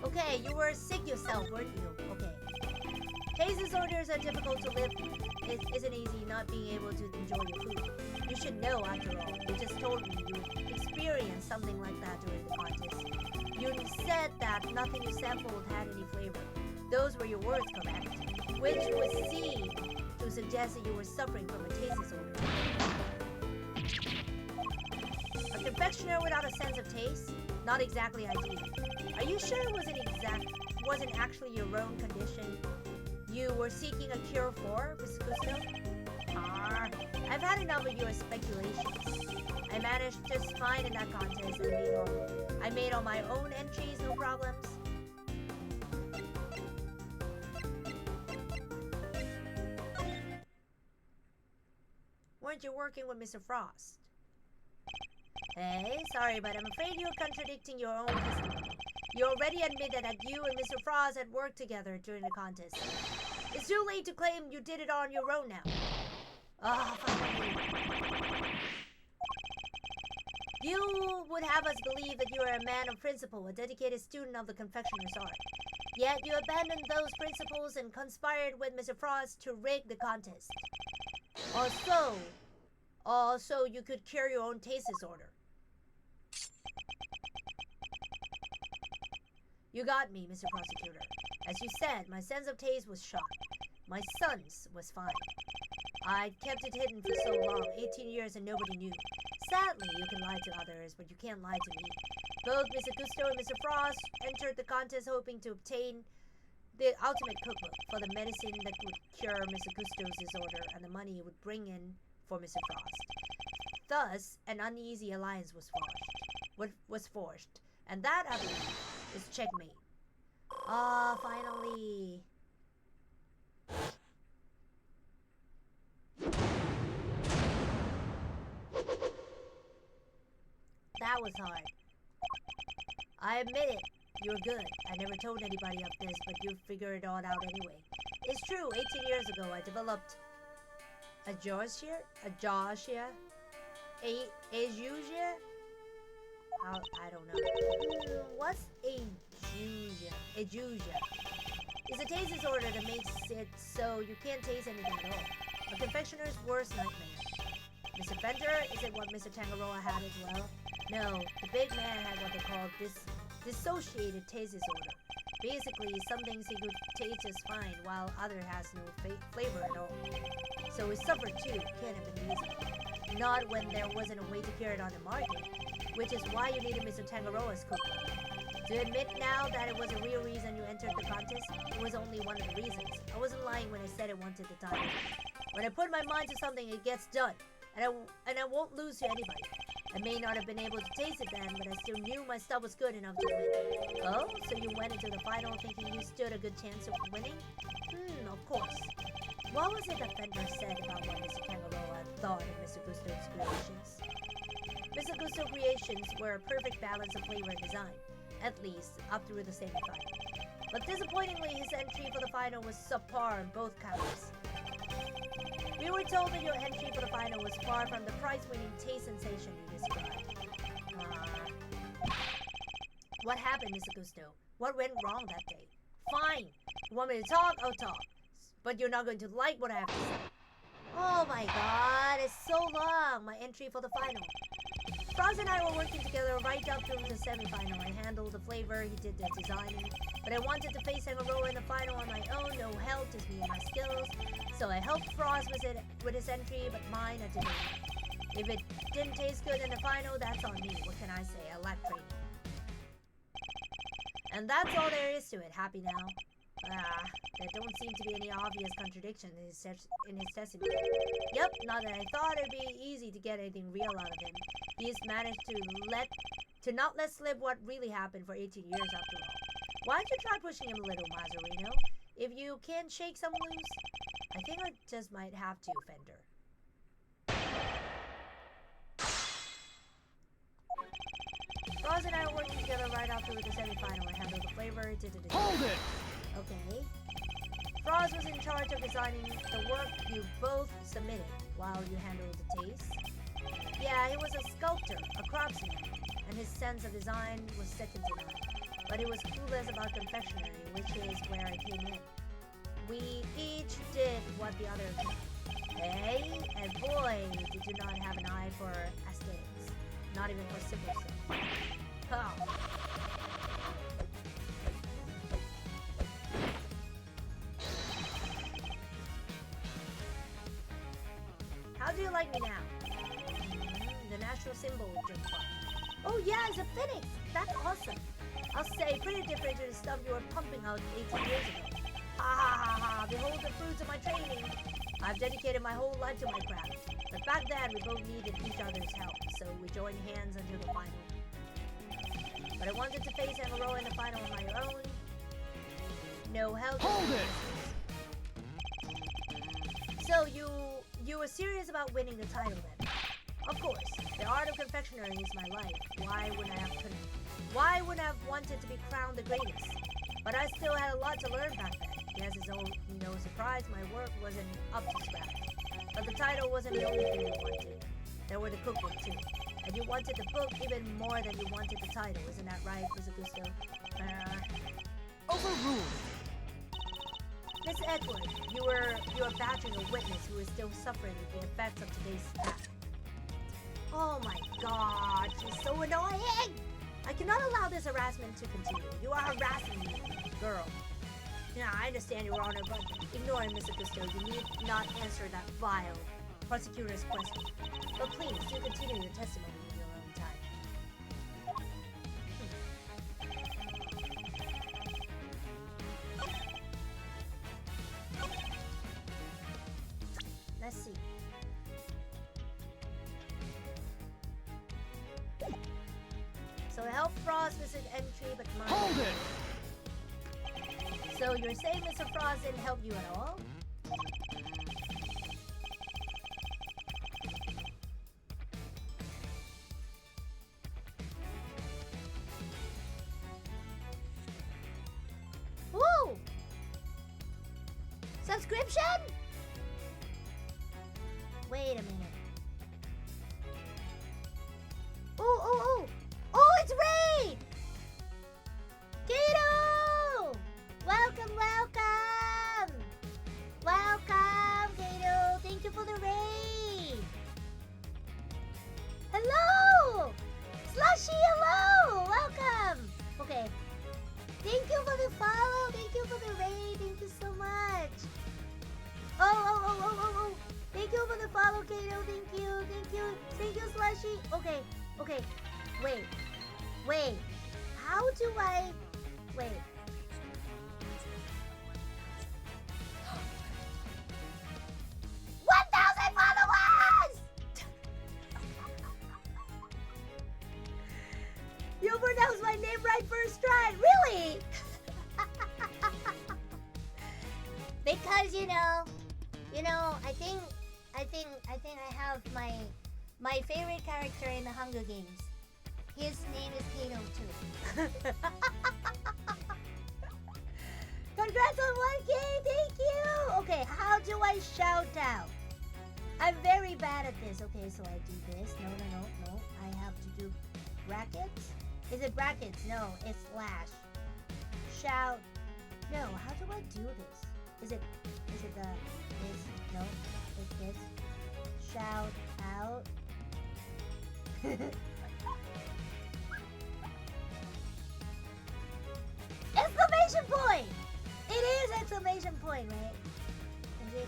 Okay, you were sick yourself, weren't you? Okay. Taste disorders are difficult to live with. It isn't easy not being able to enjoy your food. You should know, after all. You just told me you experienced something like that during the contest. You said that nothing you sampled had any flavor. Those were your words, correct? Which would seem to suggest that you were suffering from a taste disorder. A confectioner without a sense of taste? Not exactly ideal. Are you sure it wasn't actually your own condition you were seeking a cure for, Mrs. Gusto? I've had enough of your speculations. I managed just fine in that contest and I made all my own entries, no problems. Weren't you working with Mr. Frost? Hey, sorry, but I'm afraid you're contradicting your own testimony. You already admitted that you and Mr. Frost had worked together during the contest. It's too late to claim you did it on your own now. Finally. You would have us believe that you are a man of principle, a dedicated student of the confectioner's art. Yet you abandoned those principles and conspired with Mr. Frost to rig the contest. Also, you could cure your own taste disorder. You got me, Mr. Prosecutor. As you said, my sense of taste was shot. My son's was fine. I'd kept it hidden for so long, 18 years, and nobody knew. Sadly, you can lie to others, but you can't lie to me. Both Mr. Gusto and Mr. Frost entered the contest hoping to obtain the ultimate cookbook for the medicine that would cure Mr. Gusto's disorder and the money it would bring in for Mr. Frost. Thus, an uneasy alliance was forged. And that, I believe, is checkmate. Finally. that was hard. I admit it. You're good. I never told anybody of this, but you figure it all out anyway. It's true. 18 years ago, I developed a Josia, I don't know. What's Ajusia? It's a taste disorder that makes it so you can't taste anything at all. A confectioner's worst nightmare. Mr. Fender, is it what Mr. Tangaroa had as well? No, the big man had what they called dissociated taste disorder. Basically, some things he could taste just fine, while other has no flavor at all. So he suffered too. Can't have been easy. Not when there wasn't a way to cure it on the market, which is why you needed Mr. Tangaroa's cookie. To admit now that it was a real reason you entered the contest, it was only one of the reasons. I wasn't lying when I said I wanted the title. When I put my mind to something, it gets done, and I won't lose to anybody. I may not have been able to taste it then, but I still knew my stuff was good enough to win. Oh, so you went into the final thinking you stood a good chance of winning? Of course. What was it that Fender said about what Mr. Tangaroa thought of Mr. Gusto's creations? Mr. Gusto creations were a perfect balance of flavor and design, at least up through the semi-final. But disappointingly, his entry for the final was subpar on both counts. We were told that your entry for the final was far from the prize-winning taste sensation you described. What happened, Mr. Gusto? What went wrong that day? Fine. You want me to talk? I'll talk. But you're not going to like what I have to say. Oh my god, it's so long, my entry for the final. Frost and I were working together right up through the semi-final. I handled the flavor, he did the designing. But I wanted to face Tangaroa in the final on my own, no help, just me and my skills. So I helped Frost with his entry, but mine I didn't. If it didn't taste good in the final, that's on me. What can I say? I lack training. And that's all there is to it. Happy now? There don't seem to be any obvious contradiction in his testimony. Yep, not that I thought it'd be easy to get anything real out of him. He's managed to not let slip what really happened for 18 years after all. Why don't you try pushing him a little, Mazzarino? If you can't shake someone loose, I think I just might have to, Fender. Roz and I are working together right after the semi-final. I handled the flavor, did the design. Hold it! Okay. Froz was in charge of designing the work you both submitted, while you handled the taste. Yeah, he was a sculptor, a craftsman, and his sense of design was second to none. But he was clueless about confectionery, which is where I came in. We each did what the other did. Hey, and boy, did you not have an eye for aesthetics. Not even for simple stuff. Oh. How do you like me now? The national symbol just fine. Oh yeah, it's a phoenix! That's awesome! I'll say, pretty different to the stuff you were pumping out 18 years ago. Ha ha ha ha, behold the fruits of my training! I've dedicated my whole life to my craft. But back then, we both needed each other's help, so we joined hands until the final. But I wanted to face Tangaroa in the final on my own. No help. Hold it! So you were serious about winning the title then? Of course, the art of confectionery is my life. Why wouldn't I have wanted to be crowned the greatest? But I still had a lot to learn back then. Guess it's no surprise my work wasn't up to scratch. But the title wasn't the only thing you wanted. There were the cookbook too. And you wanted the book even more than you wanted the title. Isn't that right, Mr. Gusto? Overruled! Miss Edward, you were badgering a witness who is still suffering the effects of today's attack. Oh my god, she's so annoying! I cannot allow this harassment to continue. You are harassing me, girl. Yeah, I understand, Your Honor, but ignore him, Mr. Gusto. You need not answer that vile prosecutor's question. But please, do continue your testimony in your own time. Let's see. So help Frost with his entry, but mine. Hold it! So you're saying Mr. Frost didn't help you at all? subscription? Wait a minute. Oh, it's Raid! Kato! Welcome, Kato. Thank you for the raid. Hello! Slushy, hello! Welcome! Okay. Thank you for the follow. Thank you for the raid. Thank you so much. Oh. Thank you for the follow, Kato. Thank you, Slushy. Okay. Wait. How do I... Wait. You pronounced my name right first try. Really? Because you know, I think I have my favorite character in the Hunger Games. His name is Kato too. Congrats on 1K. Thank you. Okay, how do I shout out? I'm very bad at this. Okay, so I do this. No. I have to do brackets. Is it brackets? No, it's slash. Shout. No, how do I do this? Is it this? No, it's this. Shout out. Exclamation point! It is exclamation point, right? Is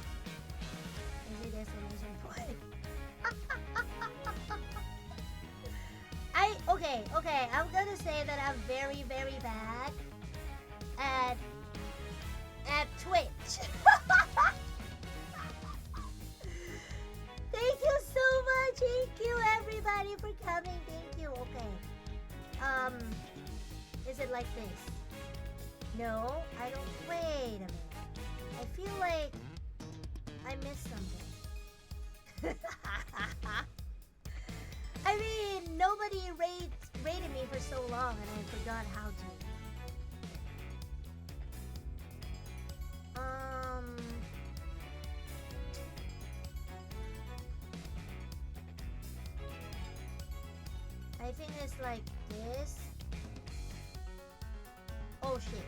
it exclamation point? Okay, I'm gonna say that I'm very, very bad at Twitch. Thank you so much. Thank you everybody for coming. Thank you. Okay. Is it like this? No, I don't. Wait a minute. I feel like I missed something. I mean, nobody rated me for so long and I forgot how to. I think it's like this. Oh shit.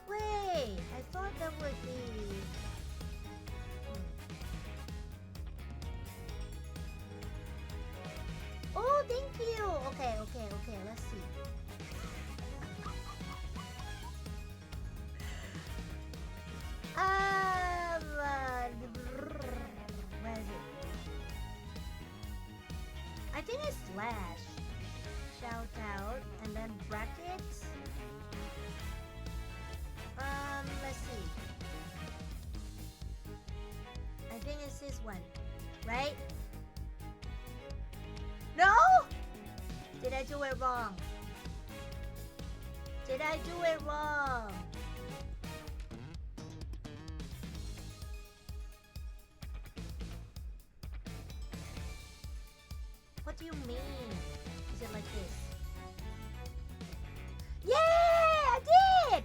Wait, I thought that would be... Oh, thank you. Okay, let's see. Where is it? I think it's slash. Shout out and then brackets. Let's see. I think it's this one, right? No? Did I do it wrong? Did I do it wrong? What do you mean? Is it like this? Yeah, I did!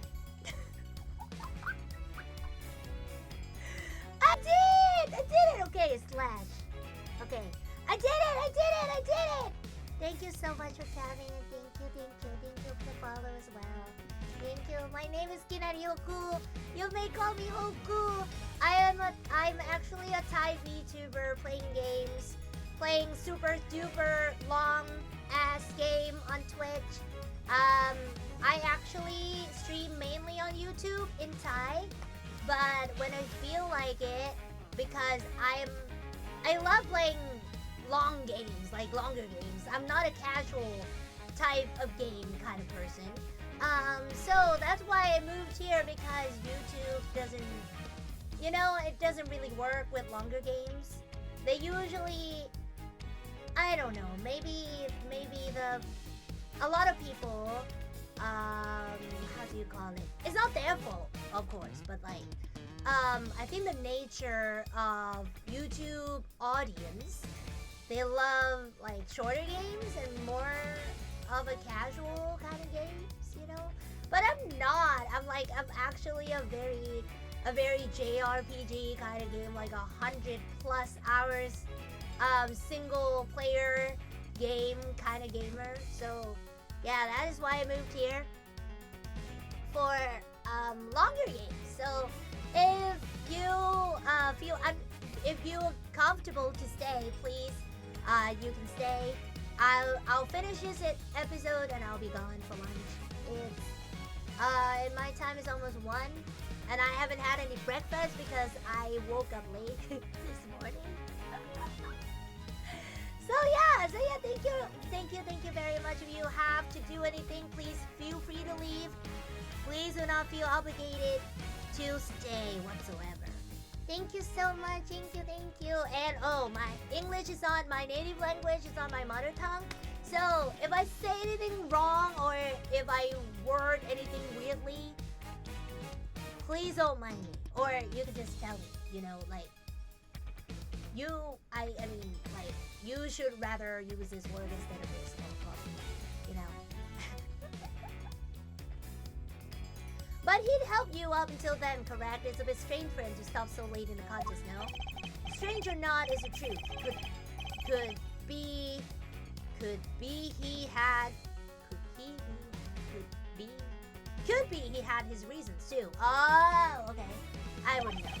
I did it! Okay, slash. Okay. I did it! Thank you so much for coming and thank you for the follow as well. Thank you. My name is Kinari Hoku. You may call me Hoku. I'm actually a Thai VTuber playing games, playing super duper long ass game on Twitch. I actually stream mainly on YouTube in Thai, but when I feel like it, because I love playing long games, like longer games. I'm not a casual type of game kind of person. So that's why I moved here, because YouTube doesn't, it doesn't really work with longer games. They usually, I don't know, maybe a lot of people, how do you call it? It's not their fault, of course, but like, I think the nature of YouTube audience, they love like shorter games and more of a casual kind of games, But I'm not. I'm actually a very JRPG kind of game, like 100+ hours, single player game kind of gamer. So yeah, that is why I moved here for longer games. So if you if you're comfortable to stay, please, you can stay. I'll finish this episode and I'll be gone for lunch. It's my time is almost 1, and I haven't had any breakfast because I woke up late this morning. So yeah, thank you very much. If you have to do anything, please feel free to leave. Please do not feel obligated to stay whatsoever. Thank you so much, thank you. And oh, my English is not my native language, it's not my mother tongue. So if I say anything wrong or if I word anything weirdly, please don't mind me. Or you can just tell me, you know, like, you should rather use this word instead of this, you know. But he'd help you up until then, correct? It's a bit strange for him to stop so late in the contest, no? Strange or not is the truth. Could be he had his reasons too. Oh, okay. I wouldn't know.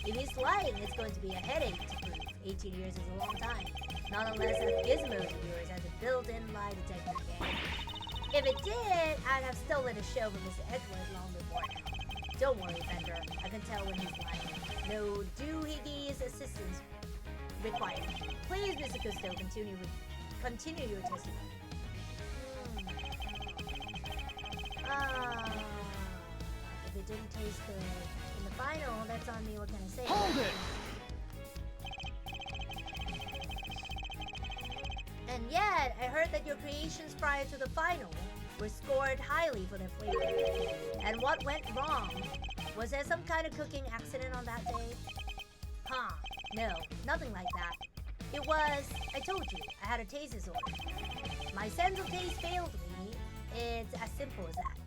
If he's lying, it's going to be a headache to prove. 18 years is a long time. Not unless that Gizmo's of yours has a built-in lie detector game. If it did, I'd have stolen a show from Mr. Edward long before now. Don't worry, Fender. I can tell when he's lying. No doohickeys assistance required. Please, Mr. Cousteau, continue your testimony. If it didn't taste good in the final, that's on me. What can I say? Hold it! And yet, I heard that your creations prior to the final were scored highly for their flavor. And what went wrong? Was there some kind of cooking accident on that day? Huh, no, nothing like that. It was, I told you, I had a taste disorder. My sense of taste failed me. It's as simple as that.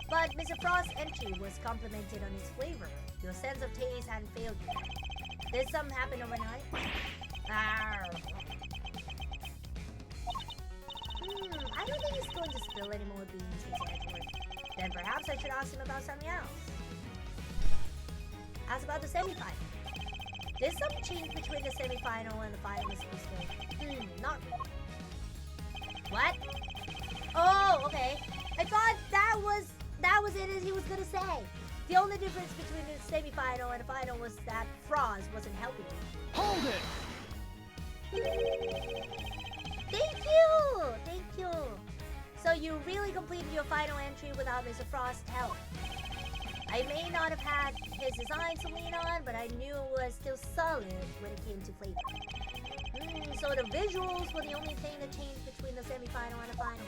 But Mr. Frost's entry was complimented on his flavor. Your sense of taste hadn't failed you. Did something happen overnight? I don't think he's going to spill any more beans, Mr. Edward. Then perhaps I should ask him about something else. Ask about the semi-final. There's some change between the semi-final and the final, Mr. Cousteau. Not really. What? Oh, okay. I thought that was it as he was gonna say. The only difference between the semi-final and the final was that Frost wasn't helping him. Hold it! Thank you. So you really completed your final entry without Mr. Frost's help. I may not have had his design to lean on, but I knew it was still solid when it came to flavor. So the visuals were the only thing that changed between the semi-final and the final.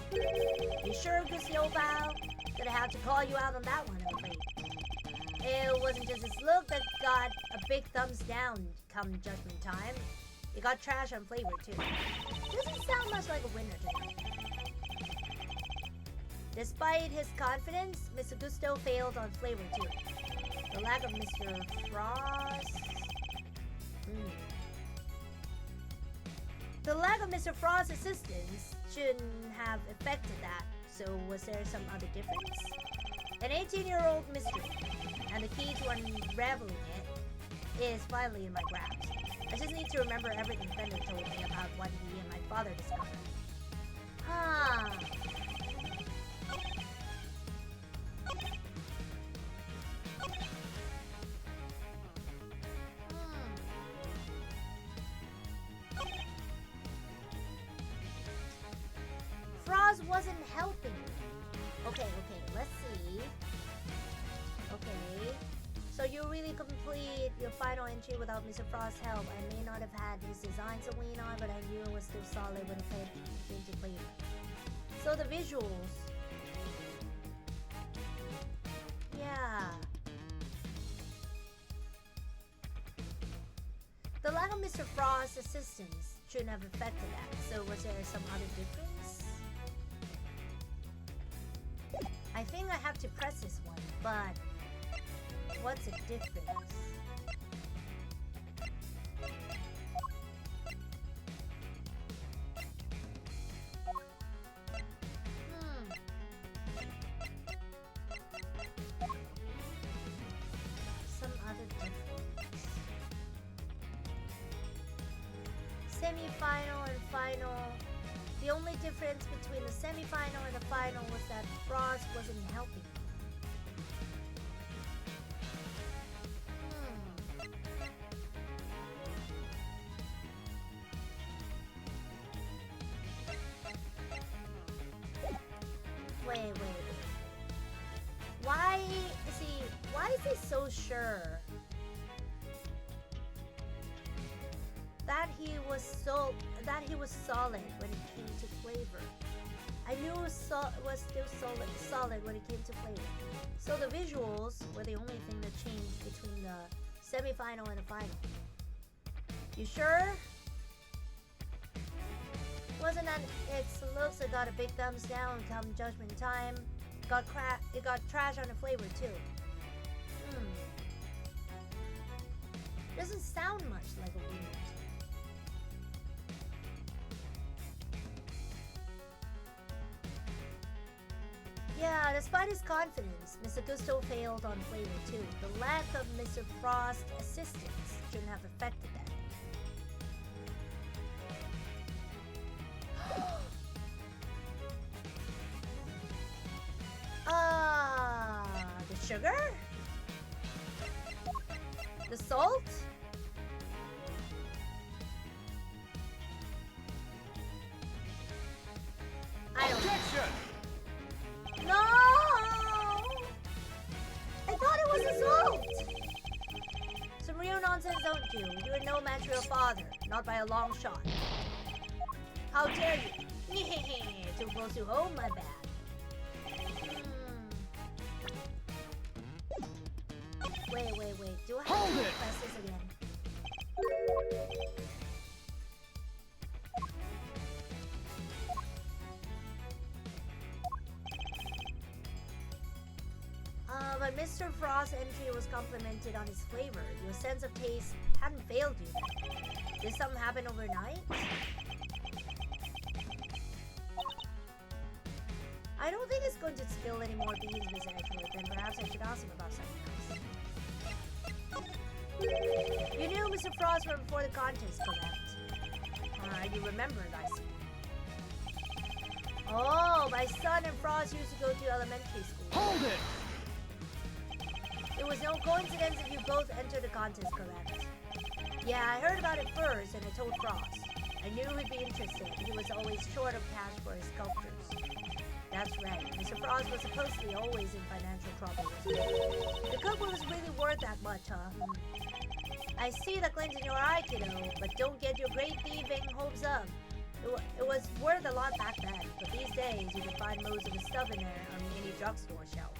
You sure, Gusio Bao? Gonna have to call you out on that one, I'm afraid. It wasn't just his look that got a big thumbs down come judgment time. It got trash on flavor too. Doesn't sound much like a winner to me. Despite his confidence, Mr. Cousteau failed on flavor too. The lack of Mr. Frost... The lack of Mr. Frost's assistance shouldn't have affected that. So was there some other difference? An 18-year-old mystery, and the key to unraveling it is finally in my grasp. I just need to remember everything Fender told me about what he and my father discovered. Frost wasn't helping me. Okay, let's see. Okay. So you really complete your final entry without Mr. Frost's help. I may not have had his design to lean on, but I knew it was still solid when it came to flavor. So the visuals. Yeah. The lack of Mr. Frost's assistance shouldn't have affected that. So was there some other difference? I think I have to press this one, but what's the difference? Some other difference. Semi-final and final. The only difference between the semi-final and the final was that Frost wasn't helping. Wait. Why is he so sure that he was solid when it came to flavor? I knew it was still solid when it came to flavor. So the visuals were the only thing that changed between the semi-final and the final. You sure? Wasn't that its looks that got a big thumbs down come judgment time? It got trash on the flavor too. Doesn't sound much like a win. Yeah, despite his confidence, Mr. Gusto failed on flavor too. The lack of Mr. Frost's assistance shouldn't have affected that. The sugar? The salt? I don't Objection! No! I thought it was a salt! Some real nonsense, don't you? You are no match for your father, not by a long shot. How dare you? Too close to home, my bad. Wait. Do I have to press this again? But Mr. Frost's entry was complimented on his flavor. Your sense of taste hadn't failed you. Did something happen overnight? I don't think it's going to spill any more beans, Miss Edgeworth, then perhaps I should ask him about something else. You knew Mr. Frost from before the contest, correct? You remembered, I see. Oh, my son and Frost used to go to elementary school. Hold it! It was no coincidence if you both entered the contest, correct? Yeah, I heard about it first and I told Frost. I knew he'd be interested. He was always short of cash for his sculptures. That's right. Mr. Frost was supposedly always in financial trouble. The cookbook was really worth that much, huh? I see the glint in your eye, kiddo, but don't get your great thieving hopes up. It was worth a lot back then, but these days you can find most of the stuff in there on any drugstore shelf.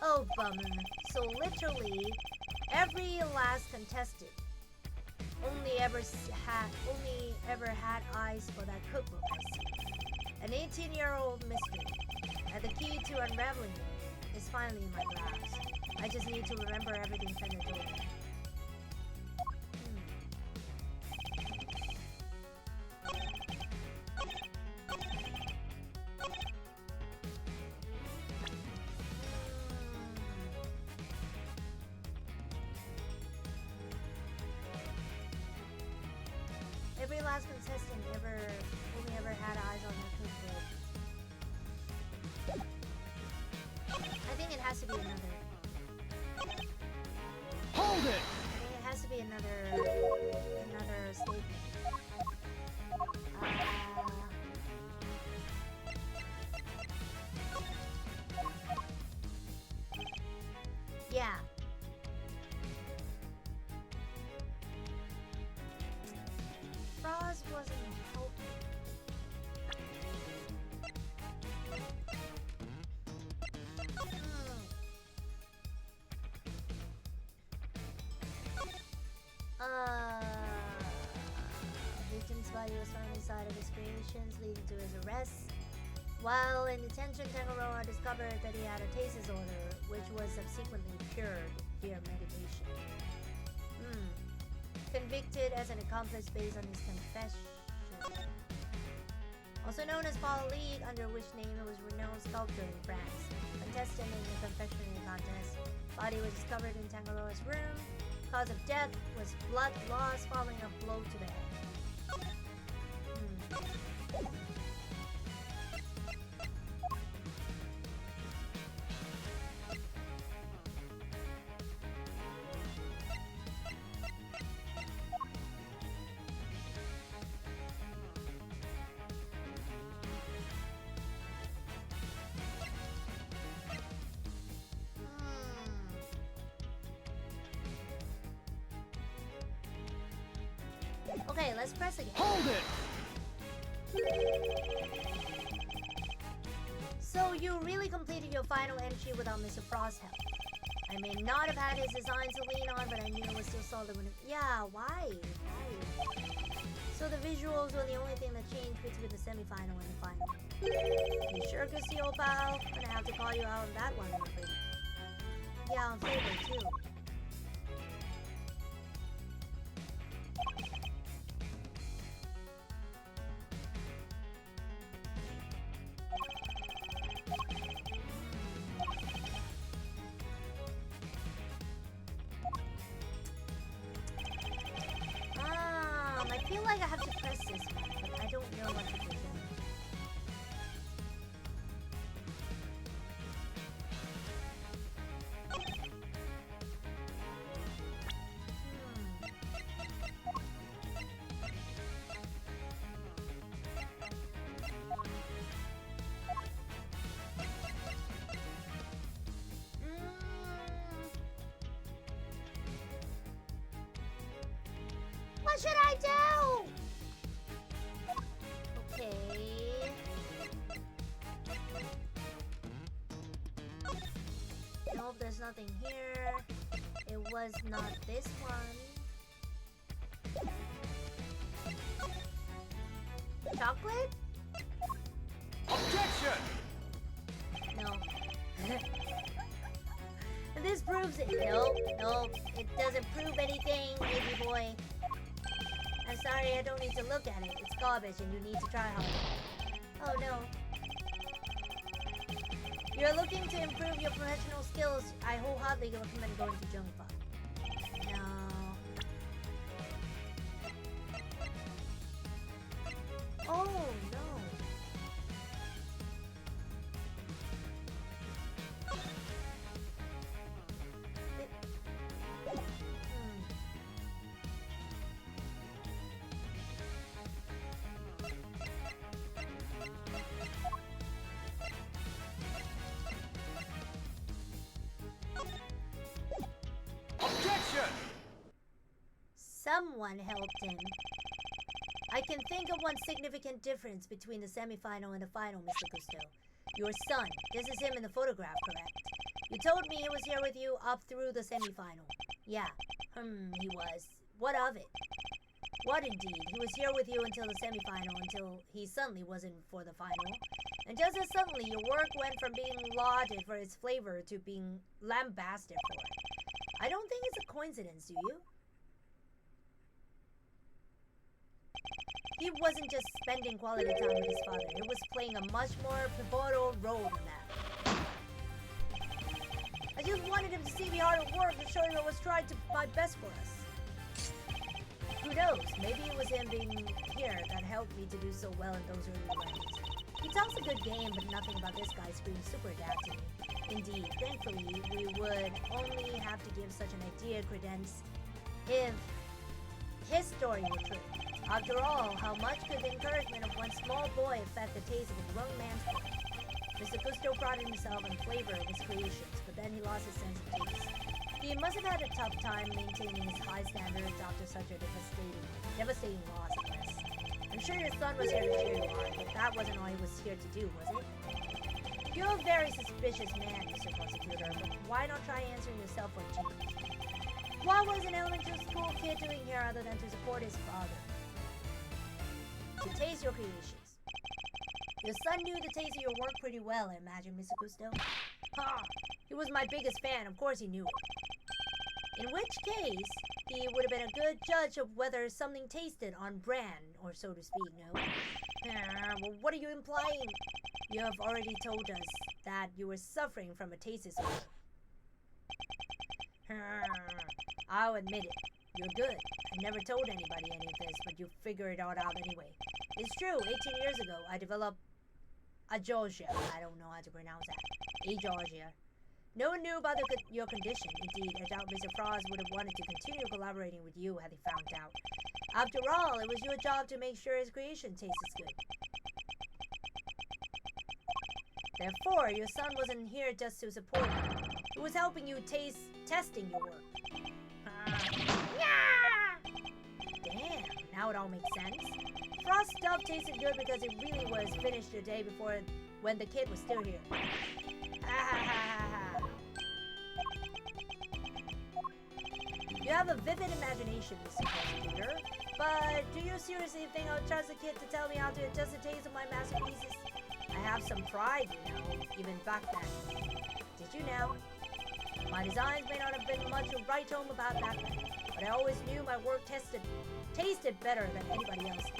Oh, bummer. So literally, every last contestant only ever had eyes for that cookbook, I see. An 18-year-old mystery, and the key to unraveling it is finally in my grasp. I just need to remember everything Fender told me. Every last contestant only ever had eyes on their cookbook. I think it has to be another. Hold it! I think it has to be another statement. Yeah. Frost wasn't helping. Victim's body was found inside of his creations, leading to his arrest. While in detention, Tangaroa discovered that he had a taste disorder, which was subsequently cured via medication. Convicted as an accomplice based on his confession. Also known as Paul League, under which name he was a renowned sculptor in France. Contestant in the confectionery contest. Body was discovered in Tangaroa's room. Cause of death was blood loss following a blow to the head. Okay, let's press again. Hold it! So you really completed your final entry without Mr. Frost's help. I may not have had his design to lean on, but I knew it was still solid when it... Yeah, why? So the visuals were the only thing that changed between the semi-final and the final. You sure could see, old pal. I'm gonna have to call you out on that one, I'm afraid. Yeah, on flavor, too. I feel like I have to press this one, but I don't know what to do. What should I do? Okay. Nope, there's nothing here. It was not this one. Chocolate? Objection! No. This proves it. Nope, nope. It doesn't prove anything, baby boy. I'm sorry, I don't need to look at it. It's garbage and you need to try harder. Oh no. You're looking to improve your professional skills. I wholeheartedly recommend going to Jungfa. No. Oh no. Someone helped him. I can think of one significant difference between the semi-final and the final, Mr. Gusto. Your son. This is him in the photograph, correct? You told me he was here with you up through the semi-final. Yeah. He was. What of it? What indeed? He was here with you until the semi-final, until he suddenly wasn't for the final. And just as suddenly, your work went from being lauded for its flavor to being lambasted for it. I don't think it's a coincidence, do you? He wasn't just spending quality time with his father. He was playing a much more pivotal role than that. I just wanted him to see me hard at work and show him I was trying to my best for us. Who knows? Maybe it was him being here that helped me to do so well in those early rounds. He talks a good game, but nothing about this guy screams super dad to me. Indeed, thankfully, we would only have to give such an idea credence if his story were true. After all, how much could the encouragement of one small boy affect the taste of a grown man's life? Mr. Gusto prided himself on flavor in his creations, but then he lost his sense of taste. He must have had a tough time maintaining his high standards after such a devastating loss, I guess. I'm sure your son was here to cheer you on, but that wasn't all he was here to do, was it? You're a very suspicious man, Mr. Prosecutor, but why not try answering yourself for a change? What was an elementary school kid doing here other than to support his father? To taste your creations. Your son knew the taste of your work pretty well, I imagine, Mr. Gusto. Ha! He was my biggest fan, of course he knew it. In which case, he would have been a good judge of whether something tasted on brand, or so to speak, no? Well, what are you implying? You have already told us that you were suffering from a taste disorder. I'll admit it. You're good. I never told anybody any of this, but you figure it all out anyway. It's true, 18 years ago, I developed ageorgia. I don't know how to pronounce that. Ageorgia. No one knew about your condition. Indeed, I doubt Mr. Frost would have wanted to continue collaborating with you had he found out. After all, it was your job to make sure his creation tastes good. Therefore, your son wasn't here just to support you. He was helping you testing your work. Damn, now it all makes sense. Frost's stuff tasted good because it really was finished the day before when the kid was still here. You have a vivid imagination, Mr. Prosecutor. But do you seriously think I'll trust a kid to tell me how to adjust the taste of my masterpieces? I have some pride, you know, even back then. Did you now? My designs may not have been much to write home about back then, but I always knew my work tasted better than anybody else's.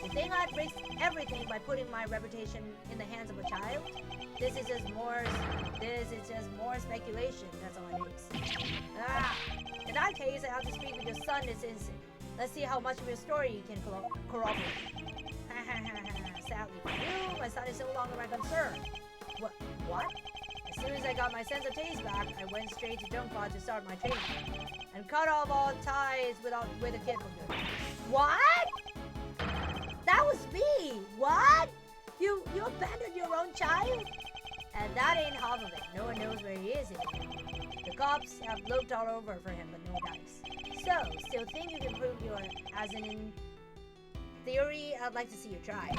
You think I'd risk everything by putting my reputation in the hands of a child? This is just more speculation, that's all it is. In that case, I have to speak with your son this instant. Let's see how much of your story you can corroborate. Sadly for you, my son is no longer my concern. What? As soon as I got my sense of taste back, I went straight to Junkbot to start my training. And cut off all ties with a kid for good. What? That was me! What? You abandoned your own child? And that ain't half of it. No one knows where he is anymore. The cops have looked all over for him, but no dice. So, still think you can prove as in theory, I'd like to see you try.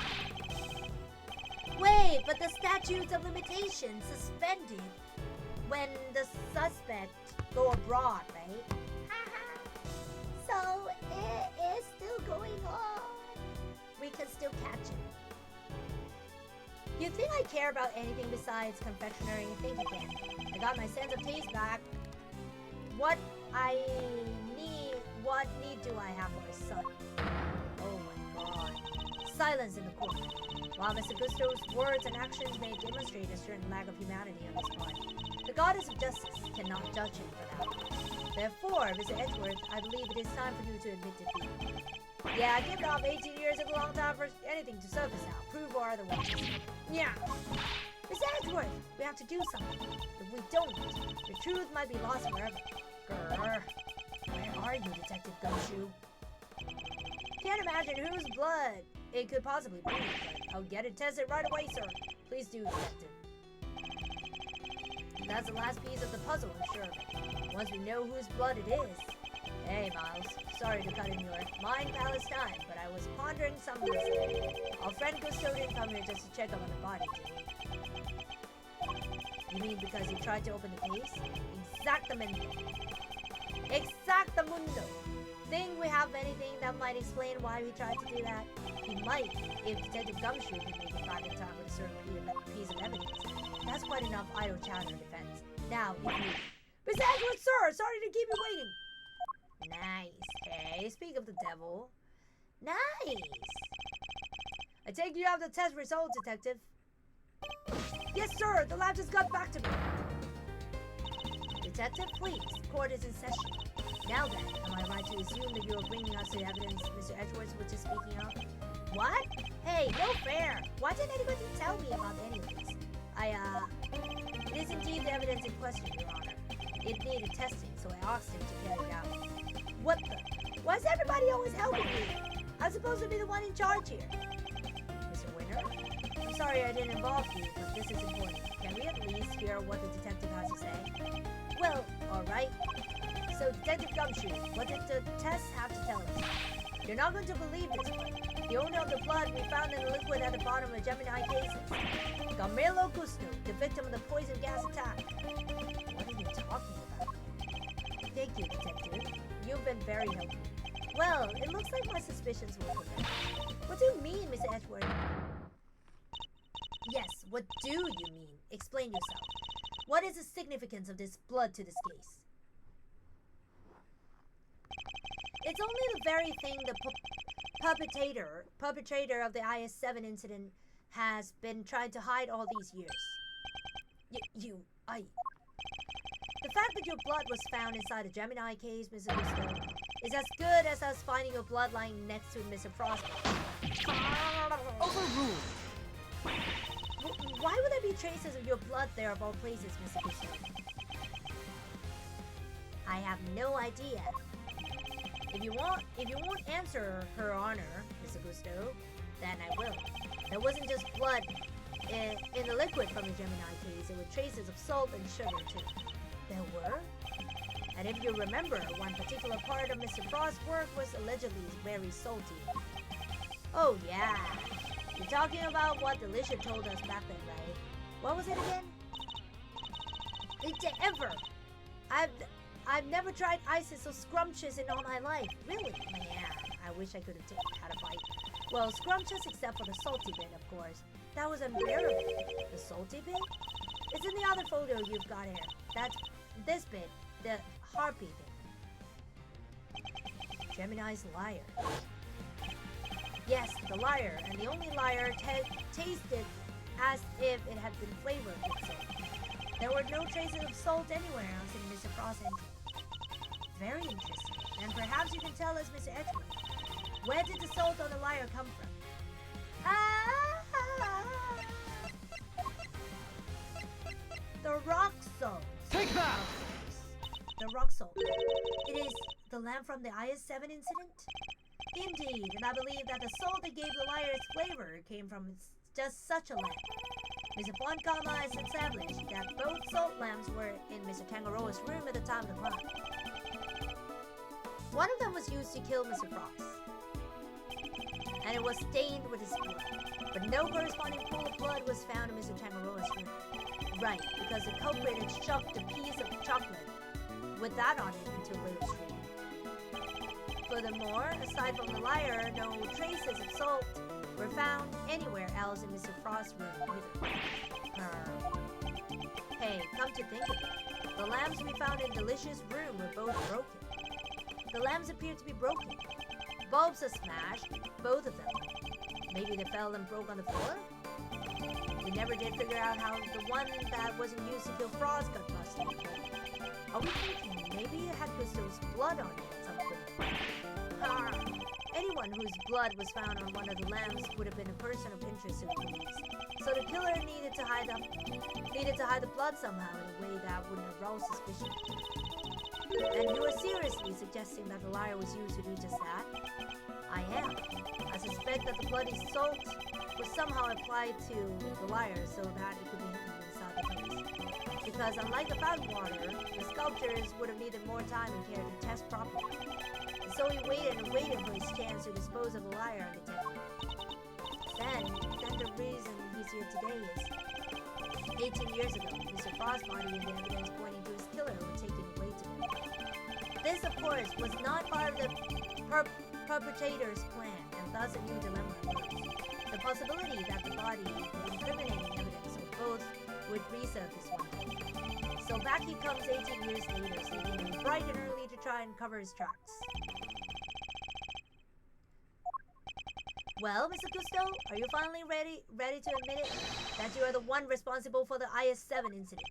Wait, but the statutes of limitation suspended when the suspect go abroad, right? So, it is still going on. We can still catch him. You think I care about anything besides confectionery? I think you can. I got my sense of taste back. What need do I have for a son? Oh my god. Silence in the court. While Mr. Gusto's words and actions may demonstrate a certain lack of humanity on his part, the goddess of justice cannot judge him for that. Therefore, Mr. Edgeworth, I believe it is time for you to admit defeat. Yeah, give it up. 18 years is a long time for anything to surface now. Prove or otherwise. Yeah. Mr. Edgeworth, we have to do something. If we don't, the truth might be lost forever. Grrr. Where are you, Detective Gumshoe? Can't imagine whose blood it could possibly be, but I'll get it tested right away, sir. Please do, Detective. That's the last piece of the puzzle, I'm sure of it. Once we know whose blood it is. Hey, Miles. Sorry to cut in your Palestine, but I was pondering something. Our friend Gusto didn't come here just to check up on the body, did he? You mean because he tried to open the case? Exactamente. Exactamundo. Think we have anything that might explain why he tried to do that? He might, if Detective Gumshoe can make it back in time with a certain piece of evidence. That's quite enough idle chatter in defense. Now, if you... Mr. Edgeworth, sir! Sorry to keep you waiting! Nice. Hey, speak of the devil. Nice! I take you have the test result, Detective. Yes, sir! The lab just got back to me! Detective, please. Court is in session. Now then, am I right to assume that you are bringing us the evidence Mr. Edgeworth was just speaking of? What? Hey, no fair! Why didn't anybody tell me about any of this? It is indeed the evidence in question, Your Honor. It needed testing, so I asked him to carry it out. What the? Why is everybody always helping me? I'm supposed to be the one in charge here. Mr. Winter? I'm sorry I didn't involve you, but this is important. Can we at least hear what the detective has to say? Well, alright. So, Detective Gumshoe, what did the test have to tell us? You're not going to believe this one. The owner of the blood we found in the liquid at the bottom of Gemini cases. Gamelo Gusto, the victim of the poison gas attack. What are you talking about? Thank you, Detective. You've been very helpful. Well, it looks like my suspicions were correct. What do you mean, Mr. Edgeworth? Yes, what do you mean? Explain yourself. What is the significance of this blood to this case? It's only the very thing the perpetrator of the IS-7 incident has been trying to hide all these years. The fact that your blood was found inside the Gemini case, Mr. Gusto, is as good as us finding your blood lying next to Mr. Frost. Overruled. Why would there be traces of your blood there of all places, Mr. Gusto? I have no idea. If you won't answer Her Honor, Mr. Gusto, then I will. There wasn't just blood in the liquid from the Gemini case. There were traces of salt and sugar too. There were? And if you remember, one particular part of Mr. Frost's work was allegedly very salty. Oh yeah. You're talking about what Luxia told us back then, right? What was it again? Ever. I've never tried ices so scrumptious in all my life. Really? Yeah, I wish I could have had a bite. Well, scrumptious except for the salty bit, of course. That was unbearable. The salty bit? It's in the other photo you've got here. That's this bit, the harpy bit. Gemini's liar. Yes, the liar, and the only liar tasted as if it had been flavored with salt. There were no traces of salt anywhere else in Mr. Frost's entry. Very interesting. And perhaps you can tell us, Mr. Edgewood, where did the salt on the liar come from? The rock salt. Take that! The rock salt. It is the lamp from the IS-7 incident? Indeed, and I believe that the salt that gave the liar its flavor came from just such a lamp. Mr. Fonkama has established that both salt lamps were in Mr. Tangaroa's room at the time of the crime. One of them was used to kill Mr. Frost, and it was stained with his blood, but no corresponding pool of blood was found in Mr. Tangaroa's room. Right, because the culprit had shoved a piece of chocolate with that on it into Liu's room. Furthermore, aside from the liar, no traces of salt were found anywhere else in Mr. Frost's room either. Hey, come to think of it, the lamps we found in Delicious' room were both broken. The lamps appear to be broken. Bulbs are smashed, both of them. Maybe they fell and broke on the floor? We never did figure out how the one that wasn't used to kill Frost got busted. Are we thinking maybe it had Gusto's blood on it at some point? Anyone whose blood was found on one of the lamps would have been a person of interest to the police. So the killer needed to hide the blood somehow in a way that wouldn't arouse suspicion. And you are seriously suggesting that the liar was used to do just that? I am. I suspect that the bloody salt was somehow applied to the liar so that it could be hidden inside the case. Because unlike the fountain water, the sculptors would have needed more time and care to test properly. And so he waited and waited for his chance to dispose of the liar undetected. Then the reason he's here today is 18 years ago, Mr. Frost's body and the evidence pointing to his killer were taken away to him. This, of course, was not part of the perpetrator's plan, and thus a new dilemma arose. The possibility that the body, the incriminating evidence of both, would resurface one day. So back he comes 18 years later, sleeping bright and early to try and cover his tracks. Well, Mr. Gusto, are you finally ready to admit it? That you are the one responsible for the IS-7 incident?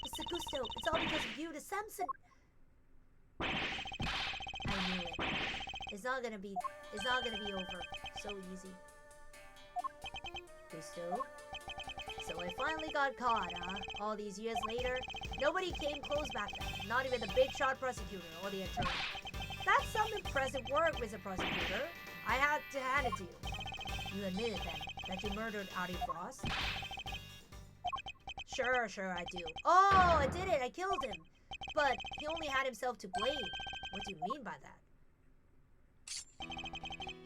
Mr. Gusto, it's all because of you, the Samson... I knew it. It's not gonna be over so easy. Gusto? So I finally got caught, huh? All these years later, nobody came close back then. Not even the big shot prosecutor or the attorney. That's some impressive work, Mr. Prosecutor. I had to hand it to you. You admitted then that you murdered Audie Frost? Sure, I do. Oh, I did it. I killed him. But he only had himself to blame. What do you mean by that?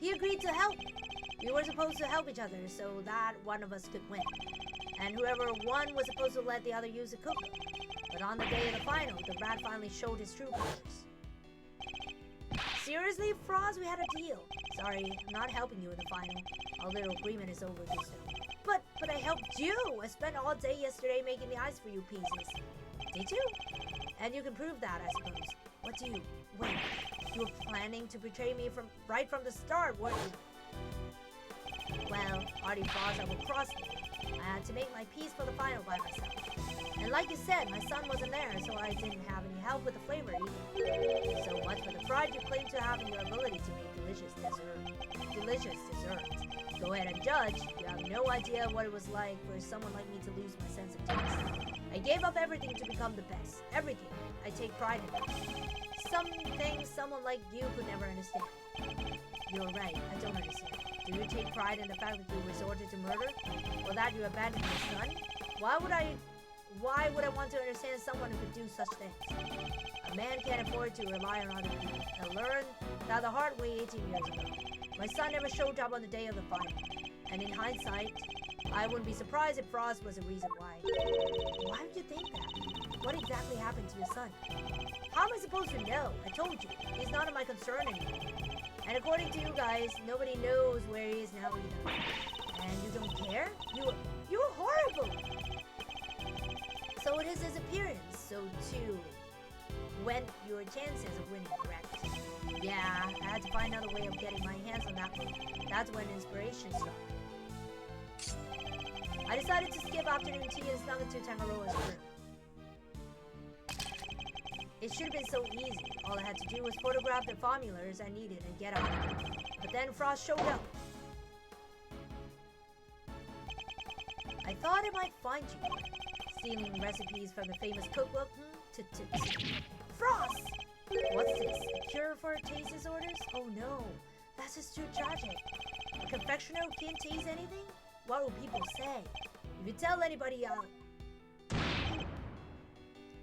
He agreed to help. We were supposed to help each other so that one of us could win. And whoever won was supposed to let the other use the cooker. But on the day of the final, the rat finally showed his true colors. Seriously, Frost, we had a deal. Sorry, I'm not helping you in the final. Our little agreement is over too soon. But I helped you. I spent all day yesterday making the ice for you pieces. Did you? And you can prove that, I suppose. What do you... Wait, you were planning to betray me right from the start, weren't you? Well, Artie Frost, I will cross me. I had to make my piece for the final by myself. And like you said, my son wasn't there, so I didn't have any help with the flavor either. So much for the pride you claim to have in your ability to make delicious desserts. Go ahead and judge. You have no idea what it was like for someone like me to lose my sense of taste. I gave up everything to become the best. Everything. I take pride in that. Some things someone like you could never understand. You're right, I don't understand. Do you take pride in the fact that you resorted to murder? Or that you abandoned your son? Why would I want to understand someone who could do such things? A man can't afford to rely on other people. I learned that the hard way 18 years ago. My son never showed up on the day of the final. And in hindsight, I wouldn't be surprised if Frost was the reason why. Why would you think that? What exactly happened to your son? How am I supposed to know? I told you, he's not of my concern anymore. And according to you guys, nobody knows where he is now either. And you don't care? You're horrible! So it is his appearance, so too went your chances of winning, correct? Yeah, I had to find another way of getting my hands on that one. That's when inspiration struck. I decided to skip afternoon tea and snuck into Tangaroa's room. It should have been so easy. All I had to do was photograph the formulas I needed and get out. But then Frost showed up. I thought I might find you stealing recipes from the famous cookbook. Frost! What's this? A cure for taste disorders? Oh no, that's just too tragic. A confectioner who can't taste anything? What will people say? If you tell anybody,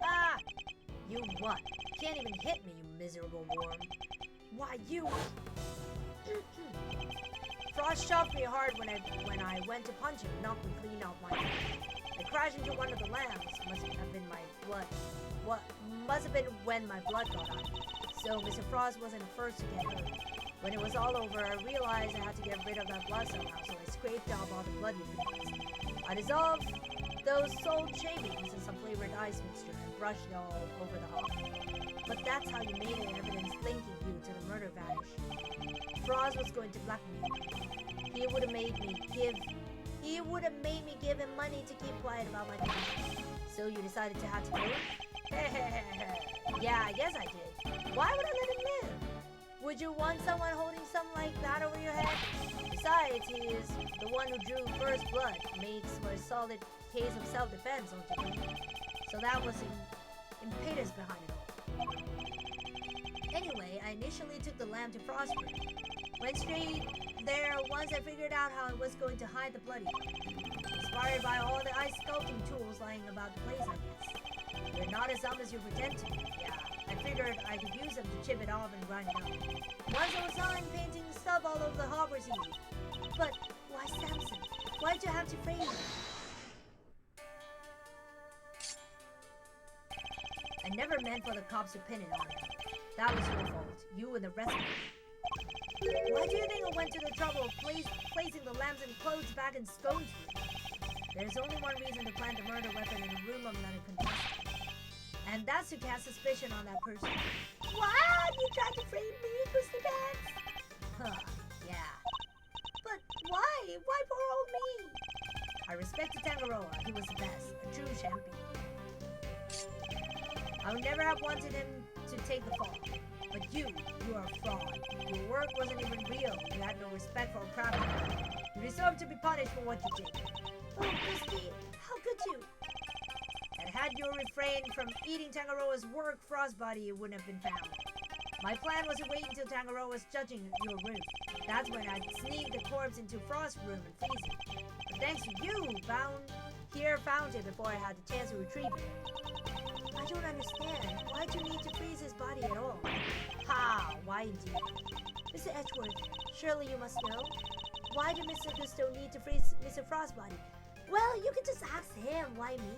Ah! You what? Can't even hit me, you miserable worm. Why, you... Frost shoved me hard when I went to punch him, knocked me clean off my feet. I crashed into one of the lamps. Must have been my blood. What? Must have been when my blood got out. So Mr. Frost wasn't the first to get hurt. When it was all over, I realized I had to get rid of that blood somehow, so I scraped off all the bloody things. I dissolved those salt shavings in some flavored ice mixture and brushed it all over the hog. But that's how you made it evidence linking you to the murder vanish. Frost was going to blackmail me. He would have made me give him money to keep quiet about my condition. So you decided to have to kill him? Yeah, I guess I did. Why would I let him live? Would you want someone holding something like that over your head? Besides, he is the one who drew first blood. Makes for a solid case of self-defense, don't you think? So that was the impetus behind it all. Anyway, I initially took the lamb to Frost's room. Went straight there once I figured out how I was going to hide the bloody. Inspired by all the ice sculpting tools lying about the place, I guess. You're not as dumb as you pretend to be. Yeah, I figured I could use them to chip it off and grind it up. Once I was done painting stuff all over the harbor scene. But why Samson? Why'd you have to frame him? I never meant for the cops to pin it on him. That was your fault. You and the rest of them. Why do you think I went to the trouble of placing the lambs and clothes back in Scone's room? There's only one reason to plant the murder weapon in the room of another contestant. And that's to cast suspicion on that person. What? You tried to frame me, Twisty Pants? Huh, yeah. But why? Why poor old me? I respected Tangaroa. He was the best. A true champion. I would never have wanted him to take the fall. But you are a fraud. Your work wasn't even real. You had no respect for a craft. You deserve to be punished for what you did. Oh, Christy, how could you? And had you refrained from eating Tangaroa's work, Frostbody wouldn't have been found. My plan was to wait until Tangaroa was judging your room. That's when I'd sneak the corpse into Frost's room and freeze it. But thanks to you, found it before I had the chance to retrieve it. I don't understand. Why'd you need to freeze his body at all? Ha! Why indeed? Mr. Edgeworth, surely you must know. Why did Mr. Gusto need to freeze Mr. Frostbody? Well, you could just ask him. Why me?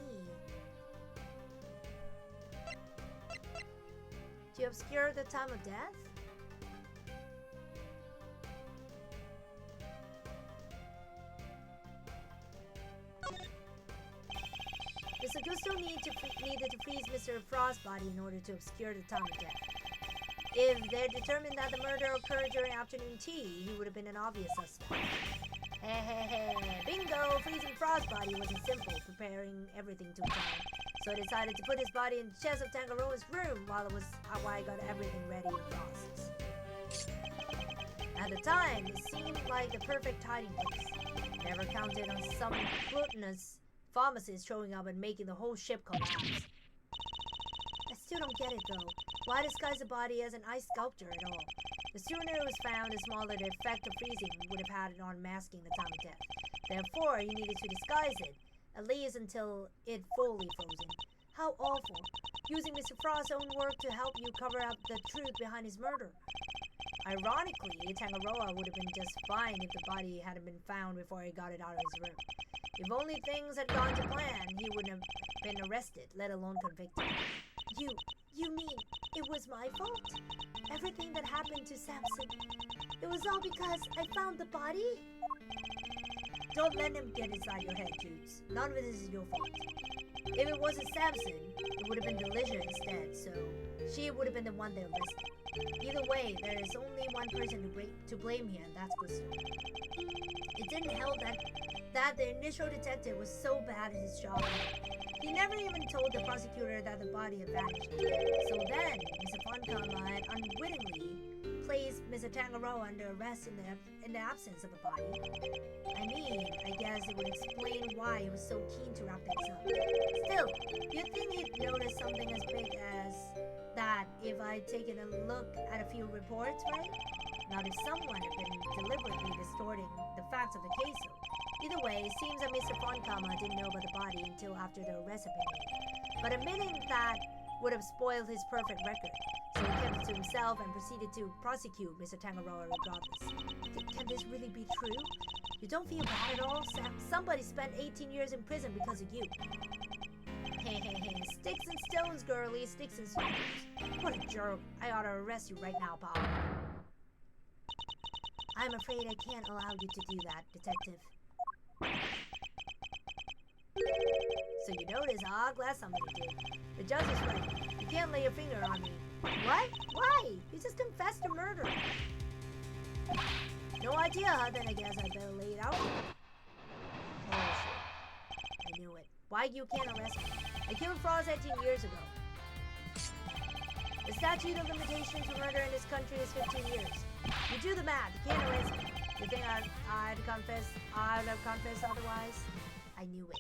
To obscure the time of death? Mr. Gusto needed to freeze Mr. Frost's body in order to obscure the time of death. If they're determined that the murder occurred during afternoon tea, he would have been an obvious suspect. Bingo! Freezing Frost's body wasn't simple, preparing everything took time. So I decided to put his body in the chest of Tangaroa's room while I got everything ready in Frost's. At the time, it seemed like the perfect hiding place. Never counted on some gluttonous pharmacist showing up and making the whole ship collapse. I still don't get it though. Why disguise the body as an ice sculpture at all? The sooner it was found, the smaller the effect of freezing would have had on masking the time of death. Therefore, you needed to disguise it, at least until it fully frozen. How awful. Using Mr. Frost's own work to help you cover up the truth behind his murder. Ironically, Tangaroa would have been just fine if the body hadn't been found before he got it out of his room. If only things had gone to plan, he wouldn't have been arrested, let alone convicted. You mean it was my fault? Everything that happened to Samson, it was all because I found the body? Don't let him get inside your head, Jutes. None of this is your fault. If it wasn't Samson, it would have been Luxia instead, so she would have been the one they arrested. Either way, there is only one person to blame here, and that's Gusto. It didn't help that the initial detective was so bad at his job. He never even told the prosecutor that the body had vanished. So then, Mr. Fanname had unwittingly placed Mr. Tangaroa under arrest in the absence of a body. I mean, I guess it would explain why he was so keen to wrap things up. Still, you'd think he'd notice something as big as that if I'd taken a look at a few reports, right? Not if someone had been deliberately distorting the facts of the case. So either way, it seems that Mr. Fanname didn't know about the body until after the arrest had been made. But admitting that would have spoiled his perfect record. So he kept it to himself and proceeded to prosecute Mr. Tangaroa regardless. Can this really be true? You don't feel bad at all? Somebody spent 18 years in prison because of you. Hey. Sticks and stones, girlie. Sticks and stones. What a jerk. I ought to arrest you right now, pal. I'm afraid I can't allow you to do that, detective. So you notice, glad somebody did. The judge is right. You can't lay your finger on me. What? Why? You just confessed to murder. No idea, then I guess I better lay it out. Oh shit. I knew it. Why you can't arrest me? I killed Frost 18 years ago. The statute of limitations for murder in this country is 15 years. You do the math, you can't arrest me. You think I'd have confessed otherwise? I knew it.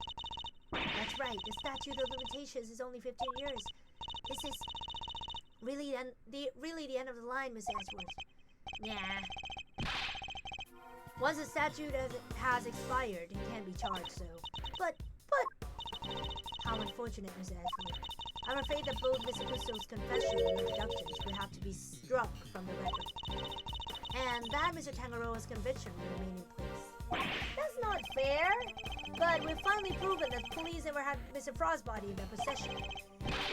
That's right, the statute of limitations is only 15 years. This is really the end of the line, Miss Ashworth. Yeah. Once the statute has expired, it can't be charged, so... But... How unfortunate, Miss Ashworth. I'm afraid that both Mr. Gusto's confession and your deductions would have to be struck from the record. And that Mr. Tangaroa's conviction will remain in place. That's not fair! But we've finally proven that police never had Mr. Frost's body in their possession.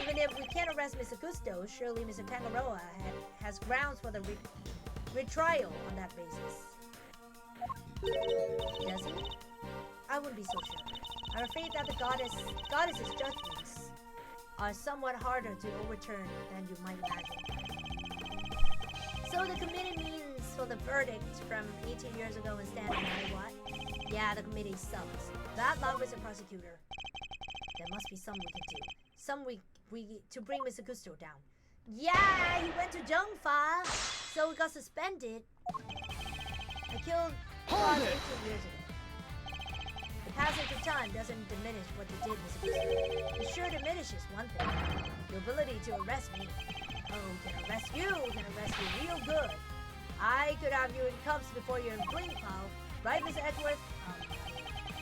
Even if we can't arrest Mr. Gusto, surely Mr. Tangaroa has grounds for the retrial on that basis. Does he? I wouldn't be so sure. I'm afraid that the goddess's judgments are somewhat harder to overturn than you might imagine. So the committee means for the verdict from 18 years ago instead, no matter what? Yeah, the committee sucks. Bad luck with the prosecutor. There must be some we can do. Some we to bring Mr. Gusto down. Yeah, he went to Jungfa, so he got suspended. I killed Frost 18 years ago. The passage of time doesn't diminish what you did, Mr. Gusto. It sure diminishes one thing. Your ability to arrest me. Oh, can arrest you real good. I could have you in cuffs before you're in blink, pal. Right, Miss Edgeworth?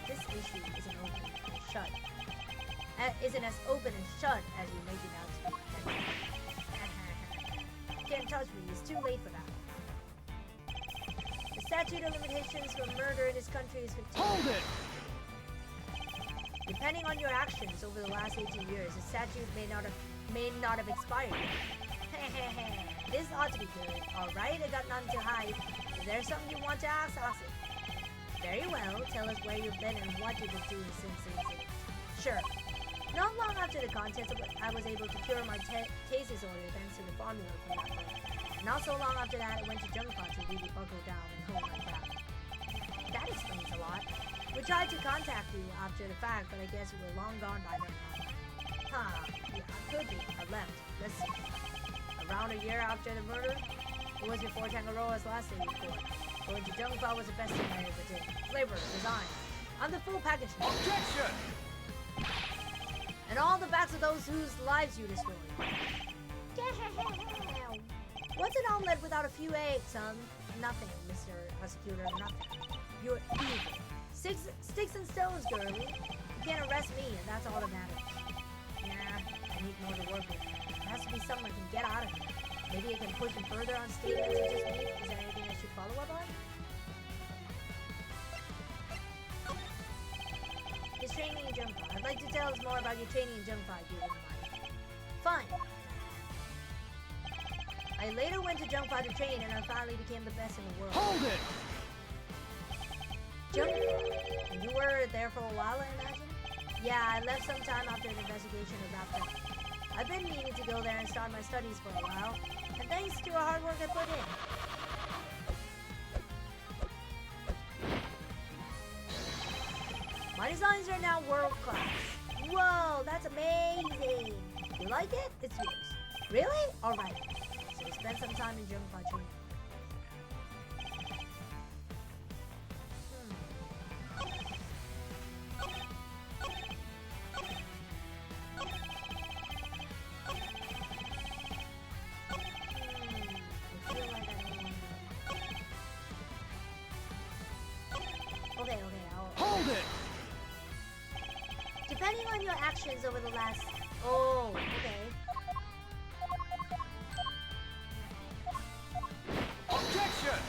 This issue isn't open and shut. Isn't as open and shut as you make it out to be. Can't touch me, it's too late for that. The statute of limitations for murder in this country is 15 years. Hold it! Depending on your actions over the last 18 years, the statute may not have expired yet. This ought to be good. Alright, I got none to hide. If there's something you want to ask it. Very well, tell us where you've been and what you've been doing since. Sure. Not long after the contest, I was able to cure my taste disorder thanks to the formula from that book. Not so long after that, I went to Jungpa to really buckle down and hone my craft. That explains a lot. We tried to contact you after the fact, but I guess you were long gone by then. Huh, yeah, could be. I left. Let's see. Around a year after the murder, it was before Tangaroa's last day report. Going to Jungpa was the best thing I ever did. Flavor, design. I'm the full package. Objection! And all the backs of those whose lives you destroyed. What's an omelet without a few eggs, son? Nothing, Mr. Prosecutor, nothing. You're evil. Sticks and stones, girlie. You can't arrest me, and that's all that matters. Nah, I need more to work with. There has to be someone who can get out of here. Maybe I can push him further on statements he just made. Is there anything I should follow up on? His training in Jungpa. I'd like to tell us more about your training in Jungpa, if you wouldn't mind. Fine. I later went to Jungpa to train, and I finally became the best in the world. Hold it! Jungpa? And you were there for a while, I imagine? Yeah, I left sometime after the investigation was wrapped up. I've been meaning to go there and start my studies for a while, and thanks to the hard work I put in. My designs are now world class. Whoa, that's amazing! You like it? It's yours. Really? Alright. So spend some time in Jungpa training. Okay, Hold it! Depending on your actions over the last... Oh, okay. Objection!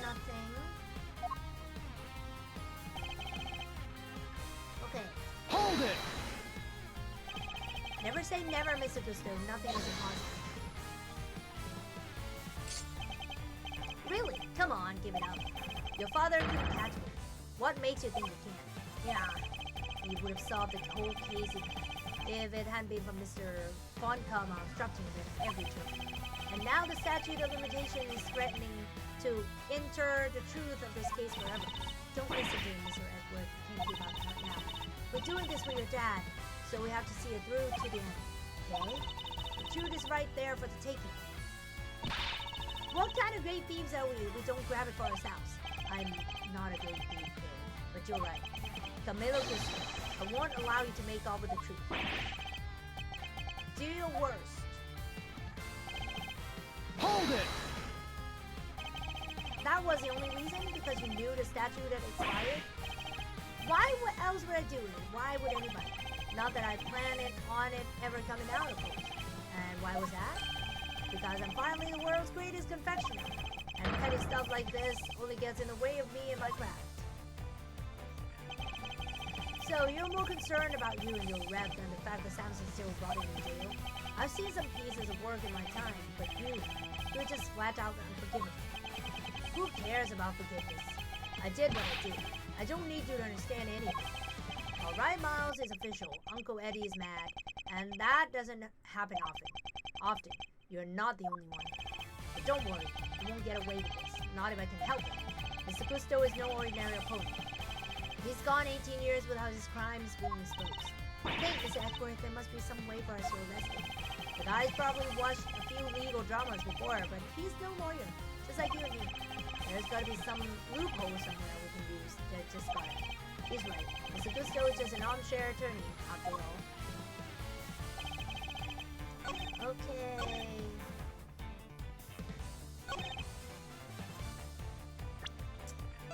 Nothing. Okay. Hold it! Never say never, Mr. Gusto. Nothing is impossible. Really? Come on, give it up. Your father couldn't catch me. What makes you think you can? Yeah, he would have solved the whole case if it hadn't been for Mr. Foncom obstructing him at every turn. And now the statute of limitation is threatening to enter the truth of this case forever. Don't listen to him, Mr. Edward. You can't give up right now. We're doing this for your dad, so we have to see it through to the end. Okay? The truth is right there for the taking. What kind of great thieves are we if we don't grab it for ourselves? I'm not a great thief, kid, but you're right. Camilo Gusto, I won't allow you to make off with the truth. Do your worst. Hold it! That was the only reason? Because you knew the statute had expired? Why else would I do it? Why would anybody? Not that I planned on it ever coming out, of course. And why was that? Because I'm finally the world's greatest confectioner. And petty stuff like this only gets in the way of me and my craft. So you're more concerned about you and your rep than the fact that Samson's still rotting in jail? I've seen some pieces of work in my time, but you're just flat out unforgiving. Who cares about forgiveness? I did what I did. I don't need you to understand anything. Alright, Miles, it's official. Uncle Eddie is mad, and that doesn't happen often. You're not the only one. But don't worry, you won't get away with this. Not if I can help it. Mr. Gusto is no ordinary opponent. He's gone 18 years without his crimes being exposed. Think, Mr. Eckworth, there must be some way for us to arrest him. The guy's probably watched a few legal dramas before, but he's no lawyer. Just like you and me. There's gotta be some loophole somewhere we can use to justify it. He's right. Mr. Gusto is just an armchair attorney, after all. Okay.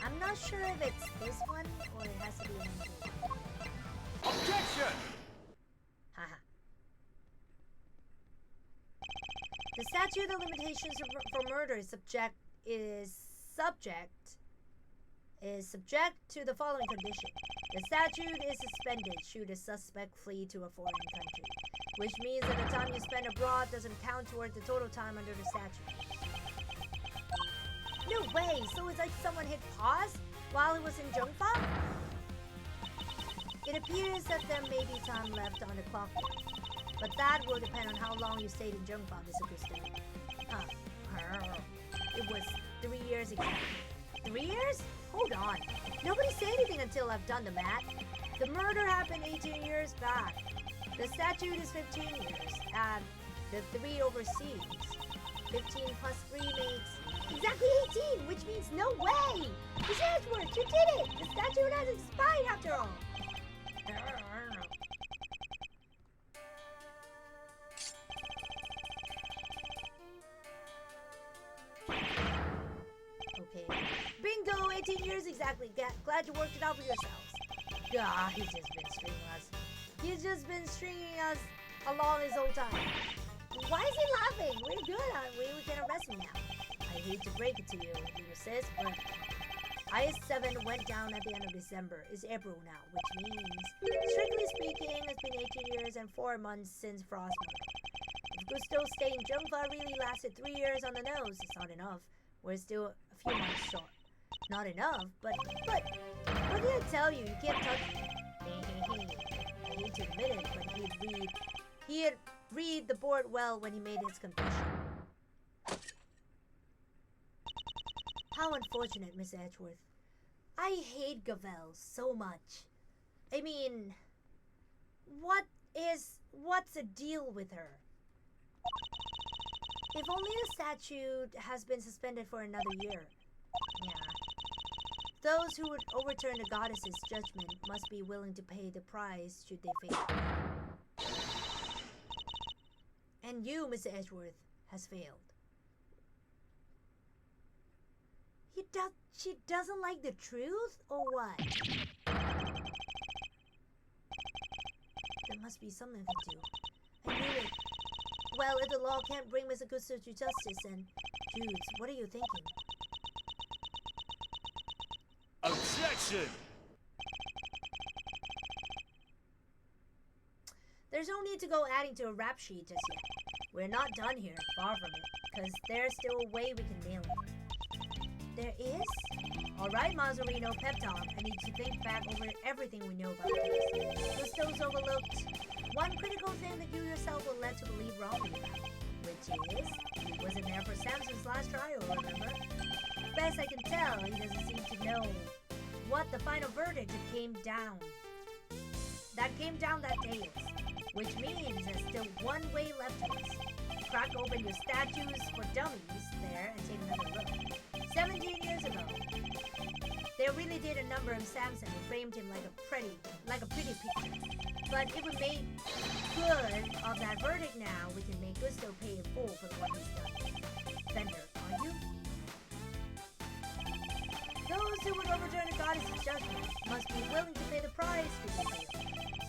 I'm not sure if it's this one or it has to be another one. Objection! Haha. The statute of limitations for murder is subject to the following condition. The statute is suspended should a suspect flee to a foreign country, which means that the time you spend abroad doesn't count toward the total time under the statute. No way! So it's like someone hit pause while he was in Jungfa? It appears that there may be time left on the clock, but that will depend on how long you stayed in Jungfa, Mr. Gusto. It was 3 years ago. 3 years? Hold on. Nobody say anything until I've done the math. The murder happened 18 years back. The statute is 15 years, and the 3 overseas. 15 plus 3 makes exactly 18, which means no way! Miss Edgeworth, you did it! The statute has expired after all! Okay. Bingo! 18 years exactly. Glad you worked it out for yourselves. Ah, he's just been stringing us. He's just been stringing us along his whole time. Why is he laughing? We're good, aren't we? We can arrest him now. I hate to break it to you, little sis, but IS-7 went down at the end of December. It's April now, which means, strictly speaking, it's been 18 years and 4 months since Frostmark. If Gusto's stay in Jungfa really lasted 3 years on the nose, it's not enough. We're still a few months short. Not enough, but, what did I tell you? You can't touch me. I hate to admit it, but he had read the board well when he made his confession. How unfortunate, Miss Edgeworth. I hate Gavel so much. I mean, what's the deal with her? If only the statute has been suspended for another year. Yeah. Those who would overturn the goddess's judgment must be willing to pay the price should they fail. And you, Mr. Edgeworth, has failed. She doesn't like the truth, or what? There must be something I can do. I knew it. Well, if the law can't bring Mr. Gusto to justice, then... Dudes, what are you thinking? Objection! There's no need to go adding to a rap sheet just yet. We're not done here, far from it, because there's still a way we can nail it. There is? Alright, Mazzarino, pep talk. I need to think back over everything we know about this. Gusto's overlooked one critical thing that you yourself were led to believe wrongly about, which is, he wasn't there for Samson's last trial, remember? Best I can tell, he doesn't seem to know what the final verdict that came down that day is. Which means there's still one way left to us. Crack open your statues for dummies there and take another look. 17 years ago, they really did a number on Samson and framed him like a pretty picture. But if we made good of that verdict now, we can make Gusto pay in full for what he's done. Fender, are you? Those who would overturn the goddess's judgment must be willing to pay the price for this deal.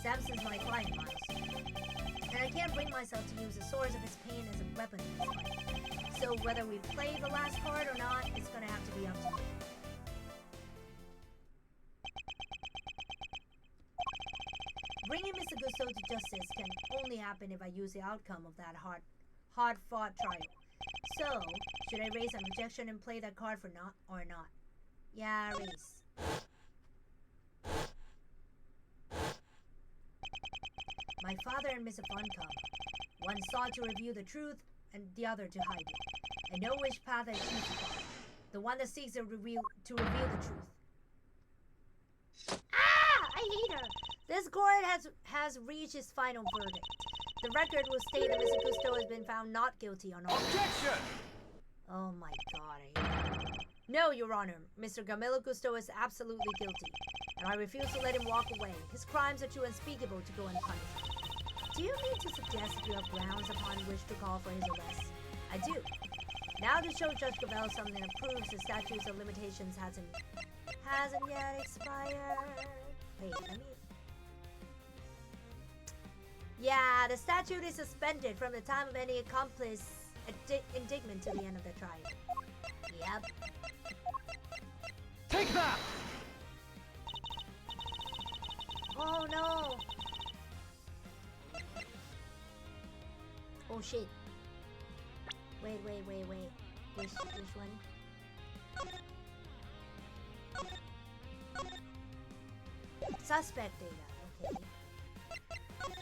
Samson's my client, Miles. And I can't bring myself to use the source of his pain as a weapon in this fight. So whether we play the last card or not, it's gonna have to be up to you. Bringing Mr. Gusto to justice can only happen if I use the outcome of that hard-fought trial. So, should I raise an objection and play that card for not or not? Yeah, raise. My father and Mr. Funcom. One sought to reveal the truth, and the other to hide it. I know which path I choose to follow. The one that seeks to reveal the truth. Ah! I hate her! This court has reached its final verdict. The record will state that Mr. Gusto has been found not guilty on all. Objection! Oh my god, I hate her. No, Your Honor. Mr. Gamillo Gusto is absolutely guilty, and I refuse to let him walk away. His crimes are too unspeakable to go unpunished. Do you mean to suggest that you have grounds upon which to call for his arrest? I do. Now to show Judge Gavel something that proves the statutes of limitations hasn't yet expired. Wait, let me... Yeah, the statute is suspended from the time of any accomplice indictment to the end of the trial. Yep. Take that! Oh no! Oh shit. Wait. Which one? Suspect data, okay.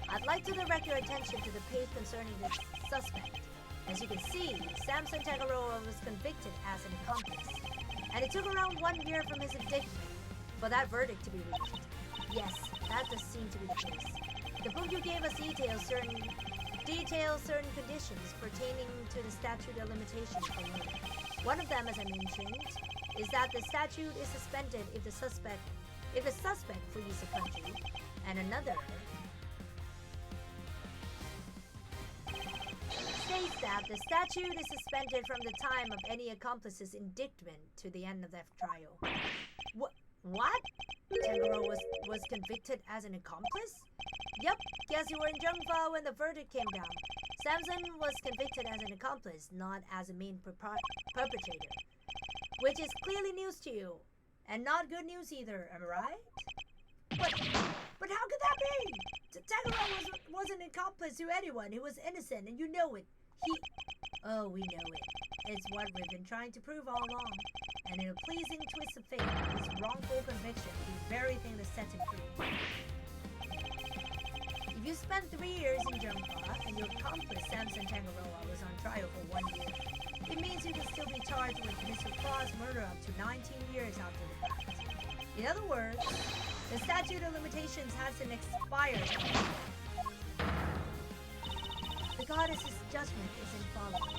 I'd like to direct your attention to the page concerning the suspect. As you can see, Samson Tagaroa was convicted as an accomplice, and it took around 1 year from his indictment for that verdict to be reached. Yes, that does seem to be the case. The book you gave us details certain conditions pertaining to the statute of limitations for murder. One of them, as I mentioned, is that the statute is suspended if the suspect flees the country, and another states that the statute is suspended from the time of any accomplice's indictment to the end of their trial. What? Tengaro was convicted as an accomplice? Yep, guess you were in Jungfa when the verdict came down. Samson was convicted as an accomplice, not as a main perpetrator. Which is clearly news to you. And not good news either, am I right? But how could that be? Tengaro was an accomplice to anyone who was innocent, and you know it. Oh, we know it. It's what we've been trying to prove all along. And in a pleasing twist of fate, his wrongful conviction is the very thing that sets him free. If you spent 3 years in Jungfa and your accomplice Samson Tangaroa was on trial for 1 year, it means you can still be charged with Mr. Claw's murder up to 19 years after the fact. In other words, the statute of limitations hasn't expired. The goddess's judgment is infallible,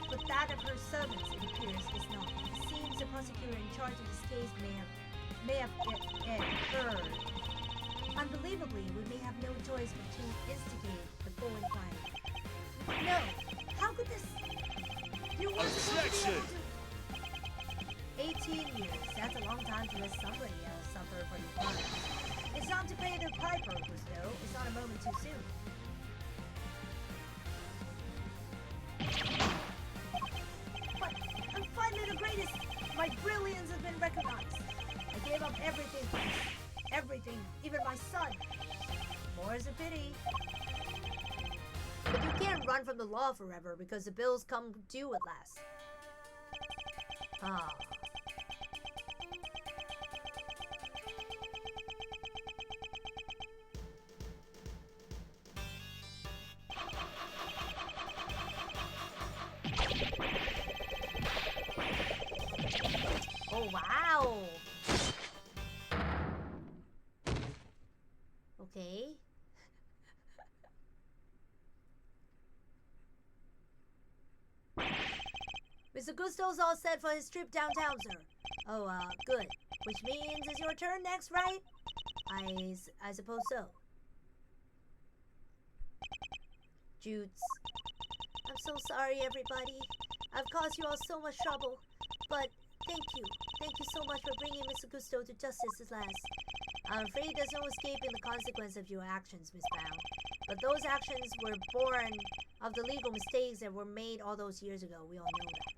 but that of her servants, it appears, is not. It seems the prosecutor in charge of this case may have erred. Unbelievably, we may have no choice but to instigate the full inquiry. No! How could this... You were supposed to be able to... 18 years. That's a long time to let somebody else suffer for your crime. It's time to pay the piper, Gusto. It's not a moment too soon. But I'm finally the greatest! My brilliance has been recognized. I gave up everything for this. Everything, even my son. More's a pity. But you can't run from the law forever because the bills come due at last. Ah. Oh, wow. Okay. Mr. Gusto's all set for his trip downtown, sir. Oh, good. Which means it's your turn next, right? I suppose so. Jutes. I'm so sorry, everybody. I've caused you all so much trouble. But thank you. Thank you so much for bringing Mr. Gusto to justice at last. I'm afraid there's no escaping the consequence of your actions, Miss Brown. But those actions were born of the legal mistakes that were made all those years ago. We all know that.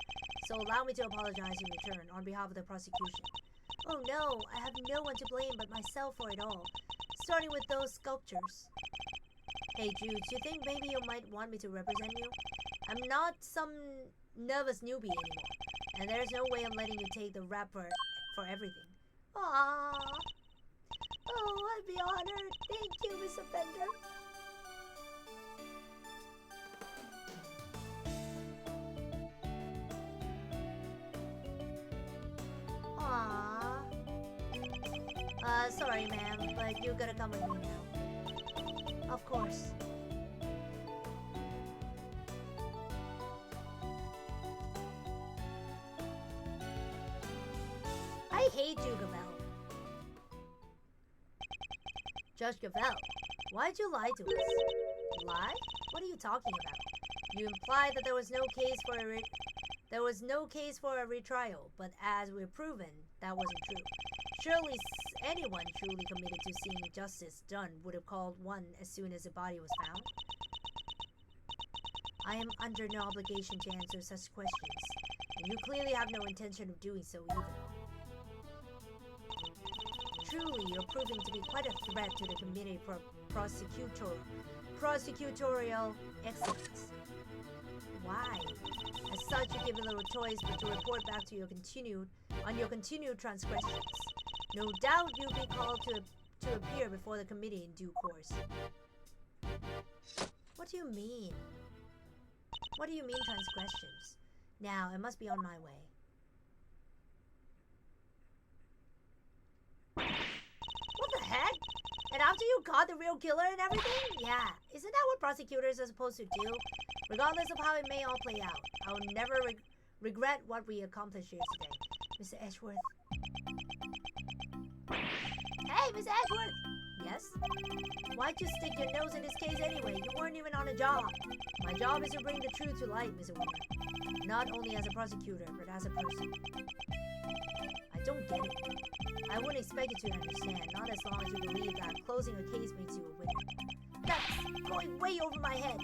So allow me to apologize in return on behalf of the prosecution. Oh no, I have no one to blame but myself for it all. Starting with those sculptures. Hey Jude, do you think maybe you might want me to represent you? I'm not some nervous newbie anymore. And there's no way I'm letting you take the rap for everything. Aww. Oh, I'd be honored. Thank you, Miss Offender. Aww. Sorry, ma'am, but you gotta come with me now. Of course. I hate you, Gavel. Judge Gavel, why'd you lie to us? Lie? What are you talking about? You implied that there was no case for a retrial, but as we've proven, that wasn't true. Surely anyone truly committed to seeing justice done would have called one as soon as the body was found. I am under no obligation to answer such questions, and you clearly have no intention of doing so either. Truly, you're proving to be quite a threat to the committee prosecutorial excellence. Why? As such, you give a little choice but to report back to your continued transgressions. No doubt you'll be called to appear before the committee in due course. What do you mean? What do you mean transgressions? Now, I must be on my way. What the heck? And after you caught the real killer and everything? Yeah, isn't that what prosecutors are supposed to do? Regardless of how it may all play out, I will never regret what we accomplished here today. Mr. Edgeworth. Hey, Mr. Edgeworth! Yes? Why'd you stick your nose in this case anyway? You weren't even on a job. My job is to bring the truth to light, Mr. Winter. Not only as a prosecutor, but as a person. I don't get it. I wouldn't expect you to understand, not as long as you believe that closing a case makes you a winner. That's going way over my head.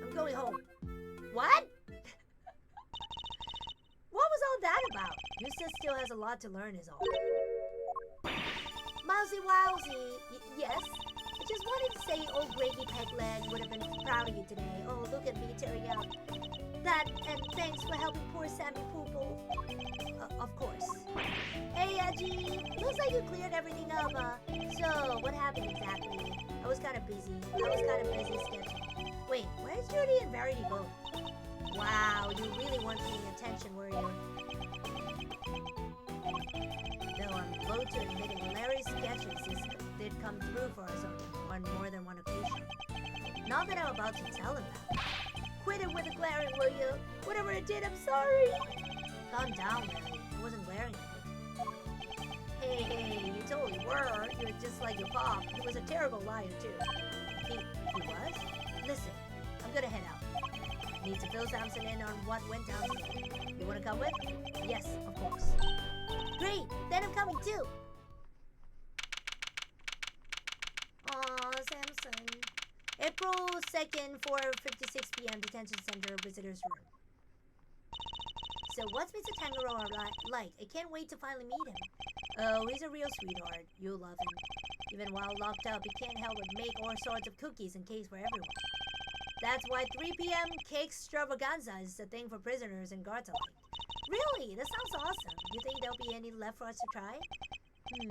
I'm going home. What? What was all that about? Eustace still has a lot to learn is all. Mousy Wowsy, yes? I just wanted to say old Greggy Pegleg would have been proud of you today. Oh, look at me tearing out. That, and thanks for helping poor Sammy Poople. Of course. Hey, G, looks like you cleared everything up, So, what happened exactly? I was kind of busy sketching. Wait, where's Judy and Verity both? Wow, you really weren't paying attention, were you? Though I'm loath to admit it, Larry's sketches did come through for us on more than one occasion. Not that I'm about to tell him that. Quit it with the glaring, will you? Whatever it did, I'm sorry. Calm down, Larry. It wasn't glaring at you. Hey, you totally were. You're just like your pop. He was a terrible liar, too. He was? Listen, I'm gonna head out. Need to fill Samson in on what went down today. You wanna come with? Yes, of course. Great! Then I'm coming, too! Aw, Samson. April 2nd, 4:56 p.m. Detention Center Visitors Room. So what's Mr. Tangaroa like? I can't wait to finally meet him. Oh, he's a real sweetheart. You'll love him. Even while locked up, he can't help but make all sorts of cookies and cakes for everyone. That's why 3 p.m. cake extravaganza is the thing for prisoners and guards alike. Really? That sounds awesome. You think there'll be any left for us to try? Didn't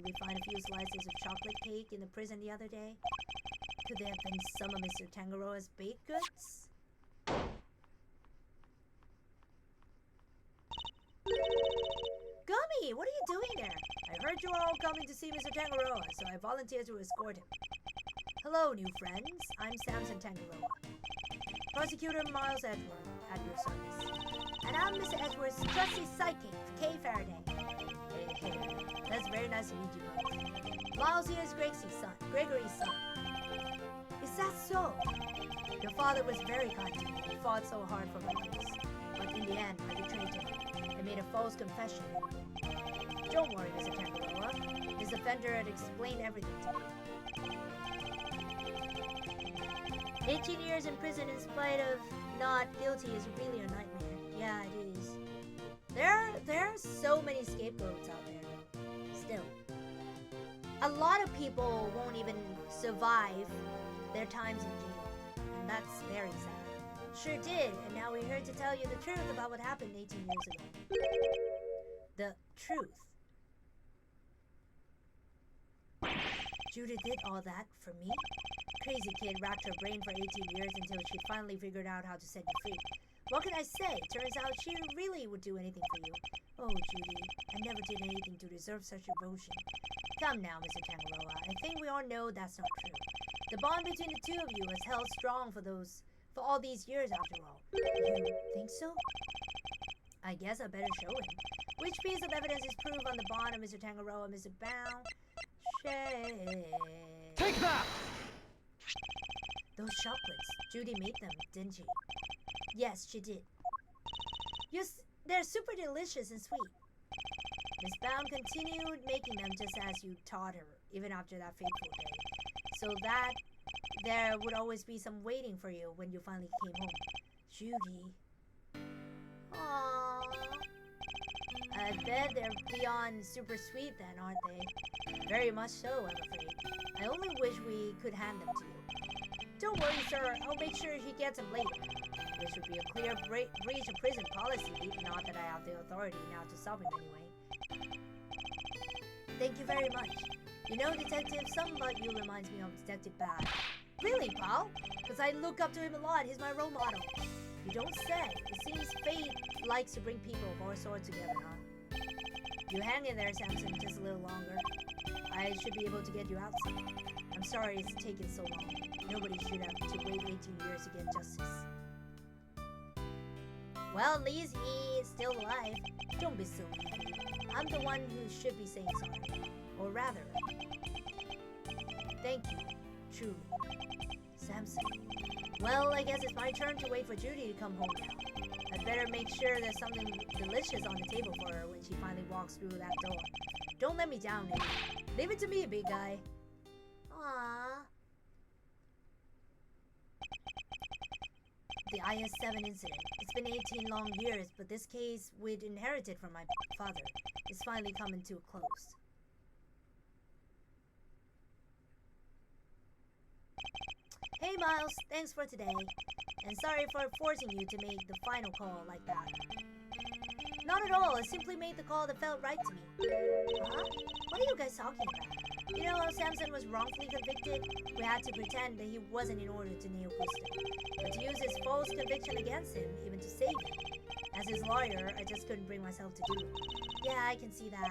we find a few slices of chocolate cake in the prison the other day? Could there have been some of Mr. Tangaroa's baked goods? Gummy, what are you doing there? I heard you were all coming to see Mr. Tangaroa, so I volunteered to escort him. Hello, new friends. I'm Samson Tangaroa. Prosecutor Miles Edgeworth, at your service. And I'm Mr. Edgeworth's trusty sidekick, Kay Faraday. Hey, that's very nice to meet you both. Miles here is Gregory's son. Is that so? Your father was very kind to me. He fought so hard for my case. But in the end, I betrayed him. I made a false confession. Don't worry, Mr. Tangaroa. This offender had explained everything to me. 18 years in prison in spite of not guilty is really a nightmare. Yeah, it is. There are so many scapegoats out there. Still, a lot of people won't even survive their times in jail. And that's very sad. Sure did, and now we're here to tell you the truth about what happened 18 years ago. The truth. Judy did all that for me? Crazy kid racked her brain for 18 years until she finally figured out how to set you free. What can I say? Turns out she really would do anything for you. Oh, Judy, I never did anything to deserve such devotion. Come now, Mr. Tangaroa. I think we all know that's not true. The bond between the two of you has held strong for all these years after all. You think so? I guess I better show him. Which piece of evidence is proof on the bond of Mr. Tangaroa, Mr. Bow? Take that! Those chocolates. Judy made them, didn't she? Yes, she did. Yes, they're super delicious and sweet. Miss Baum continued making them just as you taught her, even after that fateful day. So that there would always be some waiting for you when you finally came home. Judy. Aww. I bet they're beyond super sweet then, aren't they? Very much so, I'm afraid. I only wish we could hand them to you. Don't worry, sir. I'll make sure he gets him later. This would be a clear breach of prison policy. Not that I have the authority now to stop him anyway. Thank you very much. You know, Detective, something about you reminds me of Detective Bad. Really, pal? Because I look up to him a lot. He's my role model. You don't say. It seems fate likes to bring people of all sorts together, huh? You hang in there, Samson, just a little longer. I should be able to get you out soon. I'm sorry it's taken so long. Nobody should have to wait 18 years to get justice. Well, at least he is still alive. Don't be silly, Eddie. I'm the one who should be saying sorry. Or rather, thank you, truly. Samson. Well, I guess it's my turn to wait for Judy to come home now. I'd better make sure there's something delicious on the table for her when she finally walks through that door. Don't let me down, Eddie. Leave it to me, big guy. Aww. The IS-7 incident. It's been 18 long years, but this case we'd inherited from my father is finally coming to a close. Hey Miles, thanks for today. And sorry for forcing you to make the final call like that. Not at all, I simply made the call that felt right to me. Huh? What are you guys talking about? You know how Samson was wrongfully convicted? We had to pretend that he wasn't in order to nail Gusto. But to use his false conviction against him, even to save him. As his lawyer, I just couldn't bring myself to do it. Yeah, I can see that.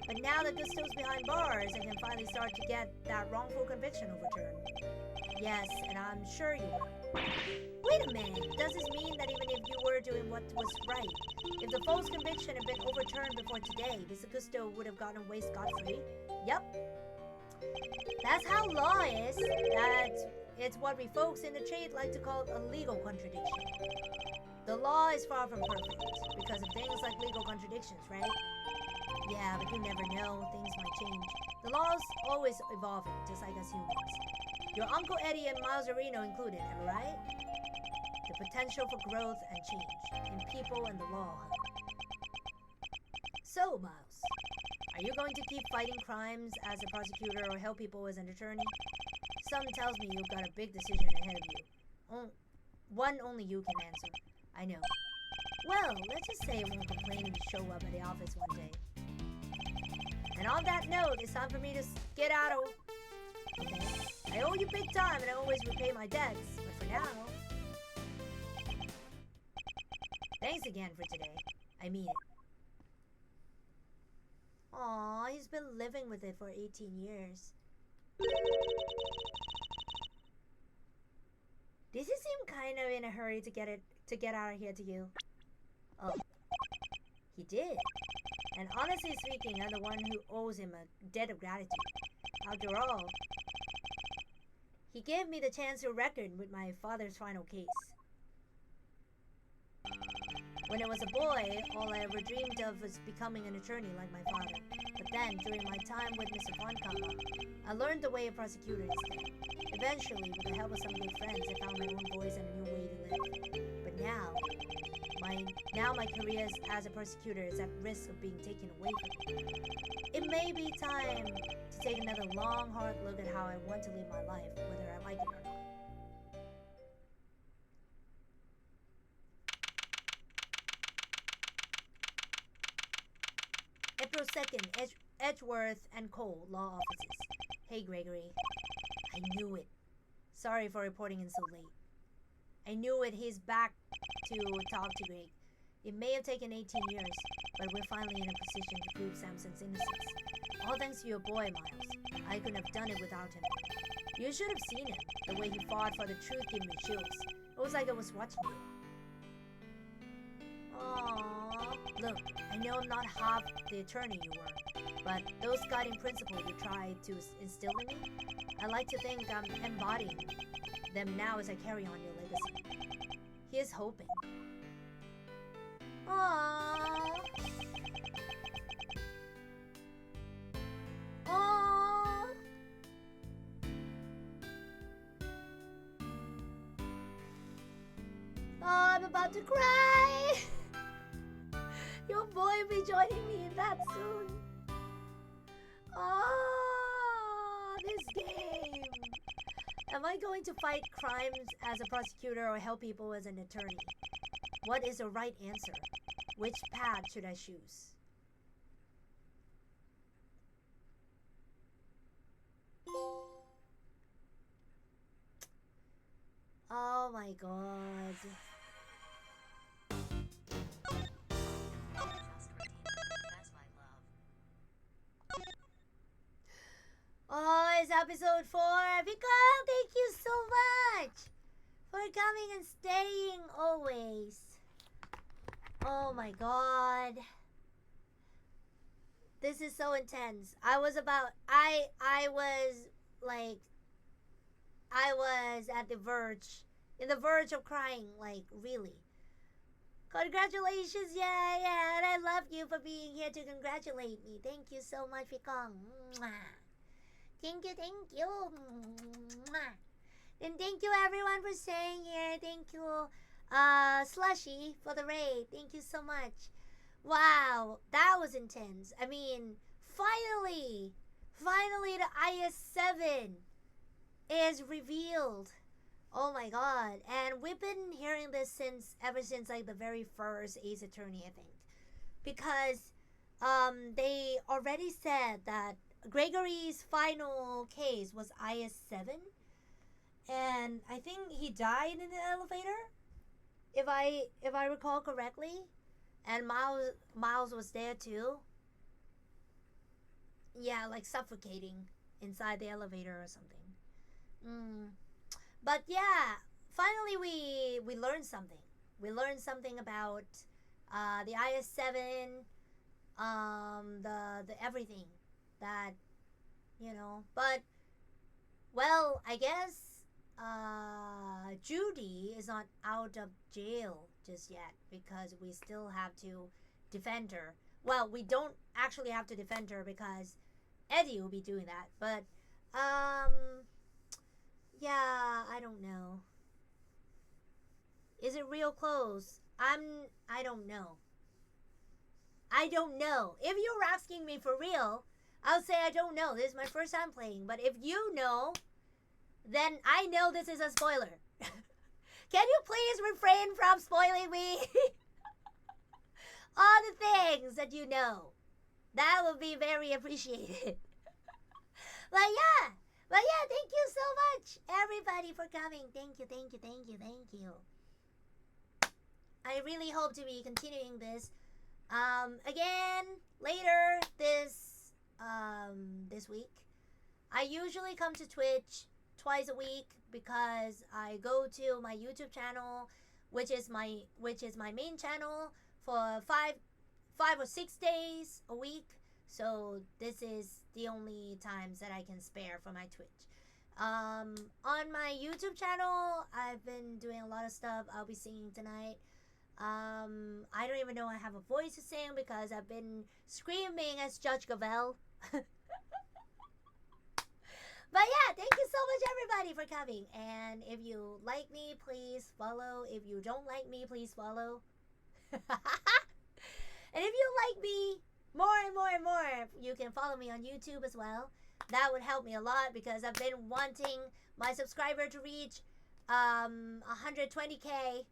But now that Gusto's behind bars, I can finally start to get that wrongful conviction overturned. Yes, and I'm sure you will. Wait a minute, does this mean that even if you were doing what was right, if the false conviction had been overturned before today, Mr. Gusto would have gotten away scot-free? Yep. That's how law is. It's what we folks in the trade like to call a legal contradiction. The law is far from perfect, because of things like legal contradictions, right? Yeah, but you never know, things might change. The law's always evolving, just like us humans. Your Uncle Eddie and Miles Areno included, am I right? The potential for growth and change, in people and the law. So, Miles, are you going to keep fighting crimes as a prosecutor or help people as an attorney? Something tells me you've got a big decision ahead of you. One only you can answer. I know. Well, let's just say I won't complain if you show up at the office one day. And on that note, it's time for me to get out of... Okay. I owe you big time and I always repay my debts, but for now... Thanks again for today. I mean it. Aw, he's been living with it for 18 years. Does he seem kind of in a hurry to get out of here to you? Oh, he did. And honestly speaking, I'm the one who owes him a debt of gratitude. After all, he gave me the chance to reckon with my father's final case. When I was a boy, all I ever dreamed of was becoming an attorney like my father. But then, during my time with Mr. Fonkama, I learned the way of prosecutor instead. Eventually, with the help of some good friends, I found my own voice and a new way to live. But now my career as a prosecutor is at risk of being taken away from me. It may be time to take another long, hard look at how I want to live my life, whether I like it or not. April 2nd, Edgeworth and Cole, law offices. Hey, Gregory. I knew it. Sorry for reporting in so late. I knew it. He's back to talk to Greg. It may have taken 18 years, but we're finally in a position to prove Samson's innocence. All thanks to your boy, Miles. I couldn't have done it without him. You should have seen him. The way he fought for the truth gave me chills. It was like I was watching you. Aww. Look, I know I'm not half the attorney you were, but those guiding principles you tried to instill in me, I like to think I'm embodying them now as I carry on your legacy. Here's hoping. Aww. Aww. Oh, I'm about to cry. Your boy will be joining me in that soon. Oh, this game. Am I going to fight crimes as a prosecutor or help people as an attorney? What is the right answer? Which path should I choose? Oh my god. Oh, it's episode 4. Picon, thank you so much for coming and staying always. Oh my god. This is so intense. I was at the verge of crying, like, really. Congratulations, yeah, and I love you for being here to congratulate me. Thank you so much, Picon. Thank you. And thank you everyone for staying here. Thank you, Slushy, for the raid. Thank you so much. Wow, that was intense. I mean, finally the IS-7 is revealed. Oh my god. And we've been hearing this ever since like the very first Ace Attorney, I think. Because they already said that Gregory's final case was IS-7, and I think he died in the elevator, if I recall correctly, and Miles was there too. Yeah, like suffocating inside the elevator or something. But yeah, finally we learned something. We learned something about the IS-7, the everything. That, you know, but, well, I guess, Judy is not out of jail just yet, because we still have to defend her. Well, we don't actually have to defend her, because Eddie will be doing that, but, yeah, I don't know. Is it real close? I don't know. If you're asking me for real, I'll say I don't know. This is my first time playing. But if you know, then I know this is a spoiler. Can you please refrain from spoiling me? All the things that you know. That would be very appreciated. But yeah, thank you so much, everybody, for coming. Thank you. I really hope to be continuing this again later this week. I usually come to Twitch twice a week because I go to my YouTube channel, which is my main channel, for 5 or 6 days a week. So this is the only times that I can spare for my Twitch. On my YouTube channel, I've been doing a lot of stuff. I'll be singing tonight. I don't even know I have a voice to sing because I've been screaming as Judge Gavel. But yeah, thank you so much, everybody, for coming. And if you like me, please follow. If you don't like me, please follow. And if you like me more and more, you can follow me on YouTube as well. That would help me a lot because I've been wanting my subscriber to reach 120k,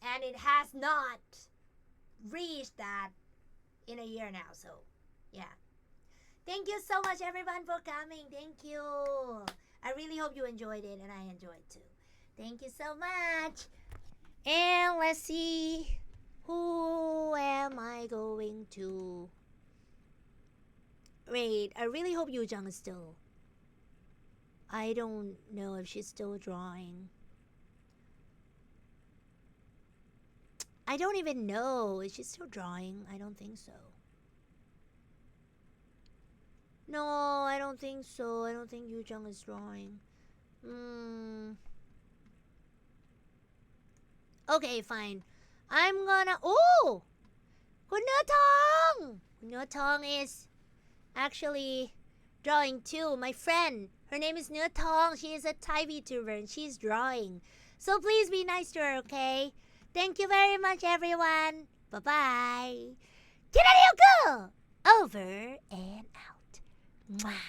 and it has not reached that in a year now. So yeah, thank you so much, everyone, for coming. Thank you. I really hope you enjoyed it, and I enjoyed too. Thank you so much. And let's see, who am I going to raid? I really hope Yu-jung is still. I don't know if she's still drawing. I don't even know. Is she still drawing? I don't think so. No, I don't think so. I don't think Yu-jung is drawing. Okay, fine. I'm gonna... Oh! Kun นื้อทองis actually drawing too. My friend. Her name is เนื้อทอง. She is a Thai VTuber and she's drawing. So please be nice to her, okay? Thank you very much, everyone. Bye-bye. Kirari-yoku! Over and out. Mwah.